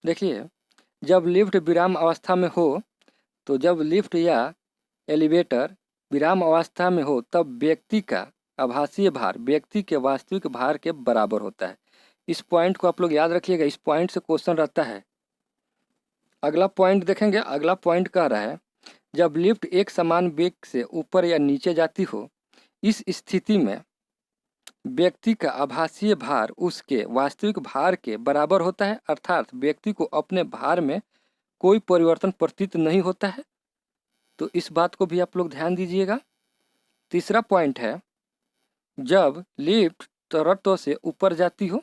देखिए, जब लिफ्ट विराम अवस्था में हो, तो जब लिफ्ट या एलिवेटर विराम अवस्था में हो तब व्यक्ति का आभासीय भार व्यक्ति के वास्तविक भार के बराबर होता है। इस पॉइंट को आप लोग याद रखिएगा, इस पॉइंट से क्वेश्चन रहता है। अगला पॉइंट देखेंगे। अगला पॉइंट कह रहा है जब लिफ्ट एक समान वेग से ऊपर या नीचे जाती हो, इस स्थिति में व्यक्ति का आभासीय भार उसके वास्तविक भार के बराबर होता है, अर्थात व्यक्ति को अपने भार में कोई परिवर्तन प्रतीत नहीं होता है। तो इस बात को भी आप लोग ध्यान दीजिएगा। तीसरा पॉइंट है जब लिफ्ट तरत्व से ऊपर जाती हो,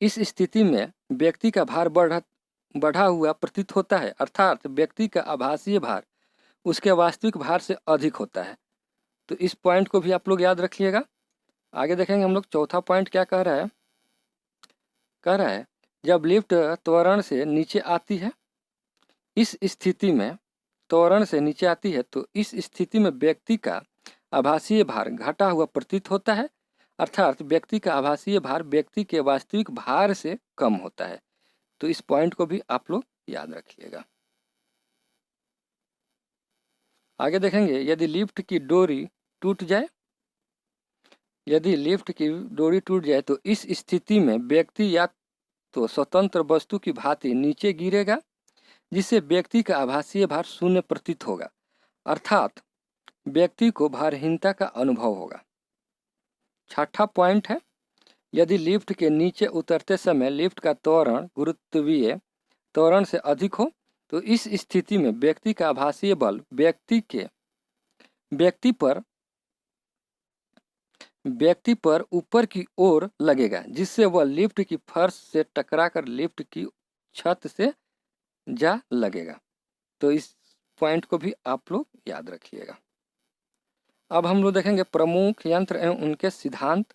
इस स्थिति में व्यक्ति का भार बढ़ा हुआ प्रतीत होता है, अर्थात व्यक्ति का आभासीय भार उसके वास्तविक भार से अधिक होता है। तो इस पॉइंट को भी आप लोग याद रखिएगा। आगे देखेंगे हम लोग चौथा पॉइंट क्या कह रहा है जब लिफ्ट त्वरण से नीचे आती है, इस स्थिति में त्वरण से नीचे आती है तो इस स्थिति में व्यक्ति का आभासीय भार घटा हुआ प्रतीत होता है, अर्थात व्यक्ति का आभासीय भार व्यक्ति के वास्तविक भार से कम होता है। तो इस पॉइंट को भी आप लोग याद रखिएगा। आगे देखेंगे यदि लिफ्ट की डोरी टूट जाए, यदि लिफ्ट की डोरी टूट जाए तो इस स्थिति में व्यक्ति या तो स्वतंत्र वस्तु की भांति नीचे गिरेगा, जिससे व्यक्ति का आभासीय भार शून्य प्रतीत होगा, अर्थात व्यक्ति को भारहीनता का अनुभव होगा। छठा पॉइंट है, यदि लिफ्ट के नीचे उतरते समय लिफ्ट का त्वरण गुरुत्वीय त्वरण से अधिक हो तो इस स्थिति में व्यक्ति का आभासीय बल व्यक्ति पर ऊपर की ओर लगेगा, जिससे वह लिफ्ट की फर्श से टकराकर लिफ्ट की छत से जा लगेगा। तो इस पॉइंट को भी आप लोग याद रखिएगा। अब हम लोग देखेंगे प्रमुख यंत्र एवं उनके सिद्धांत,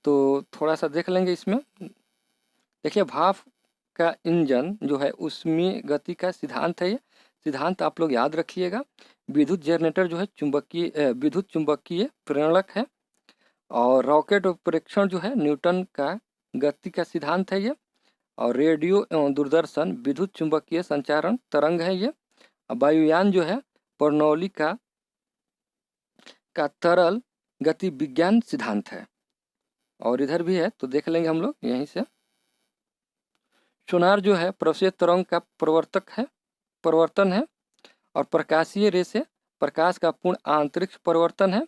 तो थोड़ा सा देख लेंगे इसमें। देखिए, भाप का इंजन जो है उसमें गति का सिद्धांत है, ये सिद्धांत आप लोग याद रखिएगा। विद्युत जनरेटर जो है विद्युत चुंबकीय प्रेरक है, और रॉकेट प्रेक्षण जो है न्यूटन का गति का सिद्धांत है ये, और रेडियो एवं दूरदर्शन विद्युत चुंबकीय संचारण तरंग है ये। वायुयान जो है बर्नौली का तरल गति विज्ञान सिद्धांत है। और इधर भी है तो देख लेंगे हम लोग यहीं से। सोनार जो है प्रवेश तरंग का परिवर्तन है, और प्रकाशीय रे से प्रकाश का पूर्ण आंतरिक परिवर्तन है।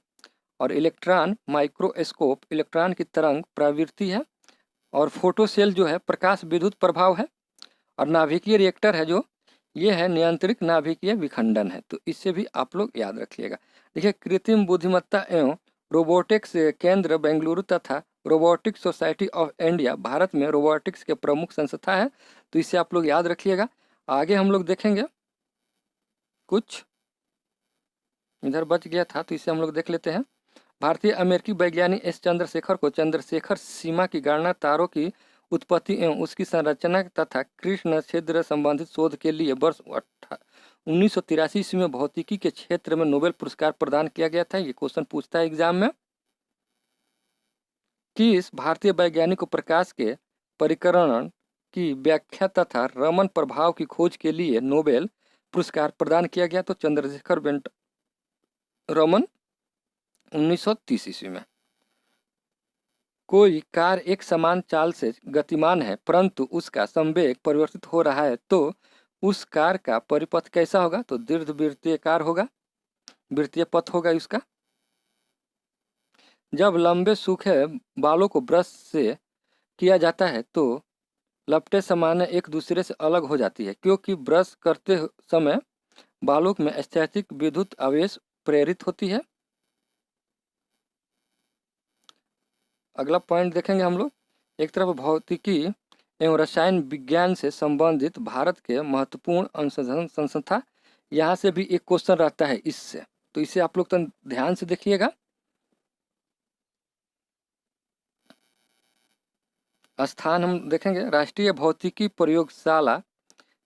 और इलेक्ट्रॉन माइक्रोस्कोप इलेक्ट्रॉन की तरंग प्रवृत्ति है। और फोटोसेल जो है प्रकाश विद्युत प्रभाव है। और नाभिकीय रिएक्टर है जो ये है नियंत्रित नाभिकीय विखंडन है, तो इससे भी आप लोग याद रखिएगा। देखिए, कृत्रिम बुद्धिमत्ता एवं रोबोटिक्स केंद्र बेंगलुरु तथा robotics society of India Bharat में रोबोटिक्स के प्रमुख संस्था है, तो इसे आप लोग याद रखिएगा। आगे हम लोग देखेंगे, कुछ इधर बच गया था तो इसे हम लोग देख लेते हैं। भारतीय अमेरिकी वैज्ञानिक एस चंद्रशेखर को चंद्रशेखर सीमा की गणना, तारों की उत्पत्ति एवं उसकी संरचना तथा कृष्ण क्षेत्र संबंधित शोध के लिए वर्ष 1983 ईस्वी में भौतिकी के क्षेत्र में नोबेल पुरस्कार प्रदान किया गया था। ये क्वेश्चन पूछता है एग्जाम में। किस भारतीय वैज्ञानिक को प्रकाश के परिकरण की व्याख्या तथा रमन प्रभाव की खोज के लिए नोबेल पुरस्कार प्रदान किया गया? तो चंद्रशेखर रमन 1930 ईस्वी में। कोई कार एक समान चाल से गतिमान है परंतु उसका संवेग परिवर्तित हो रहा है, तो उस कार का परिपथ कैसा होगा? तो दीर्घवृत्तीय कार होगा, वृत्तीय पथ होगा इसका। जब लंबे सूखे बालों को ब्रश से किया जाता है तो लपटें सामान्य एक दूसरे से अलग हो जाती है, क्योंकि ब्रश करते समय बालों में स्थैतिक विद्युत आवेश प्रेरित होती है। अगला पॉइंट देखेंगे हम लोग। एक तरफ भौतिकी एवं रसायन विज्ञान से संबंधित भारत के महत्वपूर्ण अनुसंधान संस्था, यहाँ से भी एक क्वेश्चन रहता है इससे, तो इसे आप लोग तो ध्यान से देखिएगा। स्थान हम देखेंगे, राष्ट्रीय भौतिकी प्रयोगशाला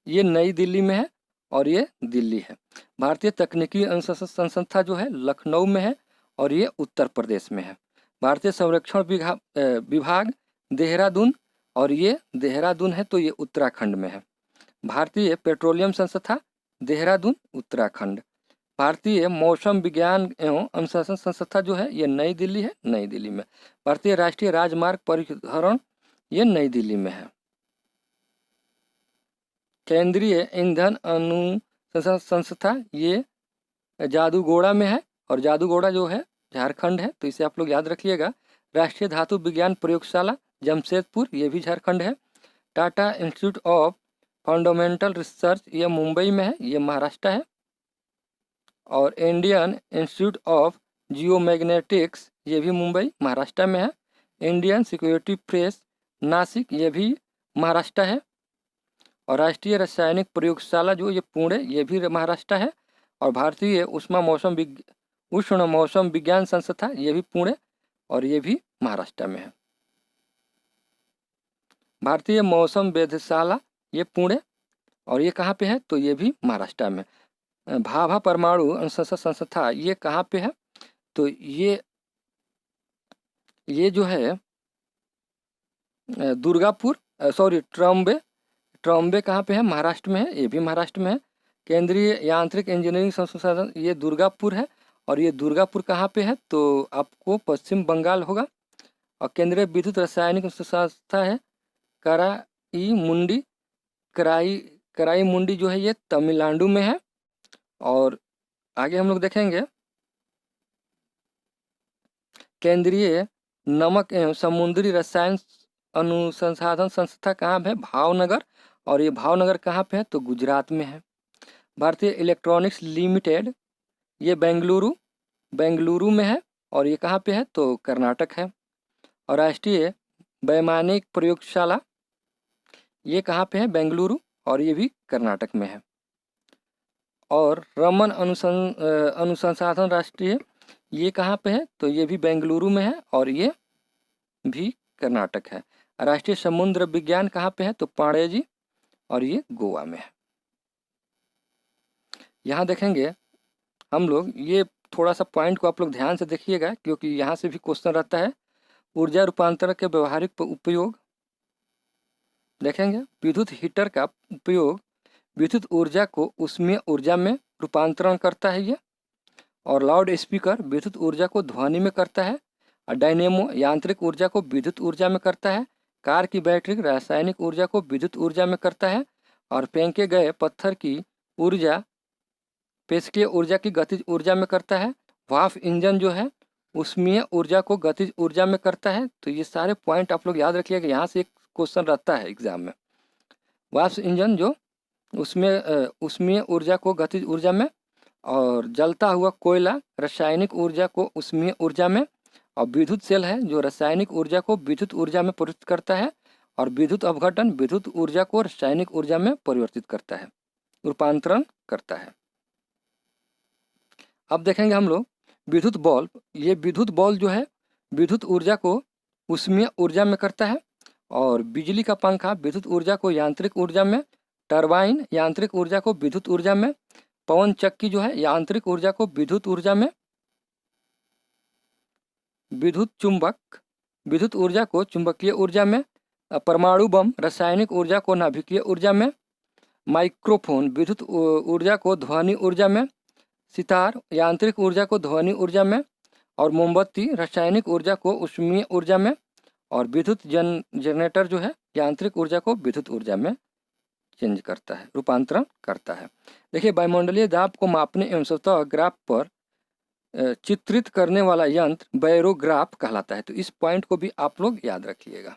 ये नई दिल्ली में है और ये दिल्ली है। भारतीय तकनीकी अनुसंधान संस्था जो है लखनऊ में है और ये उत्तर प्रदेश में है। भारतीय संरक्षण विभाग देहरादून, और ये देहरादून है तो ये उत्तराखंड में है। भारतीय पेट्रोलियम संस्था देहरादून उत्तराखंड। भारतीय मौसम विज्ञान एवं अनुसंधान संस्था जो है ये नई दिल्ली है, नई दिल्ली में। भारतीय राष्ट्रीय राजमार्ग परिवहन ये नई दिल्ली में है। केंद्रीय ईंधन अनुसंधान संस्था ये जादूगोड़ा में है, और जादूगोड़ा जो है झारखंड है, तो इसे आप लोग याद रखिएगा। राष्ट्रीय धातु विज्ञान प्रयोगशाला जमशेदपुर ये भी झारखंड है। Tata institute of fundamental research ये मुंबई में है, ये महाराष्ट्र है। और इंडियन इंस्टीट्यूट ऑफ जियोमैग्नेटिक्स ये भी मुंबई महाराष्ट्र में है। इंडियन सिक्योरिटी प्रेस नासिक ये भी महाराष्ट्र है। और राष्ट्रीय रासायनिक प्रयोगशाला जो ये पुणे ये भी महाराष्ट्र है। और भारतीय उष्ण मौसम विज्ञान संस्था ये भी पुणे और ये भी महाराष्ट्र में है। भारतीय मौसम वेधशाला ये पुणे और ये कहाँ पे है? तो ये भी महाराष्ट्र में। भाभा परमाणु अनुसंधान संस्था ये कहाँ पे है? तो ये जो है दुर्गापुर ट्रम्बे कहाँ पे है? महाराष्ट्र में है, ये भी महाराष्ट्र में है। केंद्रीय यांत्रिक इंजीनियरिंग संस्थान ये दुर्गापुर है, और ये दुर्गापुर कहाँ पे है? तो आपको पश्चिम बंगाल होगा। और केंद्रीय विद्युत रासायनिक संस्था है ई मुंडी कराई मुंडी जो है ये तमिलनाडु में है। और आगे हम लोग देखेंगे केंद्रीय नमक एवं समुद्री रसायन अनुसंधान संस्था कहाँ पे है? भावनगर। और ये भावनगर कहाँ पे है? तो गुजरात में है। भारतीय इलेक्ट्रॉनिक्स लिमिटेड ये बेंगलुरु में है। और ये कहाँ पे है? तो कर्नाटक है। और राष्ट्रीय वैमानिक प्रयोगशाला ये कहाँ पे है? बेंगलुरु। और ये भी कर्नाटक में है। और रमन अनुसंधान राष्ट्रीय ये कहाँ पे है? तो ये भी बेंगलुरु में है। और ये भी कर्नाटक है। राष्ट्रीय समुद्र विज्ञान कहाँ पे है? तो पाणेजी। और ये गोवा में है। यहाँ देखेंगे हम लोग, ये थोड़ा सा पॉइंट को आप लोग ध्यान से देखिएगा, क्योंकि यहाँ से भी क्वेश्चन रहता है। ऊर्जा रूपांतरण के व्यवहारिक उपयोग देखेंगे। विद्युत हीटर का उपयोग विद्युत ऊर्जा को ऊष्मीय ऊर्जा में रूपांतरण करता है ये। और लाउड स्पीकर विद्युत ऊर्जा को ध्वनि में करता है। और डायनेमो यांत्रिक ऊर्जा को विद्युत ऊर्जा में करता है। कार की बैटरी रासायनिक ऊर्जा को विद्युत ऊर्जा में करता है। और फेंके गए पत्थर की ऊर्जा पेशकीय ऊर्जा की गतिज ऊर्जा में करता है। वाफ इंजन जो है ऊष्मीय ऊर्जा को गतिज ऊर्जा में करता है। तो ये सारे पॉइंट आप लोग याद रखिएगा, यहाँ से एक क्वेश्चन रहता है एग्जाम में। वाष्प इंजन जो ऊष्मीय ऊर्जा को गतिज ऊर्जा में, और जलता हुआ कोयला रासायनिक ऊर्जा को ऊष्मीय ऊर्जा में, और विद्युत सेल है जो रासायनिक ऊर्जा को विद्युत ऊर्जा में परिवर्तित करता है। और विद्युत अपघटन विद्युत ऊर्जा को रासायनिक ऊर्जा में परिवर्तित करता है, रूपांतरण करता है। अब देखेंगे हम लोग विद्युत बल्ब। ये विद्युत बल्ब जो है विद्युत ऊर्जा को ऊष्मीय ऊर्जा में करता है। और बिजली का पंखा विद्युत ऊर्जा को यांत्रिक ऊर्जा में, टरबाइन यांत्रिक ऊर्जा को विद्युत ऊर्जा में, पवन चक्की जो है यांत्रिक ऊर्जा को विद्युत ऊर्जा में, विद्युत चुंबक विद्युत ऊर्जा को चुंबकीय ऊर्जा में, परमाणु बम रासायनिक ऊर्जा को नाभिकीय ऊर्जा में, माइक्रोफोन विद्युत ऊर्जा को ध्वनि ऊर्जा में, सितार यांत्रिक ऊर्जा को ध्वनि ऊर्जा में, और मोमबत्ती रासायनिक ऊर्जा को ऊष्मीय ऊर्जा में, और विद्युत जनरेटर जो है यांत्रिक ऊर्जा को विद्युत ऊर्जा में चेंज करता है, रूपांतरण करता है। देखिए वायुमंडलीय दाब को मापने एवं सतह ग्राफ पर चित्रित करने वाला यंत्र बैरोग्राफ कहलाता है। तो इस पॉइंट को भी आप लोग याद रखिएगा।